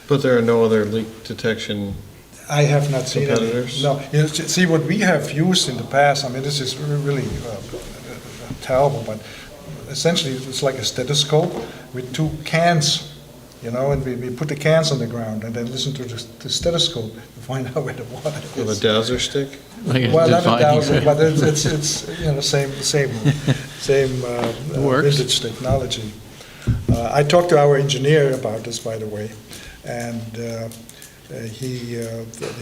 But there are no other leak detection I have not seen it. competitors? No. See, what we have used in the past, I mean, this is really terrible, but essentially it's like a stethoscope with 2 cans, and we put the cans on the ground and then listen to the stethoscope to find out where the water is. With a dowser stick? Well, not a dowser, but it's same vintage technology. I talked to our engineer about this, by the way, and he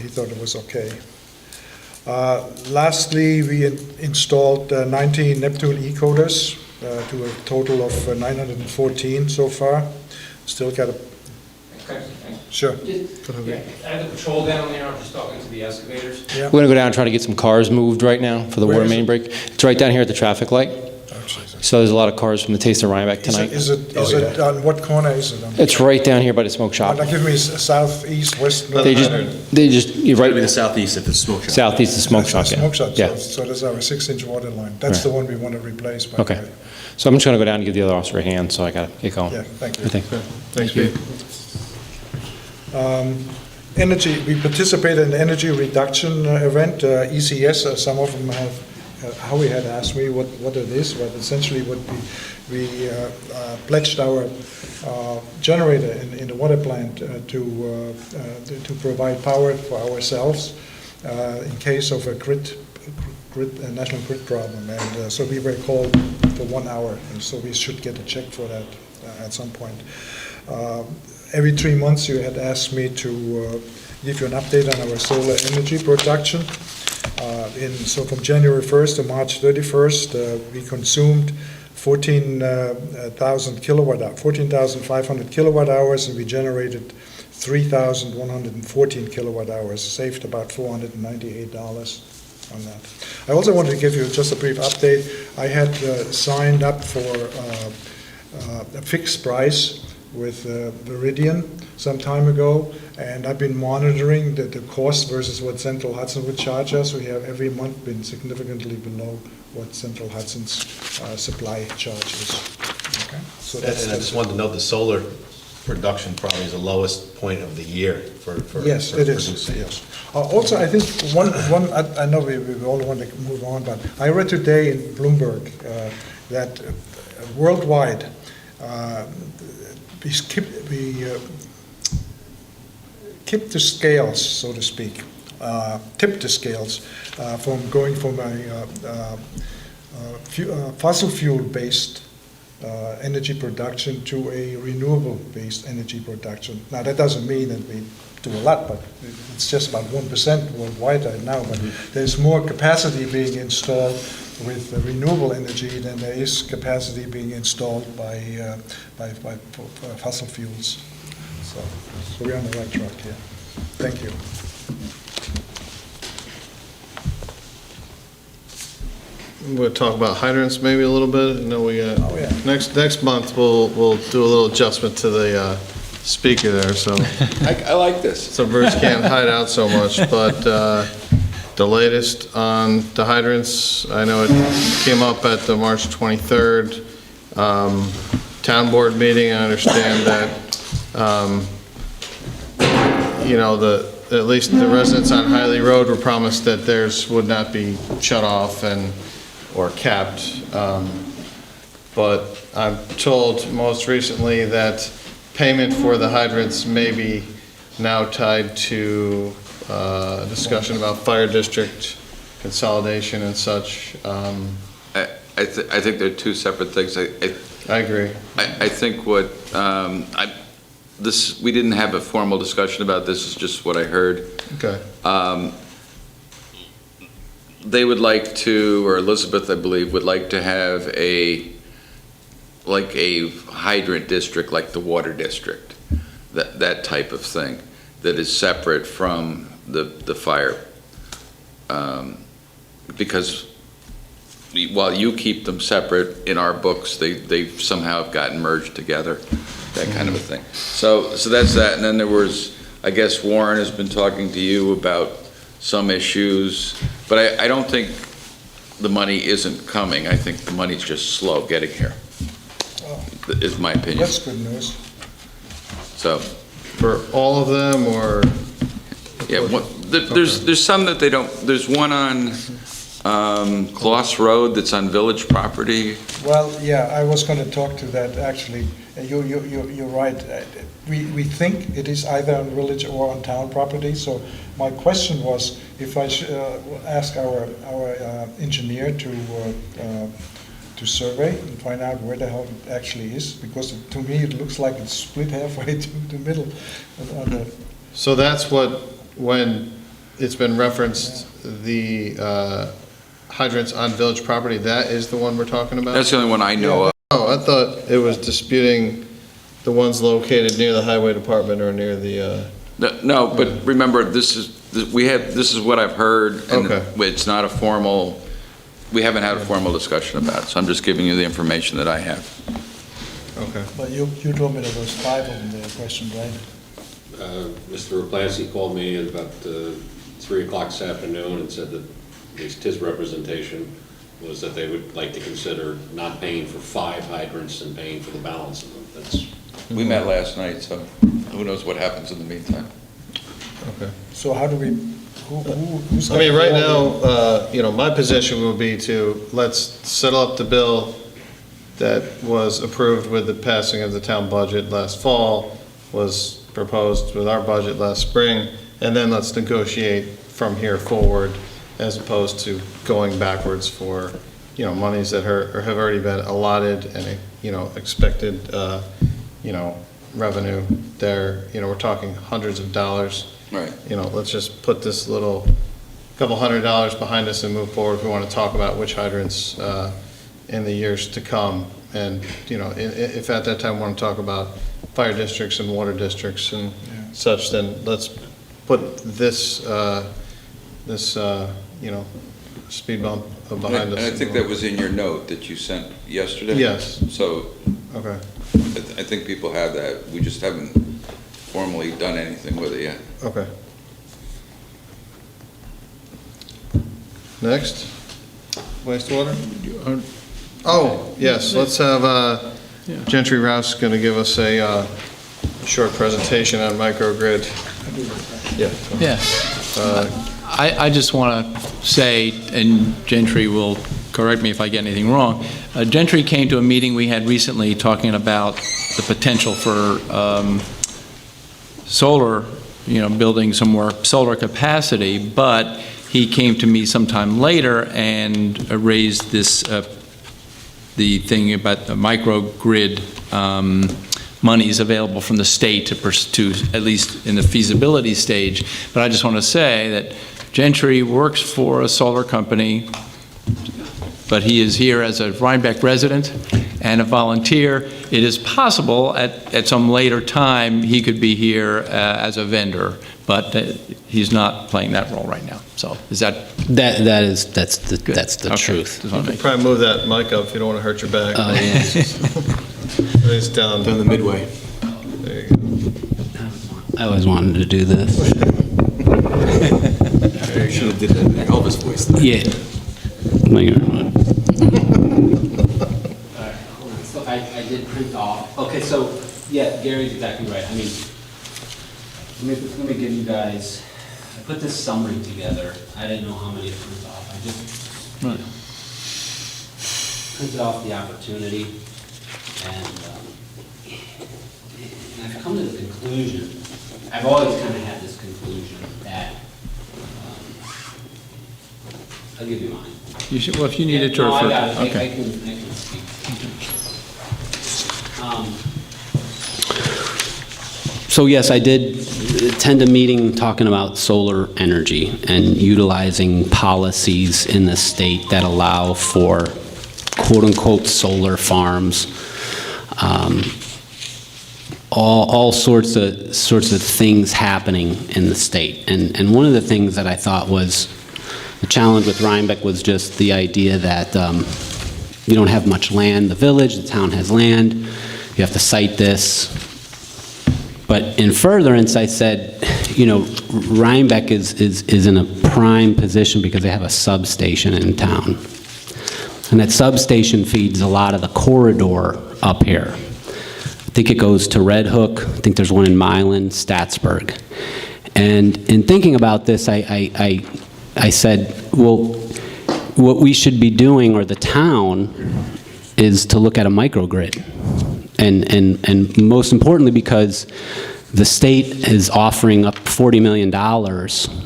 thought it was okay. Lastly, we installed 19 Neptune E-coders to a total of 914 so far. Still got a... Sure. I have the patrol down there, I'm just talking to the excavators. Yeah. We're going to go down and try to get some cars moved right now for the water main break. It's right down here at the traffic light. So there's a lot of cars from the Taste of Rhinebeck tonight. Is it on what corner is it on? It's right down here by the smoke shop. Give me southeast, west, north. You're right. Maybe the southeast if it's smoke shop. Southeast, the smoke shop, yeah. Smoke shop, Yeah. so there's our 6-inch water line. That's the one we want to replace, by the Okay. way. So I'm just going to go down and give the other officer a hand, so I got to get going. Yeah, thank you. I think. Thank you. Energy, we participated in the energy reduction event, ECS. Some of them have, Howie had asked me what it is, but essentially what we pledged our generator in the water plant to provide power for ourselves in case of a national grid problem. And so we were called for 1 hour, and so we should get a check for that at some point. Every 3 months you had asked me to give you an update on our solar energy production. So from January 1st to March 31st, we consumed 14,500 kilowatt hours, and we generated 3,114 kilowatt hours, saved about $498 on that. I also wanted to give you just a brief update. I had signed up for a fixed price with Viridian some time ago, and I've been monitoring the cost versus what Central Hudson would charge us. We have every month been significantly below what Central Hudson's supply charge is. Okay? So And I just wanted to note the solar production probably is the lowest point of the year for Yes, for it is, producing. yes. Also, I think I know we all want to move on, but I read today in Bloomberg that worldwide, we keep the scales, so to speak, tip the scales from going from a fossil fuel-based energy production to a renewable-based energy production. Now, that doesn't mean that we do a lot, but it's just about 1% worldwide right now. But there's more capacity being installed with renewable energy than there is capacity being installed by fossil fuels. So we're on the right track here. Thank you. We'll talk about hydrants maybe a little bit. I know we next month we'll do a little adjustment to the speaker there. So I like this. So Bruce can't hide out so much. But the latest on the hydrants, I know it came up at the March 23rd town board meeting. I understand that at least the residents on Hiley Road were promised that theirs would not be shut off or capped. But I'm told most recently that payment for the hydrants may be now tied to a discussion about fire district consolidation and such. I think they're two separate things. I agree. I think we didn't have a formal discussion about this, is just what I heard. Okay. They would like to, or Elizabeth, I believe, would like to have a hydrant district, like the water district, that type of thing, that is separate from the fire. Because while you keep them separate, in our books, they somehow have gotten merged together, that kind of a thing. So that's that. And then there was, I guess Warren has been talking to you about some issues, but I don't think the money isn't coming. I think the money's just slow getting here, is my opinion. That's good news. So, for all of them, or? Yeah, there's some that they don't. There's one on Kloss Road that's on village property. Well, yeah, I was going to talk to that, actually. You're right. We think it is either on village or on town property. So my question was if I should ask our engineer to survey and find out where the hell it actually is, because to me it looks like it's split halfway to the middle. So that's when it's been referenced, the hydrants on village property, that is the one we're talking about? That's the only one I know of. Oh, I thought it was disputing the ones located near the highway department or near the. No, but remember, this is what I've heard, and Okay. it's not a formal. We haven't had a formal discussion about it, so I'm just giving you the information that I have. Okay. But you told me there was 5 of them there, question, right? Mr. Raplansky called me at about 3 o'clock this afternoon and said that at least his representation was that they would like to consider not paying for 5 hydrants and paying for the balance of them. We met last night, so who knows what happens in the meantime. Okay. So how do we, who's? I mean, right now, my position would be let's settle up the bill that was approved with the passing of the town budget last fall, was proposed with our budget last spring, and then let's negotiate from here forward, as opposed to going backwards for, monies that have already been allotted and, expected, revenue there. We're talking hundreds of dollars. Right. Let's just put this little couple $100 behind us and move forward if we want to talk about which hydrants in the years to come. And, if at that time we want to talk about fire districts and water districts and such, then let's put this, speed bump behind us. And I think that was in your note that you sent yesterday? Yes. So, okay. I think people have that. We just haven't formally done anything with it yet. Okay. Next, wastewater? Oh, yes, let's have Gentry Rouse going to give us a short presentation on microgrid. Yeah. Yeah. I just want to say, and Gentry will correct me if I get anything wrong, Gentry came to a meeting we had recently talking about the potential for solar, building some more solar capacity, but he came to me sometime later and raised this, the thing about the microgrid monies available from the state to at least in the feasibility stage. But I just want to say that Gentry works for a solar company, but he is here as a Rhinebeck resident and a volunteer. It is possible at some later time he could be here as a vendor, but he's not playing that role right now. So is that? That's the Okay. truth. You could probably move that mic up if you don't want to hurt your back. Oh, yeah. It's down the midway. There you go. I always wanted to do this. You should have did that in Elvis voice. Though. Yeah. So I did print off. Okay, so, yeah, Gary's exactly right. I mean, let me give you guys, I put this summary together. I didn't know how many to print off. I just, printed off the opportunity, and I've come to the conclusion, I've always kind of had this conclusion that, I'll give you mine. You should, well, if you need it to No, I refer. got it. Okay. I can speak. So yes, I did attend a meeting talking about solar energy and utilizing policies in the state that allow for quote-unquote solar farms, all sorts of things happening in the state. And one of the things that I thought was the challenge with Rhinebeck was just the idea that you don't have much land. The village, the town has land. You have to cite this. But in furtherance, I said, Rhinebeck is in a prime position because they have a substation in town. And that substation feeds a lot of the corridor up here. I think it goes to Red Hook. I think there's one in Milan, Statsburg. And in thinking about this, I said, well, what we should be doing, or the town, is to look at a microgrid. And most importantly, because the state is offering up $40 million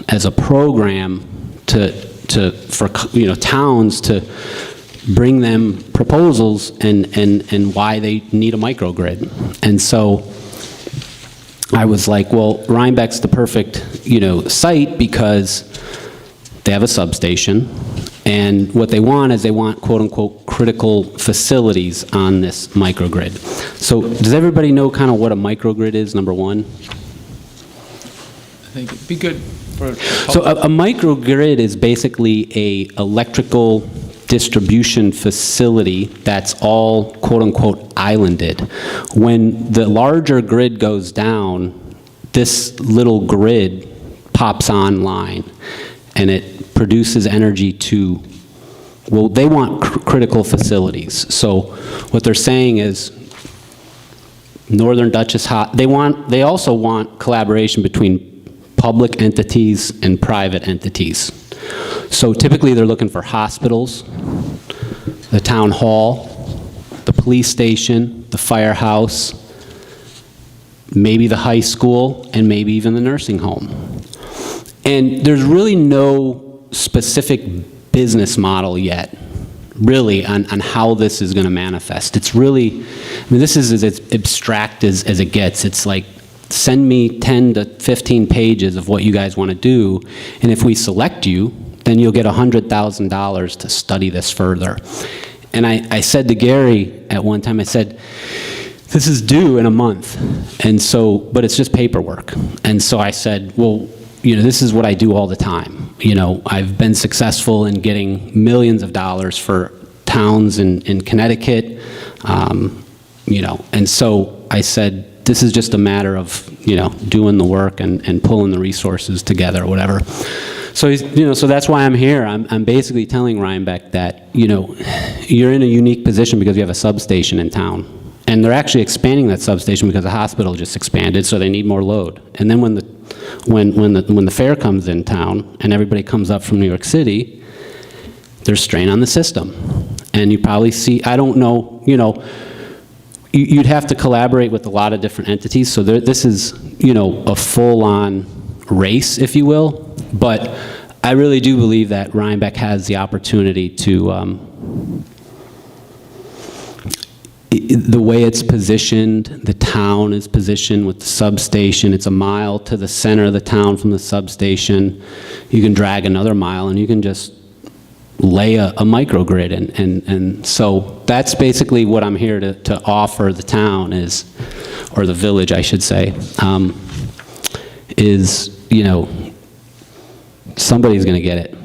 as a program for towns to bring them proposals and why they need a microgrid. And so I was like, well, Rhinebeck's the perfect site because they have a substation. And what they want is they want, quote-unquote, critical facilities on this microgrid. So does everybody know kind of what a microgrid is, number one? I think it'd be good for. So a microgrid is basically a electrical distribution facility that's all, quote-unquote, islanded. When the larger grid goes down, this little grid pops online, and it produces energy to, well, they want critical facilities. So what they're saying is Northern Dutchess, they also want collaboration between public entities and private entities. So typically they're looking for hospitals, the town hall, the police station, the firehouse, maybe the high school, and maybe even the nursing home. And there's really no specific business model yet, really, on how this is going to manifest. It's really, this is as abstract as it gets. It's like, send me 10 to 15 pages of what you guys want to do, and if we select you, then you'll get $100,000 to study this further. And I said to Gary at one time, I said, this is due in a month, and so, but it's just paperwork. And so I said, well, this is what I do all the time. I've been successful in getting millions of dollars for towns in Connecticut, and so I said, this is just a matter of, doing the work and pulling the resources together or whatever. So, so that's why I'm here. I'm basically telling Rhinebeck that, you're in a unique position because you have a substation in town. And they're actually expanding that substation because the hospital just expanded, so they need more load. And then when the fair comes in town and everybody comes up from New York City, there's strain on the system. And you probably see, I don't know, you'd have to collaborate with a lot of different entities, so this is, a full-on race, if you will. But I really do believe that Rhinebeck has the opportunity to, the way it's positioned, the town is positioned with the substation. It's a mile to the center of the town from the substation. You can drag another mile and you can just lay a microgrid. And so that's basically what I'm here to offer the town is, or the village, I should say, is, somebody's going to get it.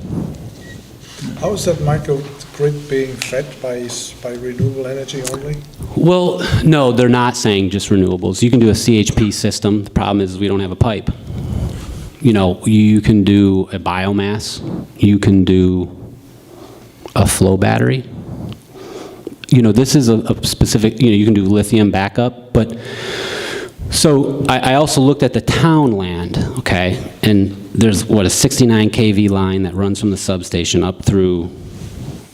How is that microgrid being fed by renewable energy only? Well, no, they're not saying just renewables. You can do a CHP system. The problem is we don't have a pipe. You can do a biomass. You can do a flow battery. This is a specific, you can do lithium backup, but so I also looked at the town land, okay, and there's, a 69 kV line that runs from the substation up through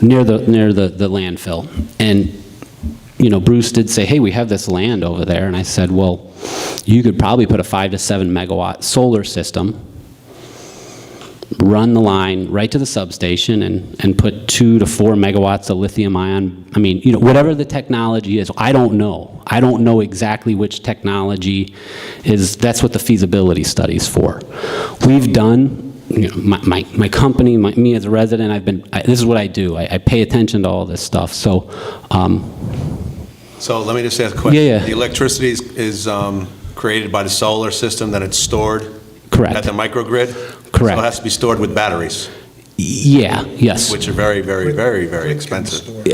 near the landfill. And, Bruce did say, hey, we have this land over there. And I said, well, you could probably put a 5 to 7 megawatt solar system, run the line right to the substation and put 2 to 4 megawatts of lithium ion. I mean, whatever the technology is, I don't know. I don't know exactly which technology is, that's what the feasibility study's for. We've done, my company, me as a resident, this is what I do. I pay attention to all this stuff. So, So let me just ask a question. Yeah. The electricity is created by the solar system, then it's stored? Correct. At the microgrid? Correct. So it has to be stored with batteries? Yes. Which are very, very, very, very expensive.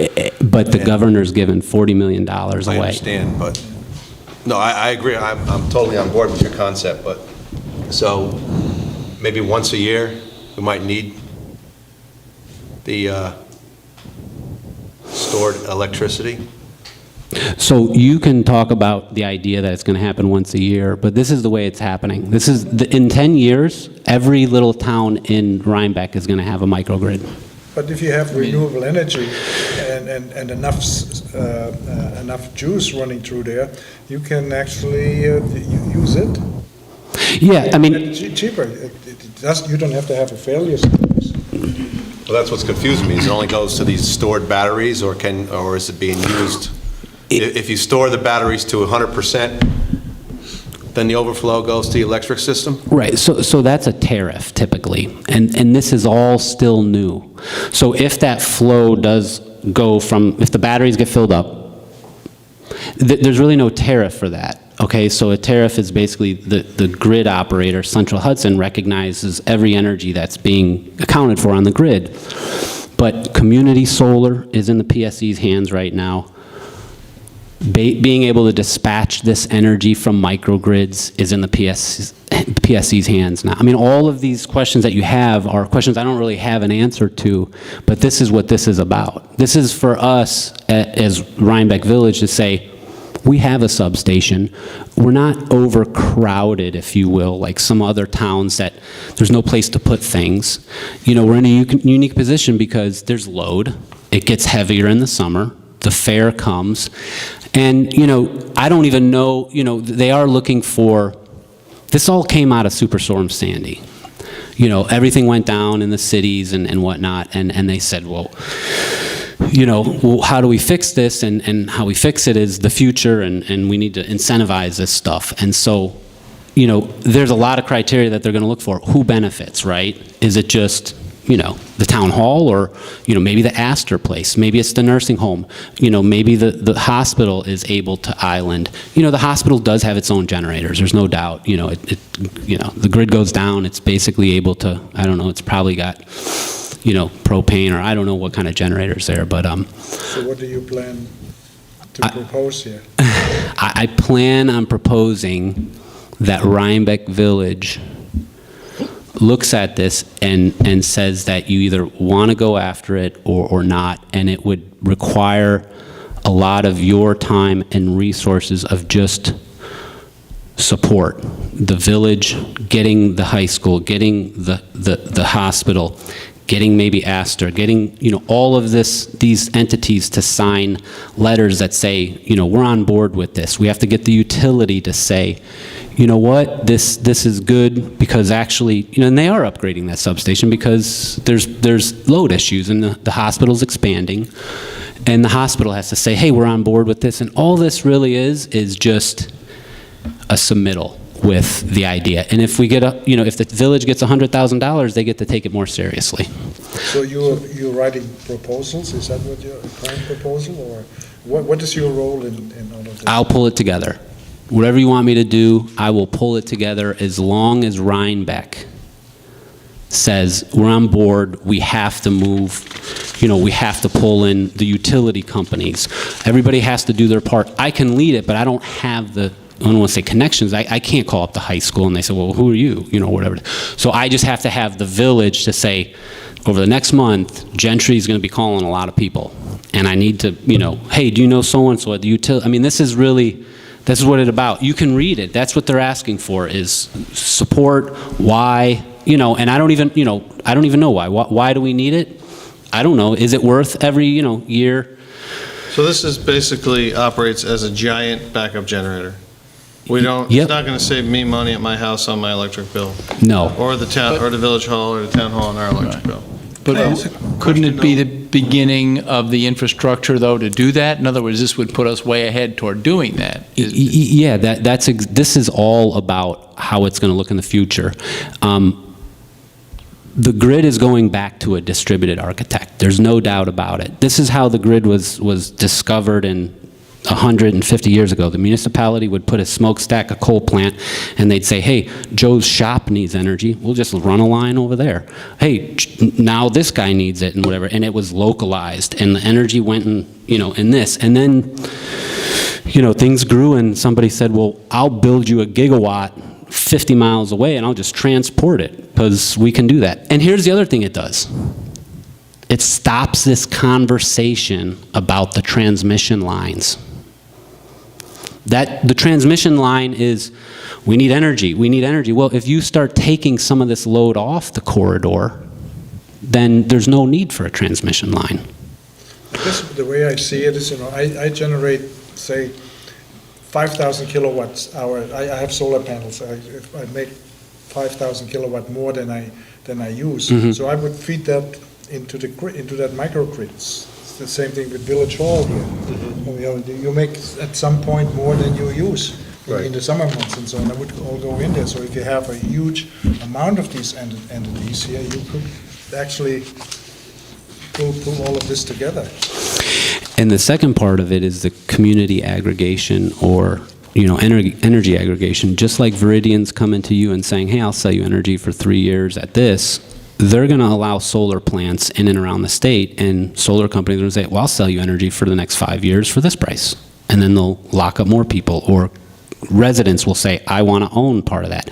But the governor's given $40 million away. I understand, but, no, I agree. I'm totally on board with your concept, but, so maybe once a year, we might need the stored electricity? So you can talk about the idea that it's going to happen once a year, but this is the way it's happening. This is, in 10 years, every little town in Rhinebeck is going to have a microgrid. But if you have renewable energy and enough juice running through there, you can actually use it. Yeah, I mean, cheaper. You don't have to have a failure service. Well, that's what's confusing me. Is it only goes to these stored batteries, or is it being used? If you store the batteries to 100%, then the overflow goes to the electric system? Right, so that's a tariff typically, and this is all still new. So if that flow does go from, if the batteries get filled up, there's really no tariff for that. Okay, so a tariff is basically the grid operator, Central Hudson, recognizes every energy that's being accounted for on the grid. But community solar is in the PSE's hands right now. Being able to dispatch this energy from microgrids is in the PSE's hands now. I mean, all of these questions that you have are questions I don't really have an answer to, but this is what this is about. This is for us as Rhinebeck Village to say, we have a substation. We're not overcrowded, if you will, like some other towns that there's no place to put things. We're in a unique position because there's load. It gets heavier in the summer. The fair comes. And, I don't even know, they are looking for, this all came out of Superstorm Sandy. Everything went down in the cities and whatnot, and they said, well, how do we fix this? And how we fix it is the future, and we need to incentivize this stuff. And so, there's a lot of criteria that they're going to look for. Who benefits, right? Is it just, the town hall, or, maybe the Astor place, maybe it's the nursing home, maybe the hospital is able to island. The hospital does have its own generators, there's no doubt. The grid goes down, it's basically able to, I don't know, it's probably got, propane, or I don't know what kind of generators there, but. So what do you plan to propose here? I plan on proposing that Rhinebeck Village looks at this and says that you either want to go after it or not, and it would require a lot of your time and resources of just support. The village, getting the high school, getting the hospital, getting maybe Astor, getting, all of these entities to sign letters that say, we're on board with this. We have to get the utility to say, you know what, this is good, because actually, and they are upgrading that substation because there's load issues and the hospital's expanding, and the hospital has to say, hey, we're on board with this, and all this really is just a submittal with the idea. And if we get if the village gets $100,000, they get to take it more seriously. So you're writing proposals? Is that what your current proposal, or what is your role in all of this? I'll pull it together. Whatever you want me to do, I will pull it together as long as Rhinebeck says we're on board, we have to move, we have to pull in the utility companies. Everybody has to do their part. I can lead it, but I don't have I don't want to say connections. I can't call up the high school and they say, well, who are you? Whatever. So I just have to have the village to say, over the next month, Gentry is going to be calling a lot of people. And I need to, hey, do you know so-and-so at the utility? This is what it's about. You can read it. That's what they're asking for, is support, why, and I don't even know why. Why do we need it? I don't know. Is it worth every, year? So this is basically operates as a giant backup generator. Yep. It's not going to save me money at my house on my electric bill. No. Or the town, or the village hall, or the town hall on our electric bill. But couldn't it be the beginning of the infrastructure, though, to do that? In other words, this would put us way ahead toward doing that. Yeah, this is all about how it's going to look in the future. The grid is going back to a distributed architect. There's no doubt about it. This is how the grid was discovered in 150 years ago. The municipality would put a smokestack, a coal plant, and they'd say, hey, Joe's shop needs energy. We'll just run a line over there. Hey, now this guy needs it and whatever. And it was localized, and the energy went in this. And then, things grew, and somebody said, well, I'll build you a gigawatt 50 miles away, and I'll just transport it, because we can do that. And here's the other thing it does. It stops this conversation about the transmission lines. The transmission line is, we need energy. Well, if you start taking some of this load off the corridor, then there's no need for a transmission line. I guess the way I see it is, I generate, say, 5,000 kilowatts hour. I have solar panels. I make 5,000 kilowatt more than I use. Mm-hmm. So I would feed that into that microgrid. It's the same thing with Village Hall here. Mm-hmm. You make at some point more than you use in the summer months and so on. That would all go in there. So if you have a huge amount of these entities here, you could actually pull all of this together. And the second part of it is the community aggregation, or energy aggregation. Just like Viridian's coming to you and saying, hey, I'll sell you energy for 3 years at this, they're going to allow solar plants in and around the state, and solar companies are going to say, well, I'll sell you energy for the next 5 years for this price. And then they'll lock up more people, or residents will say, I want to own part of that.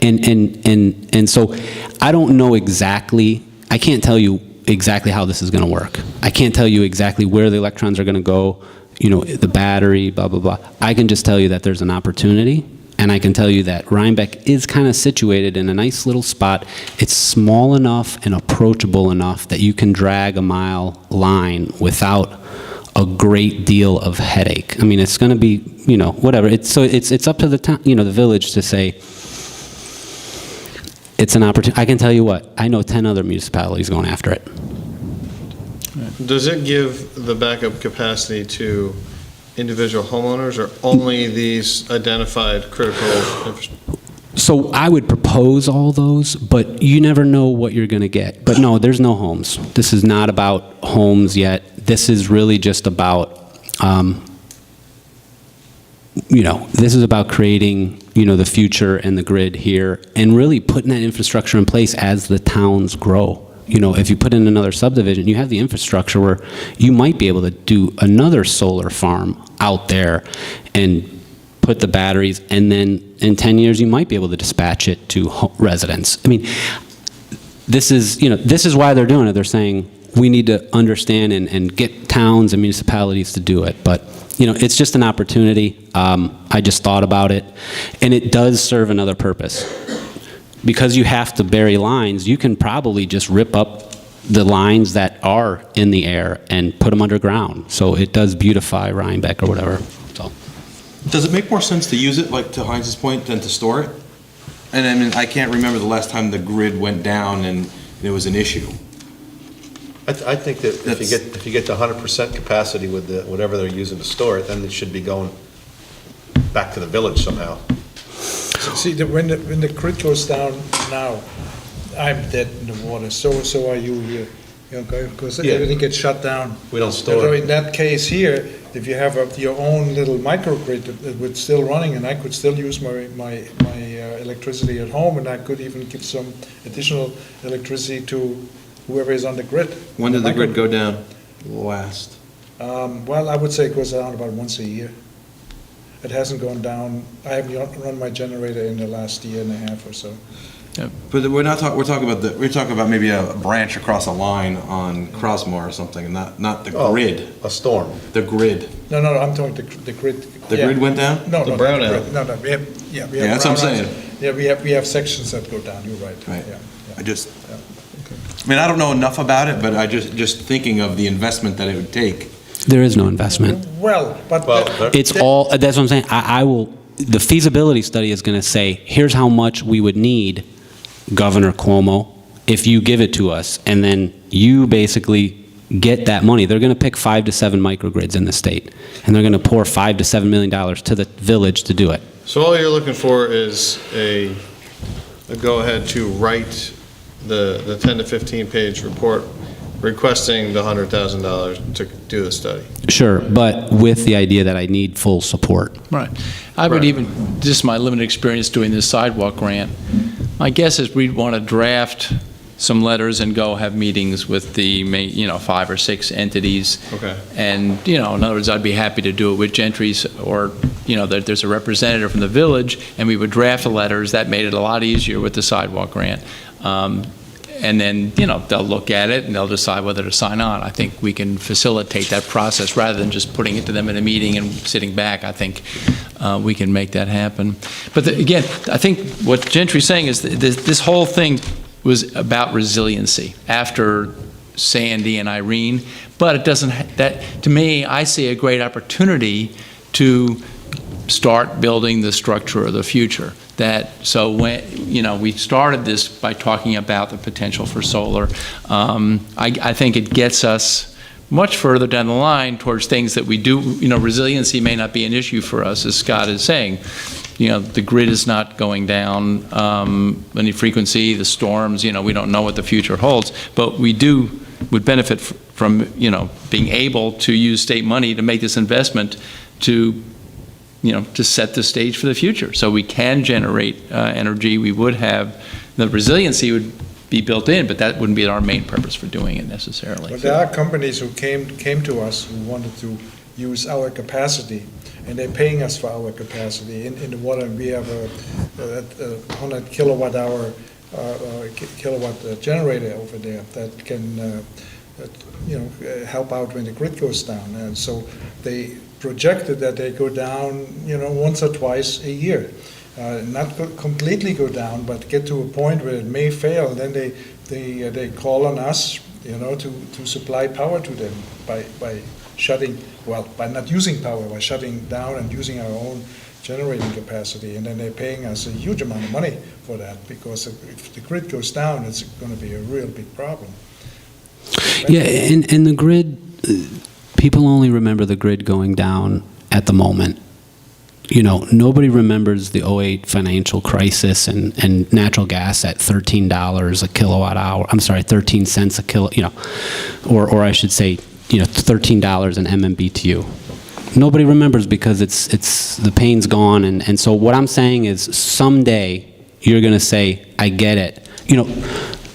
And so I don't know exactly, I can't tell you exactly how this is going to work. I can't tell you exactly where the electrons are going to go, the battery, blah, blah, blah. I can just tell you that there's an opportunity, and I can tell you that Rhinebeck is kind of situated in a nice little spot. It's small enough and approachable enough that you can drag a mile line without a great deal of headache. It's going to be, whatever. It's up to the town, the village to say, it's an opportunity. I can tell you what, I know 10 other municipalities going after it. Does it give the backup capacity to individual homeowners, or only these identified critical infrastructure? So I would propose all those, but you never know what you're going to get. But no, there's no homes. This is not about homes yet. This is really just about, this is about creating, the future and the grid here, and really putting that infrastructure in place as the towns grow. If you put in another subdivision, you have the infrastructure where you might be able to do another solar farm out there and put the batteries, and then in 10 years you might be able to dispatch it to residents. This is why they're doing it. They're saying, we need to understand and get towns and municipalities to do it. But, it's just an opportunity. I just thought about it, and it does serve another purpose. Because you have to bury lines, you can probably just rip up the lines that are in the air and put them underground. So it does beautify Rhinebeck or whatever. So. Does it make more sense to use it, like to Heinz's point, than to store it? And I mean, I can't remember the last time the grid went down and there was an issue. I think that if you get to 100% capacity with whatever they're using to store it, then it should be going back to the village somehow. See, when the grid goes down now, I'm dead in the water, so are you here. Because everything gets shut down. We don't store So it. in that case here, if you have your own little microgrid that would still running, and I could still use my electricity at home, and I could even give some additional electricity to whoever is on the grid. When did the grid go down last? Well, I would say it goes down about once a year. It hasn't gone down, I haven't run my generator in the last year and a half or so. But we're talking about maybe a branch across a line on Crosmore or something, not the grid. A storm. The grid. No, I'm talking the grid. The grid went down? No, The no, brownout. No, we have, we have that's what I'm brownouts. saying. Yeah, we have sections that go down, you're right. Right. Yeah. I mean, I don't know enough about it, but I just thinking of the investment that it would take. There is no investment. Well, but It's all, that's what I'm saying. I will, the feasibility study is going to say, here's how much we would need, Governor Cuomo, if you give it to us, and then you basically get that money. They're going to pick 5 to 7 microgrids in the state, and they're going to pour $5 to $7 million to the village to do it. So all you're looking for is a go-ahead to write the 10 to 15 page report requesting the $100,000 to do the study. Sure, but with the idea that I need full support. Right. I would even, just my limited experience doing this sidewalk grant, my guess is we'd want to draft some letters and go have meetings with the, 5 or 6 entities. Okay. And, in other words, I'd be happy to do it with Gentry's, or, that there's a representative from the village, and we would draft the letters. That made it a lot easier with the sidewalk grant. And then, they'll look at it and they'll decide whether to sign on. I think we can facilitate that process rather than just putting it to them in a meeting and sitting back. I think we can make that happen. But again, I think what Gentry's saying is this whole thing was about resiliency after Sandy and Irene, but it doesn't, to me, I see a great opportunity to start building the structure of the future. So when, we started this by talking about the potential for solar. I think it gets us much further down the line towards things that we do, resiliency may not be an issue for us, as Scott is saying. The grid is not going down, any frequency, the storms, we don't know what the future holds, but we would benefit from, being able to use state money to make this investment to set the stage for the future. So we can generate energy. We would have, the resiliency would be built in, but that wouldn't be our main purpose for doing it necessarily. But there are companies who came to us who wanted to use our capacity, and they're paying us for our capacity in the water. And we have a 100 kilowatt generator over there that can help out when the grid goes down. And so they projected that they go down, once or twice a year. Not completely go down, but get to a point where it may fail. And then they call on us, to supply power to them by not using power, by shutting down and using our own generating capacity. And then they're paying us a huge amount of money for that, because if the grid goes down, it's going to be a real big problem. Yeah, and the grid, people only remember the grid going down at the moment. Nobody remembers the 2008 financial crisis and natural gas at $13 a kilowatt hour. I'm sorry, 13 cents a kilo, or I should say, $13 an MMBTU. Nobody remembers because it's the pain's gone. And so what I'm saying is someday you're going to say, I get it.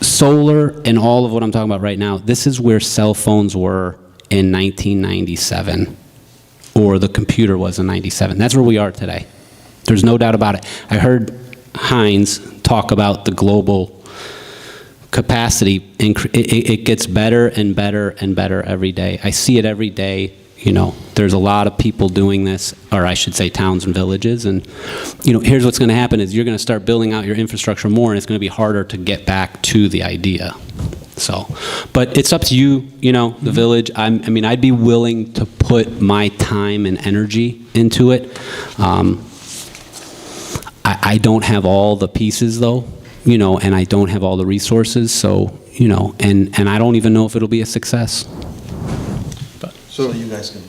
Solar and all of what I'm talking about right now, this is where cell phones were in 1997, or the computer was in 97. That's where we are today. There's no doubt about it. I heard Heinz talk about the global capacity, it gets better and better and better every day. I see it every day. There's a lot of people doing this, or I should say towns and villages, and, here's what's going to happen is you're going to start building out your infrastructure more, and it's going to be harder to get back to the idea. So, but it's up to you, the village. I'd be willing to put my time and energy into it. I don't have all the pieces, though, and I don't have all the resources, so, and I don't even know if it'll be a success. So you guys can.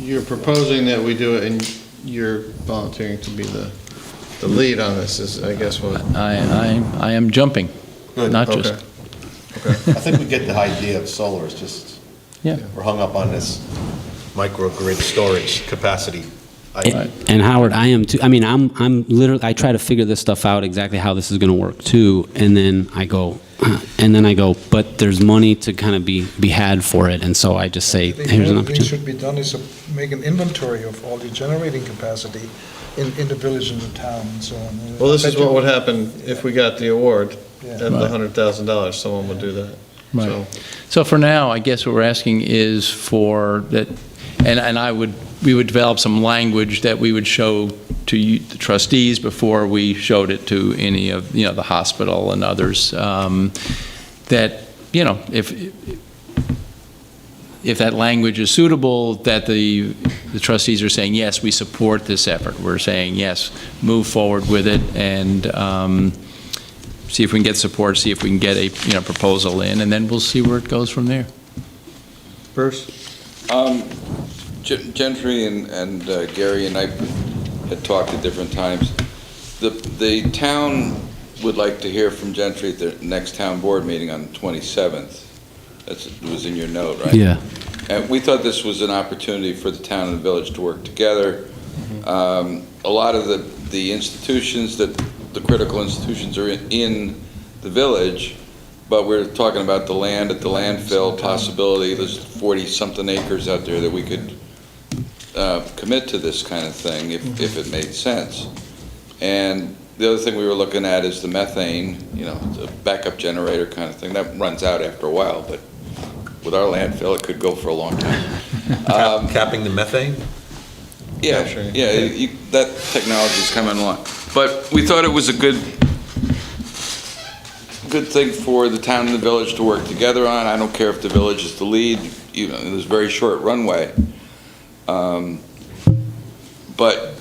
you're proposing that we do it, and you're volunteering to be the lead on this, is, I guess, what? I am jumping, not Okay. just. I think we get the idea of solar, it's just, Yeah. we're hung up on this microgrid storage capacity. And Howard, I am too. I'm literally, I try to figure this stuff out exactly how this is going to work too, and then I go, but there's money to kind of be had for it, and so I just say, here's an One thing opportunity. should be done is to make an inventory of all the generating capacity in the village and the town and so on. Well, this I is bet you- what would happen if we got the award Yeah. and the $100,000, someone would do that. Right. So- So for now, I guess what we're asking is for that, and we would develop some language that we would show to you, the trustees, before we showed it to any of, the hospital and others, that, if that language is suitable, that the trustees are saying, yes, we support this effort. We're saying, yes, move forward with it, and see if we can get support, see if we can get a, proposal in, and then we'll see where it goes from there. Bruce? Gentry and Gary and I had talked at different times. The town would like to hear from Gentry at the next town board meeting on the 27th. It was in your note, right? Yeah. And we thought this was an opportunity for the town and the village to work together. A lot of the institutions, the critical institutions are in the village, but we're talking about the land at the landfill possibility. There's 40-something acres out there that we could commit to this kind of thing if it made sense. And the other thing we were looking at is the methane, the backup generator kind of thing. That runs out after a while, but with our landfill, it could go for a long time. Capping the methane? Yeah, that technology is coming along. But we thought it was a good thing for the town and the village to work together on. I don't care if the village is the lead, there's a very short runway. But,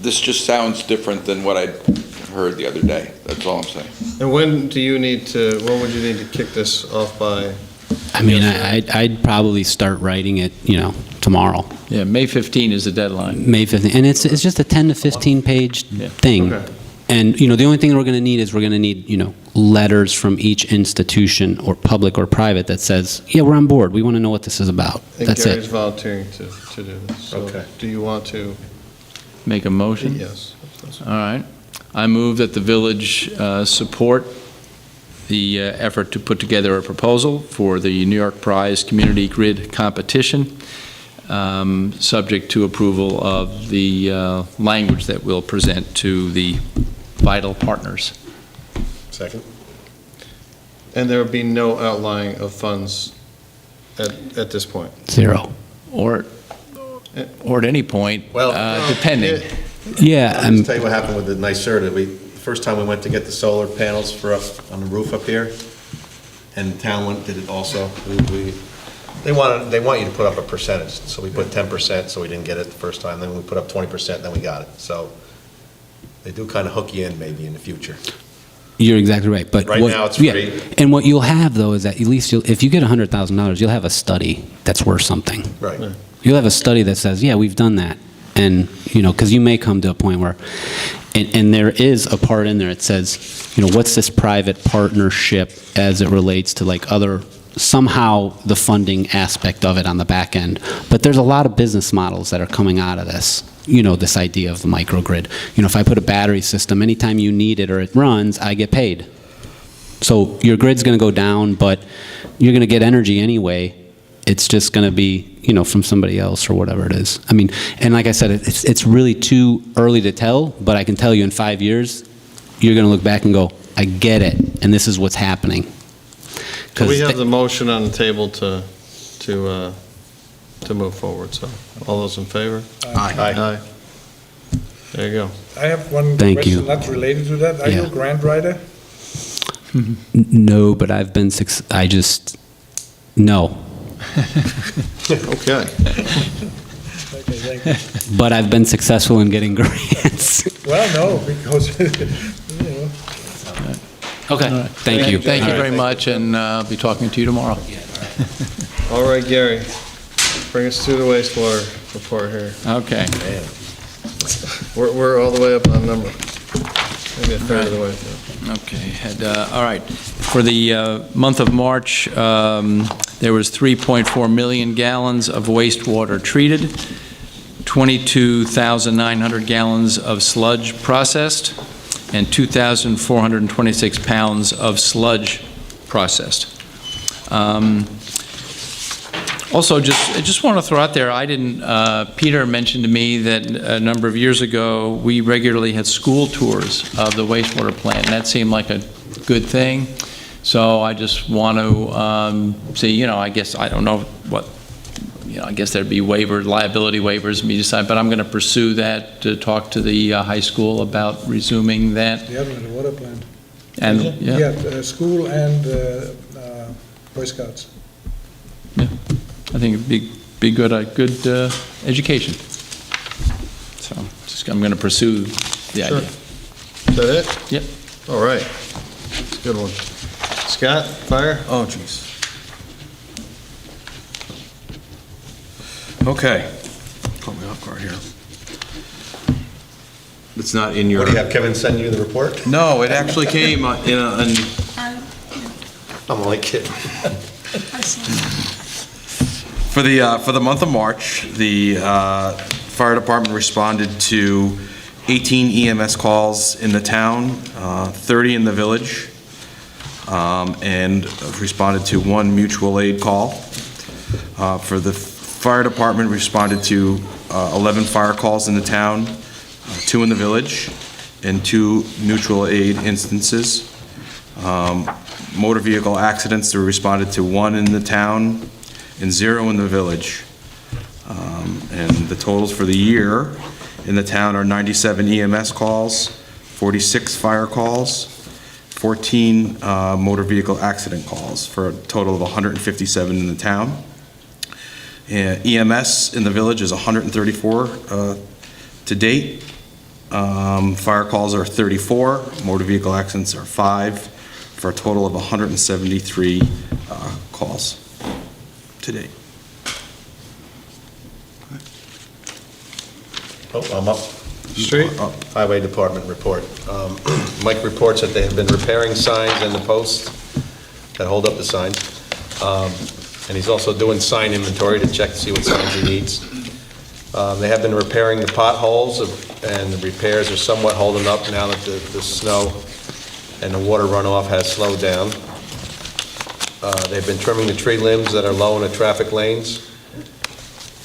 this just sounds different than what I heard the other day. That's all I'm saying. And when would you need to kick this off by? I'd probably start writing it, tomorrow. Yeah, May 15 is the deadline. May 15, and it's just a 10 to 15 page thing. Okay. And, the only thing we're going to need is letters from each institution, or public or private, that says, yeah, we're on board. We want to know what this is about. And That's Gary's it. volunteering to do this. So Okay. do you want to? Make a motion? Yes. All right. I move that the village support the effort to put together a proposal for the New York Prize Community Grid Competition, subject to approval of the language that we'll present to the vital partners. Second. And there would be no outlying of funds at this point? Zero. Or at any point, depending. Yeah. I'll just tell you what happened with the NYSERDA. The first time we went to get the solar panels for up on the roof up here, and the town did it also. They want you to put up a percentage, so we put 10%, so we didn't get it the first time. Then we put up 20%, then we got it. So they do kind of hook you in maybe in the future. You're exactly right. But Right now, it's free. And what you'll have, though, is that at least if you get $100,000, you'll have a study that's worth something. Right. You'll have a study that says, yeah, we've done that. And, because you may come to a point where, and there is a part in there that says, what's this private partnership as it relates to somehow the funding aspect of it on the back end. But there's a lot of business models that are coming out of this, this idea of the microgrid. If I put a battery system, anytime you need it or it runs, I get paid. So your grid's going to go down, but you're going to get energy anyway. It's just going to be, from somebody else or whatever it is. And like I said, it's really too early to tell, but I can tell you in 5 years, you're going to look back and go, I get it, and this is what's happening. So we have the motion on the table to move forward, so all those in favor? Aye. There you go. I have one Thank you. question not related to that. Are you a Yeah. grant writer? No, but I've been, no. Okay. Okay, thank you. But I've been successful in getting grants. Well, no, because, you know. Okay, thank you. Thank you All right, very much, and I'll be talking to you tomorrow. All right, Gary, bring us through the wastewater report here. Okay. We're all the way up on number, maybe a third of the way through. Okay, all right. For the month of March, there was 3.4 million gallons of wastewater treated, 22,900 gallons of sludge processed, and 2,426 pounds of sludge processed. Also, I just want to throw out there, Peter mentioned to me that a number of years ago, we regularly had school tours of the wastewater plant, and that seemed like a good thing. So I just want to say, I guess, I don't know what, I guess there'd be liability waivers, and decide, but I'm going to pursue that, to talk to the high school about resuming that. The other one, the water plant. And, Yeah, school and Boy Scouts. Yeah, I think it'd be good, a good education. So, I'm going to pursue the idea. Is that it? Yep. All right. That's a good one. Scott, fire? Oh, jeez. Okay. Caught me off guard here. It's not in your... What do you have Kevin send you the report? No, it actually came in a... I'm only kidding. For the month of March, the fire department responded to 18 EMS calls in the town, 30 in the village, and responded to 1 mutual aid call. For the fire department, responded to 11 fire calls in the town, 2 in the village, and 2 mutual aid instances. Motor vehicle accidents, they responded to 1 in the town and 0 in the village. And the totals for the year in the town are 97 EMS calls, 46 fire calls, 14 motor vehicle accident calls, for a total of 157 in the town. EMS in the village is 134 to date. Fire calls are 34, motor vehicle accidents are 5, for a total of 173 calls to date. Oh, I'm up. Street? Highway Department report. Mike reports that they have been repairing signs and the posts that hold up the signs. And he's also doing sign inventory to check to see what signs he needs. They have been repairing the potholes, and the repairs are somewhat holding up now that the snow and the water runoff has slowed down. They've been trimming the tree limbs that are low in the traffic lanes.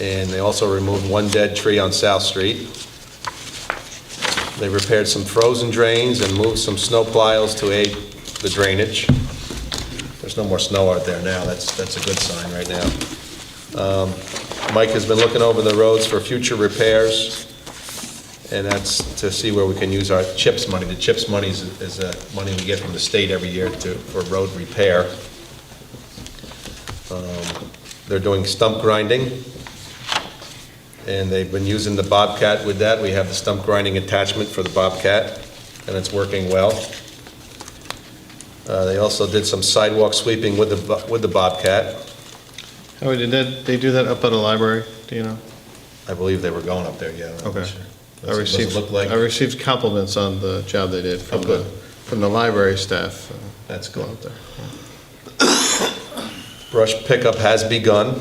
And they also removed 1 dead tree on South Street. They repaired some frozen drains and moved some snow plows to aid the drainage. There's no more snow out there now. That's a good sign right now. Mike has been looking over the roads for future repairs, and that's to see where we can use our CHIPS money. The CHIPS money is money we get from the state every year for road repair. They're doing stump grinding, and they've been using the Bobcat with that. We have the stump grinding attachment for the Bobcat, and it's working well. They also did some sidewalk sweeping with the Bobcat. Oh, did they do that up at the library, do you know? I believe they were going up there, yeah. I'm not Okay. sure. I received compliments on the job they did from the library staff. That's good. Up there. Brush pickup has begun.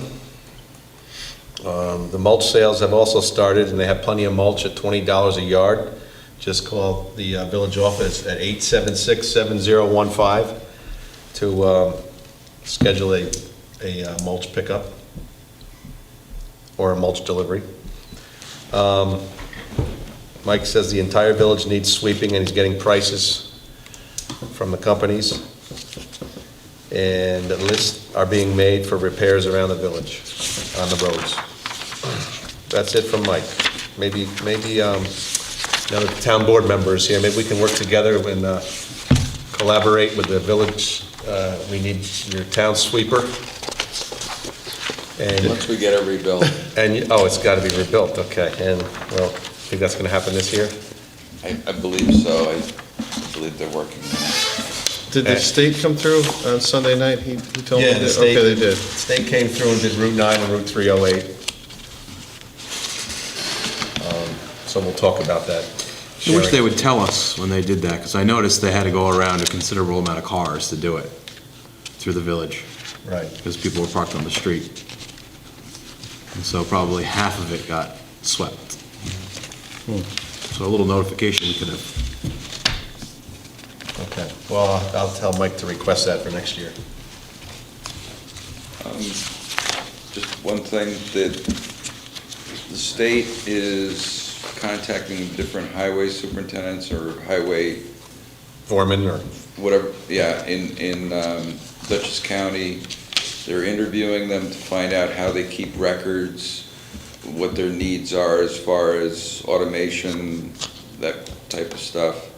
The mulch sales have also started, and they have plenty of mulch at $20 a yard. Just call the village office at 876-7015 to schedule a mulch pickup or a mulch delivery. Mike says the entire village needs sweeping, and he's getting prices from the companies. And the lists are being made for repairs around the village, on the roads. That's it from Mike. Maybe, now that the town board members here, maybe we can work together and collaborate with the village. We need your town sweeper. And Once we get it rebuilt. And, oh, it's gotta be rebuilt, okay. And, well, I think that's gonna happen this year? I believe so. I believe they're working on it. Did the state come through on Sunday night? He told me Yeah, that? the state, Okay, they did. State came through and did Route 9 and Route 308. So we'll talk about that. I wish they would tell us when they did that, because I noticed they had to go around a considerable amount of cars to do it through the village. Right. Because people were parked on the street. And so probably half of it got swept. So a little notification we could have. Okay, well, I'll tell Mike to request that for next year. Just one thing, that the state is contacting different highway superintendents or highway foreman or whatever, yeah, in Dutchess County. They're interviewing them to find out how they keep records, what their needs are as far as automation, that type of stuff.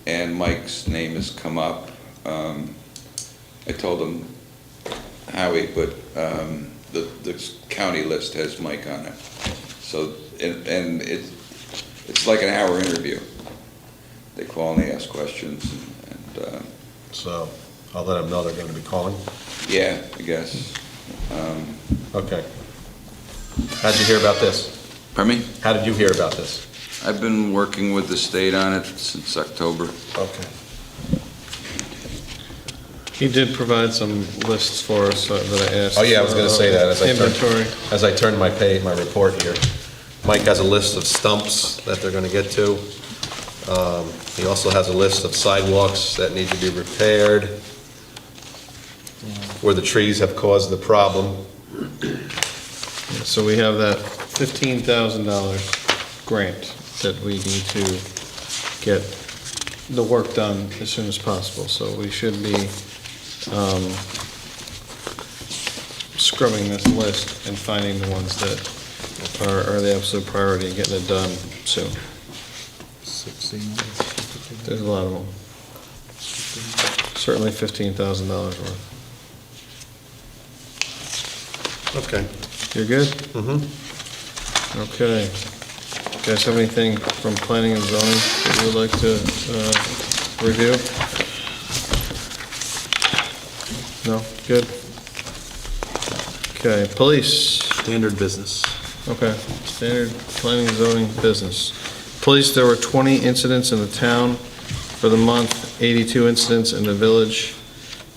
And Mike's name has come up. I told him, Howie, but the county list has Mike on it. So, and it's like an hour interview. They call and they ask questions, and so I'll let them know they're going to be calling. Yeah, I guess. Okay. How'd you hear about this? Pardon me? How did you hear about this? I've been working with the state on it since October. Okay. He did provide some lists for us that I asked. Oh, yeah, I was going to say that Inventory. as I turned my report here. Mike has a list of stumps that they're going to get to. He also has a list of sidewalks that need to be repaired, where the trees have caused the problem. So we have that $15,000 grant that we need to get the work done as soon as possible. So we should be scrubbing this list and finding the ones that are the absolute priority and getting it done soon. 16. There's a lot of them. Certainly $15,000 worth. Okay. You're good? Mm-hmm. Okay. You guys have anything from planning and zoning that you would like to review? No? Good? Okay, police. Standard business. Okay, standard planning and zoning business. Police, there were 20 incidents in the town for the month, 82 incidents in the village,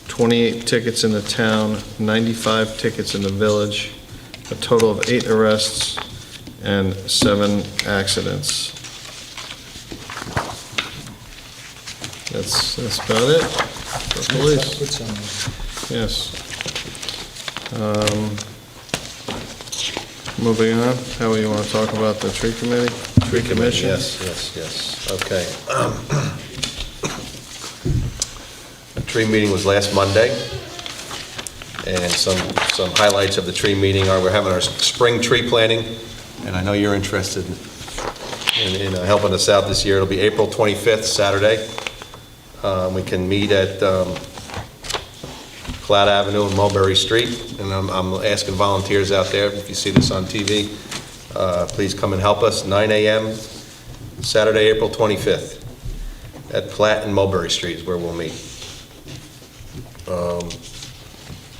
28 tickets in the town, 95 tickets in the village, a total of 8 arrests and 7 accidents. That's about it for police. Yes. Moving on, how you want to talk about the tree committee? Tree commission? Yes. Okay. The tree meeting was last Monday, and some highlights of the tree meeting are we're having our spring tree planting, and I know you're interested in helping us out this year. It'll be April 25th, Saturday. We can meet at Platt Avenue and Mulberry Street, and I'm asking volunteers out there, if you see this on TV, please come and help us, 9 a.m., Saturday, April 25th, at Platt and Mulberry Street is where we'll meet.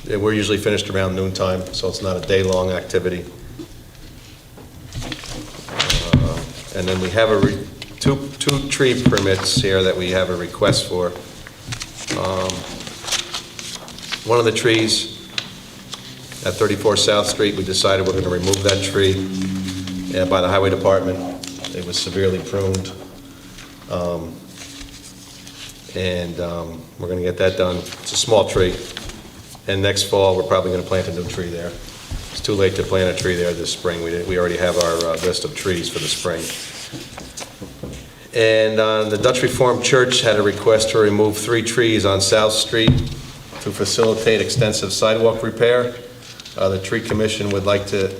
We're usually finished around noontime, so it's not a day-long activity. And then we have two tree permits here that we have a request for. One of the trees at 34 South Street, we decided we're going to remove that tree by the highway department. It was severely pruned. We're going to get that done. It's a small tree. And next fall, we're probably going to plant a new tree there. It's too late to plant a tree there this spring. We already have our list of trees for the spring. And the Dutch Reformed Church had a request to remove 3 trees on South Street to facilitate extensive sidewalk repair. The Tree Commission would like to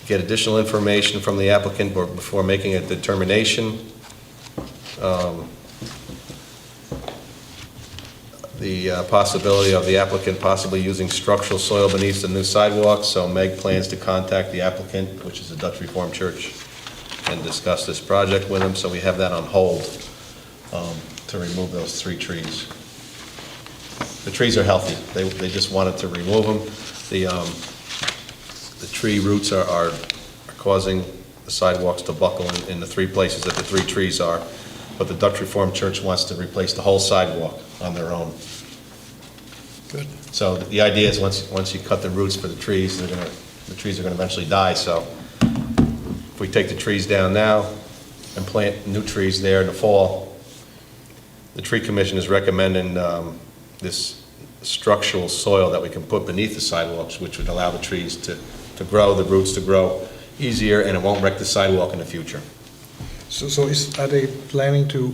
get additional information from the applicant before making a determination. The possibility of the applicant possibly using structural soil beneath the new sidewalks, so Meg plans to contact the applicant, which is the Dutch Reformed Church, and discuss this project with him, so we have that on hold to remove those 3 trees. The trees are healthy. They just wanted to remove them. The tree roots are causing the sidewalks to buckle in the 3 places that the 3 trees are, but the Dutch Reformed Church wants to replace the whole sidewalk on their own. Good. So the idea is once you cut the roots for the trees, the trees are going to eventually die, so if we take the trees down now and plant new trees there in the fall, the Tree Commission is recommending this structural soil that we can put beneath the sidewalks, which would allow the trees to grow, the roots to grow easier, and it won't wreck the sidewalk in the future. So are they planning to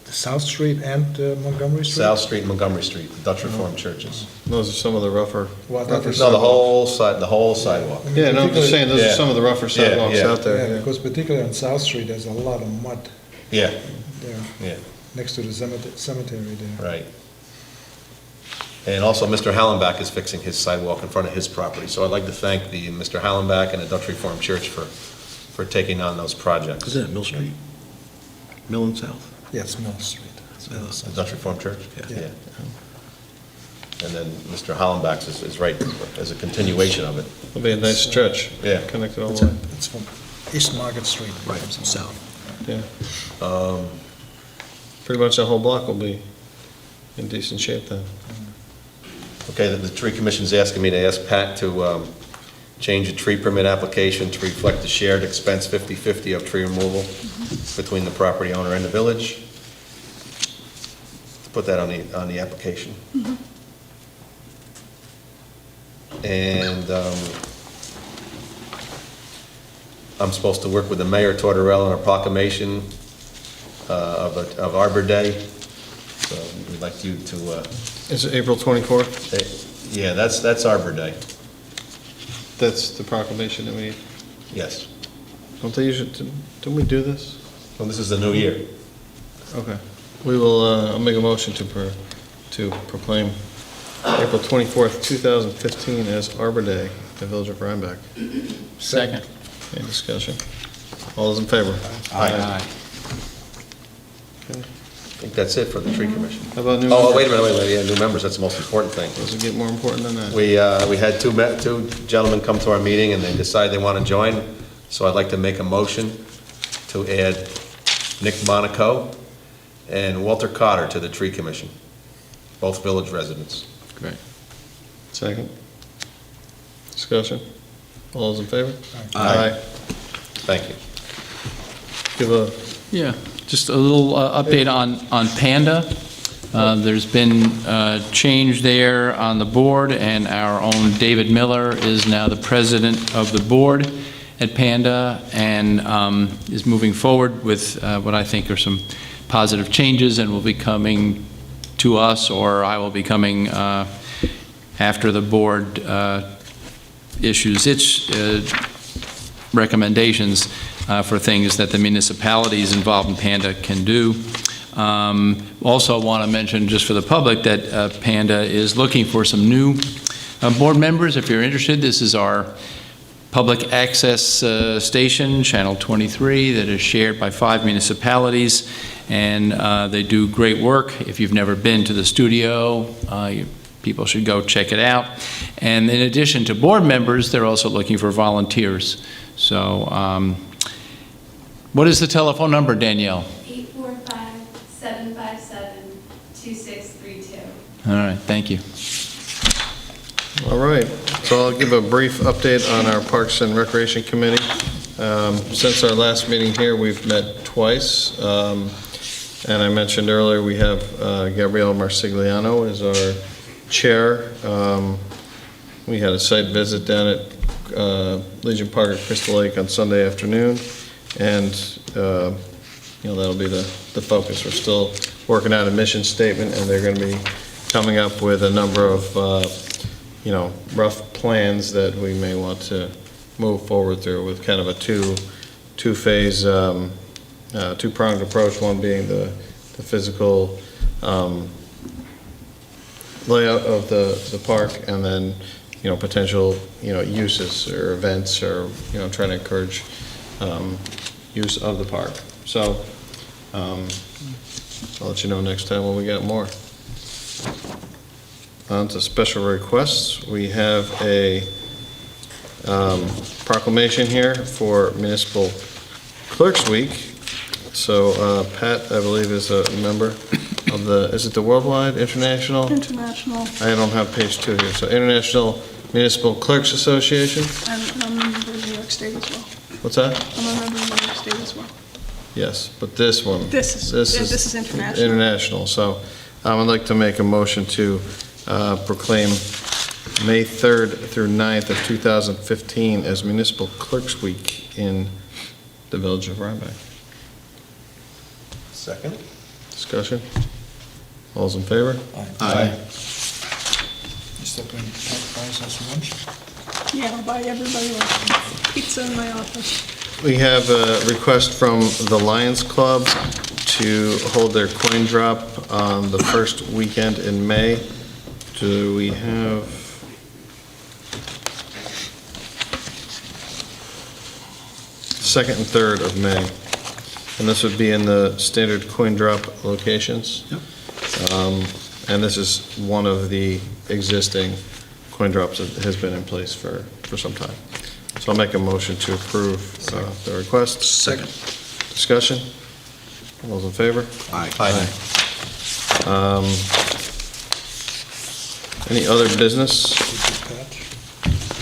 South Street and Montgomery Street? South Street and Montgomery Street, the Dutch Reformed churches. Those are some of the rougher No, the whole sidewalk. Yeah, no, I'm just saying, those are some of the rougher sidewalks out there. Yeah, because particularly on South Street, there's a lot of mud Yeah, there, yeah, next to the cemetery there. right. And also, Mr. Hallenbach is fixing his sidewalk in front of his property, so I'd like to thank Mr. Hallenbach and the Dutch Reformed Church for taking on those projects. Is that Mill Street? Mill and South? Yes, Mill Street. The Dutch Reformed Church? Yeah. And then Mr. Hallenbach's is right as a continuation of it. It'll be a nice stretch. Yeah. Connected all the way. It's from East Market Street. Right, south. Yeah. Pretty much that whole block will be in decent shape then. Okay, the Tree Commission's asking me to ask Pat to change the tree permit application to reflect the shared expense 50/50 of tree removal between the property owner and the village. Put that on the application. And I'm supposed to work with the mayor, Tortorella, on a proclamation of Arbor Day. So we'd like you to... Is it April 24th? Yeah, that's Arbor Day. That's the proclamation that we need? Yes. Don't we do this? Well, this is the new year. Okay. We will, I'll make a motion to proclaim April 24th, 2015 as Arbor Day in the Village of Rhinebeck. Second. Any discussion? All those in favor? Aye. I Okay. think that's it for the Tree Commission. How about new Oh, members? wait a minute, yeah, new members, that's the most important thing. Does it get more important than that? We had two gentlemen come to our meeting, and they decided they want to join, so I'd like to make a motion to add Nick Monaco and Walter Cotter to the Tree Commission, both village residents. Great. Second. Discussion? All those in favor? Aye. Thank you. Give a... Yeah, just a little update on Panda. There's been change there on the board, and our own David Miller is now the president of the board at Panda, and is moving forward with what I think are some positive changes, and will be coming to us, or I will be coming after the board issues its recommendations for things that the municipalities involved in Panda can do. Also want to mention, just for the public, that Panda is looking for some new board members. If you're interested, this is our public access station, Channel 23, that is shared by 5 municipalities, and they do great work. If you've never been to the studio, people should go check it out. And in addition to board members, they're also looking for volunteers. So what is the telephone number, Danielle? 845-757-2632. All right, thank you. All right, so I'll give a brief update on our Parks and Recreation Committee. Since our last meeting here, we've met twice. And I mentioned earlier, we have Gabrielle Marsigliano as our chair. We had a site visit down at Legion Park at Crystal Lake on Sunday afternoon. And, that'll be the focus. We're still working out a mission statement, and they're going to be coming up with a number of, rough plans that we may want to move forward through with kind of a two-phase, two-pronged approach, one being the physical layout of the park, and then, potential, uses or events, or, trying to encourage use of the park. So, I'll let you know next time when we get more. On to special requests. We have a proclamation here for Municipal Clerks Week. So Pat, I believe, is a member of is it the Worldwide International? International. I don't have page 2 here. So International Municipal Clerks Association. And I'm a member of New York State as well. What's that? I'm a member of New York State as well. Yes, but this one. This is international. International. So I'd like to make a motion to proclaim May 3rd through 9th of 2015 as Municipal Clerks Week in the Village of Rhinebeck. Second? Discussion? All's in favor? Aye. Is that when Pat buys us lunch? Yeah, I'll buy everybody lunch. Pizza in my office. We have a request from the Lions Club to hold their coin drop on the first weekend in May. Do we have? Second and 3rd of May. And this would be in the standard coin drop locations. Yep. And this is one of the existing coin drops that has been in place for some time. So I'll make a motion to approve the request. Second. Discussion? All those in favor? Aye. Any other business?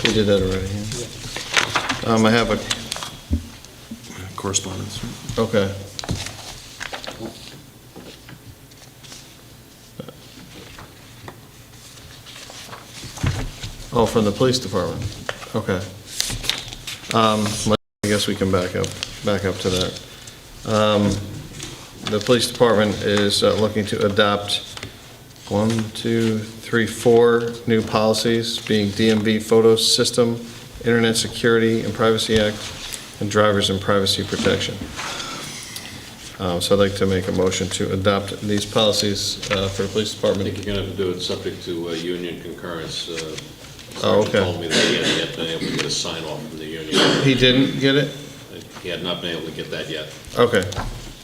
We did that already. Yeah. I have a Correspondence. okay. Oh, from the police department. Okay. I guess we can back up to that. The police department is looking to adopt 4 new policies, being DMV photo system, Internet Security and Privacy Act, and Drivers and Privacy Protection. So I'd like to make a motion to adopt these policies for the police I department. think you're going to have to do it subject to union concurrence. Oh, okay. Sergeant told me that he hadn't yet been able to get a sign-off from the union. He didn't get it? He had not been able to get that yet. Okay.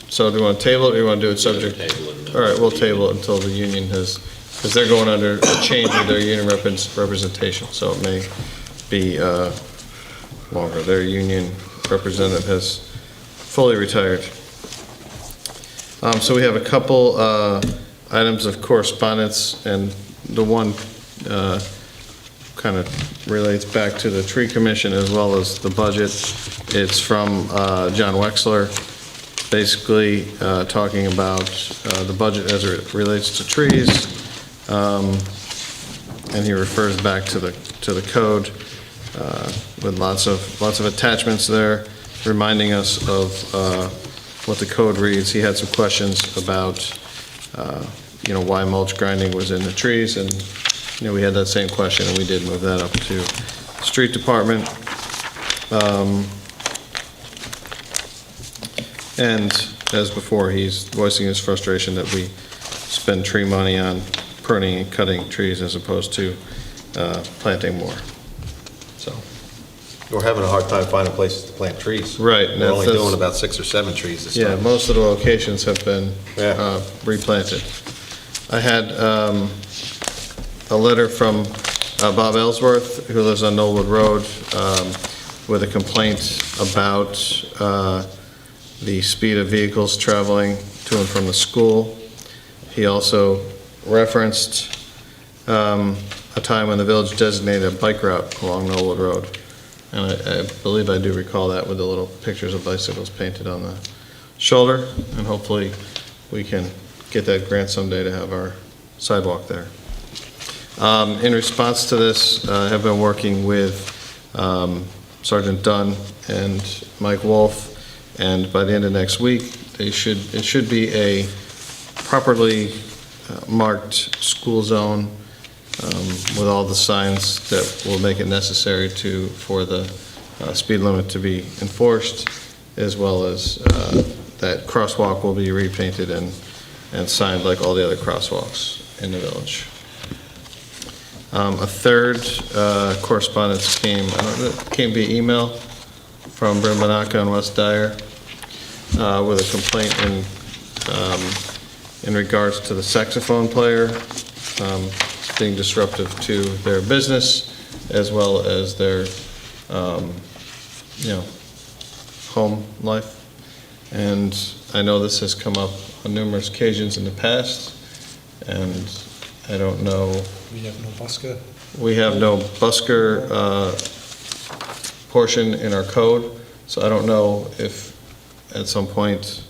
So do you want to table it, or do you want to do it subject? Table it. All right, we'll table it until the union has, because they're going under a change of their union representation, so it may be longer. Their union representative has fully retired. So we have a couple items of correspondence, and the one kind of relates back to the tree commission as well as the budget. It's from John Wexler, basically talking about the budget as it relates to trees, and he refers back to the code with lots of attachments there, reminding us of what the code reads. He had some questions about why mulch grinding was in the trees, and we had that same question, and we did move that up to the street department. And as before, he's voicing his frustration that we spend tree money on pruning and cutting trees as opposed to planting more. So, We're having a hard time finding places to plant trees. right. We're only doing about 6 or 7 trees this time. Yeah, most of the locations have been replanted. I had a letter from Bob Ellsworth, who lives on Knollwood Road, with a complaint about the speed of vehicles traveling to and from the school. He also referenced a time when the village designated a bike route along Knollwood Road. And I believe I do recall that with the little pictures of bicycles painted on the shoulder. And hopefully we can get that grant someday to have our sidewalk there. In response to this, I have been working with Sergeant Dunn and Mike Wolf, and by the end of next week, it should be a properly marked school zone with all the signs that will make it necessary for the speed limit to be enforced, as well as that crosswalk will be repainted and signed like all the other crosswalks in the village. A third correspondence came via email from Bryn Manaka and West Dyer with a complaint in regards to the saxophone player being disruptive to their business as well as their, home life. And I know this has come up on numerous occasions in the past, and I don't know. We have no busker. We have no busker portion in our code, so I don't know if at some point,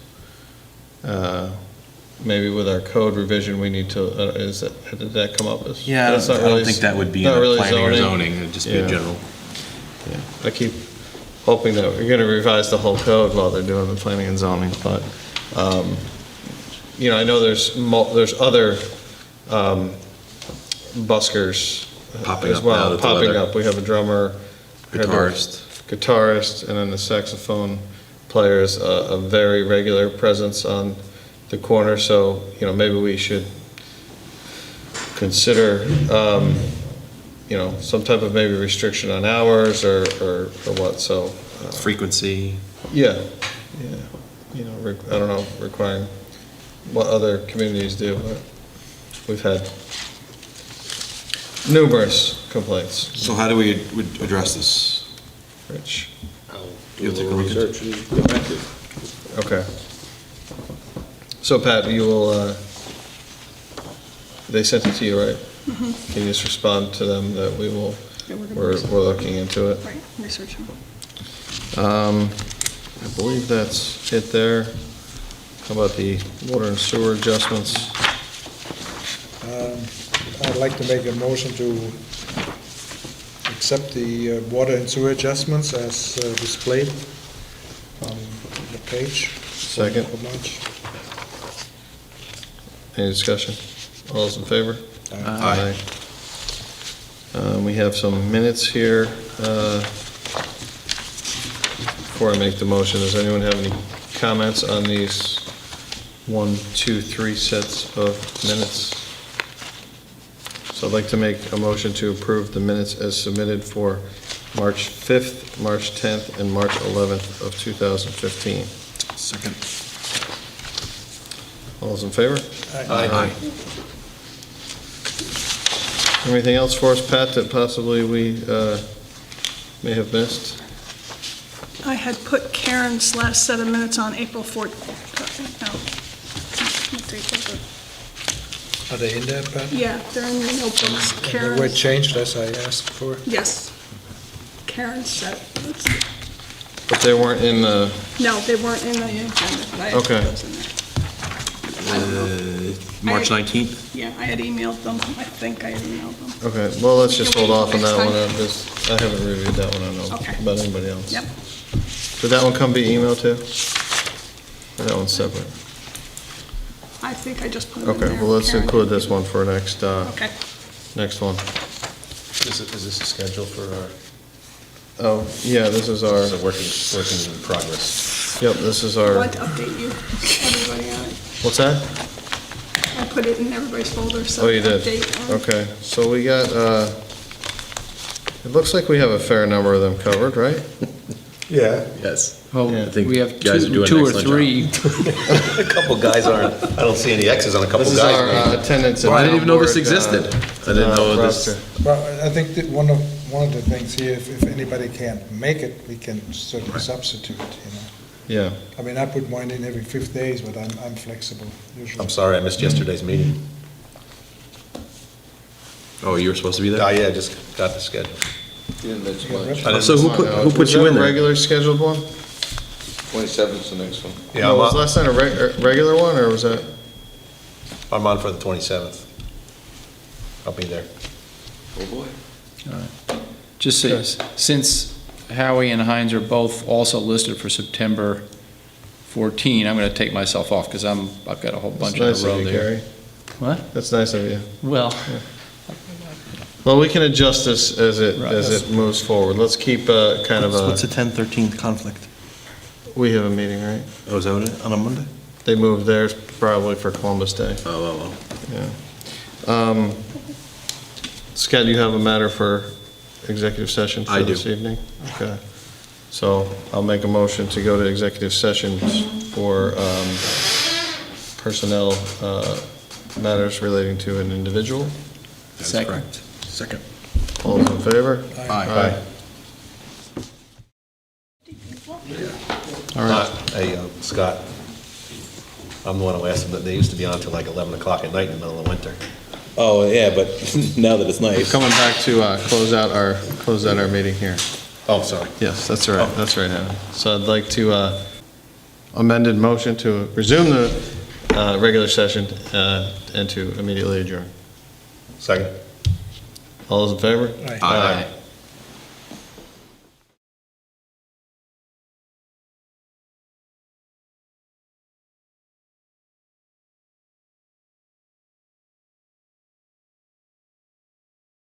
maybe with our code revision, we need to, did that come up as? Yeah, That's not I don't really- think that would be not in really planning or zoning, it'd just be a Yeah. general. Yeah, I keep hoping that we're gonna revise the whole code while they're doing the planning and zoning, but, I know there's other, buskers Popping as up well, now that the popping weather- up. We have a drummer. Guitarist, and then the saxophone player is a very regular presence on the corner, so, maybe we should consider, some type of maybe restriction on hours or what, so. Frequency. Yeah, I don't know, requiring what other communities do, but we've had numerous complaints. So how do we address this? Rich? I'll do a You'll take a little look into research and get back to you. Okay. So Pat, you will, they sent it to you, right? Mhm. Can you just respond to them that we will, Yeah, we're gonna we're research. looking into it? Right, research them. I believe that's it there. How about the water and sewer adjustments? I'd like to make a motion to accept the water and sewer adjustments as displayed on the page. Second. For March. Any discussion? All those in favor? Aye. We have some minutes here. Before I make the motion, does anyone have any comments on these 1, 2, 3 sets of minutes? So I'd like to make a motion to approve the minutes as submitted for March 5th, March 10th, and March 11th of 2015. Second. All those in favor? Aye. Anything else for us, Pat, that possibly we may have missed? I had put Karen's last set of minutes on April 4th. No. What date was it? Are they in there, Pat? Yeah, they're in your notebooks. And they were Karen's, changed as I asked for? yes. Karen's set. Let's see. But they weren't in the, No, they weren't in the agenda, but I had Okay. those in there. I don't know. March I- 19th? Yeah, I had emailed them. I think I had emailed them. okay, well, let's just hold off on that Next one. time. I haven't reviewed that one, I don't know Okay. about anybody else. Yep. Did that one come via email too? Or that one's separate? I think I just put them in there. Okay, well, let's Karen include did. this one for next, Okay. next one. Is this a schedule for our, Oh, yeah, this is our, is it working in progress? yep, this is I our, want to update you, everybody on it. what's that? I put it in everybody's folder, so Oh, you did? update on. Okay, so we got, it looks like we have a fair number of them covered, right? Yeah. Yes. Oh, Yeah. we have guys are doing an two or excellent three. A couple guys aren't, I don't see any X's on a couple This guys. is our attendance. Well, I didn't even know this board, existed. I didn't know this. roster. Well, I think that one of the things here, if anybody can't make it, we can certainly substitute, Yeah, I mean, I put mine in every 5th days, but I'm flexible usually. I'm sorry, I missed yesterday's meeting. Oh, you were supposed to be there? Yeah, I just got the schedule. You didn't miss much. I didn't So miss who mine. put Was you that in a there? regular scheduled one? 27th's the next one. Yeah, No, was last night a regular one, or was that? I'm on for the 27th. I'll be there. Oh, boy. Just since Howie and Hines are both also listed for September 14, I'm going to take myself off because I've got a whole bunch in a That's nice row of you, there. Gary. What? That's nice of you. Well, Well, we can adjust this as Right. it moves forward. Let's keep kind of What's the a, 10/13 conflict? we have a meeting, right? Oh, is that what it, on a Monday? They moved theirs probably for Columbus Day. Oh. Yeah. Scott, you have a matter for executive session I for do. this evening? Okay. So I'll make a motion to go to executive session for personnel matters relating to an individual. That's Second. correct. Second. All those in favor? Aye. All right. Hey, Scott, I'm the one who asked them that they used to be on till like 11 o'clock at night in the middle of winter. Oh, yeah, but now that it's nice. Coming back to close out our meeting here. Oh, sorry. Yes, that's right, that's right, Evan. So I'd like to amended motion to resume the regular session and to immediately adjourn. Second. All those in favor? Aye. Aye.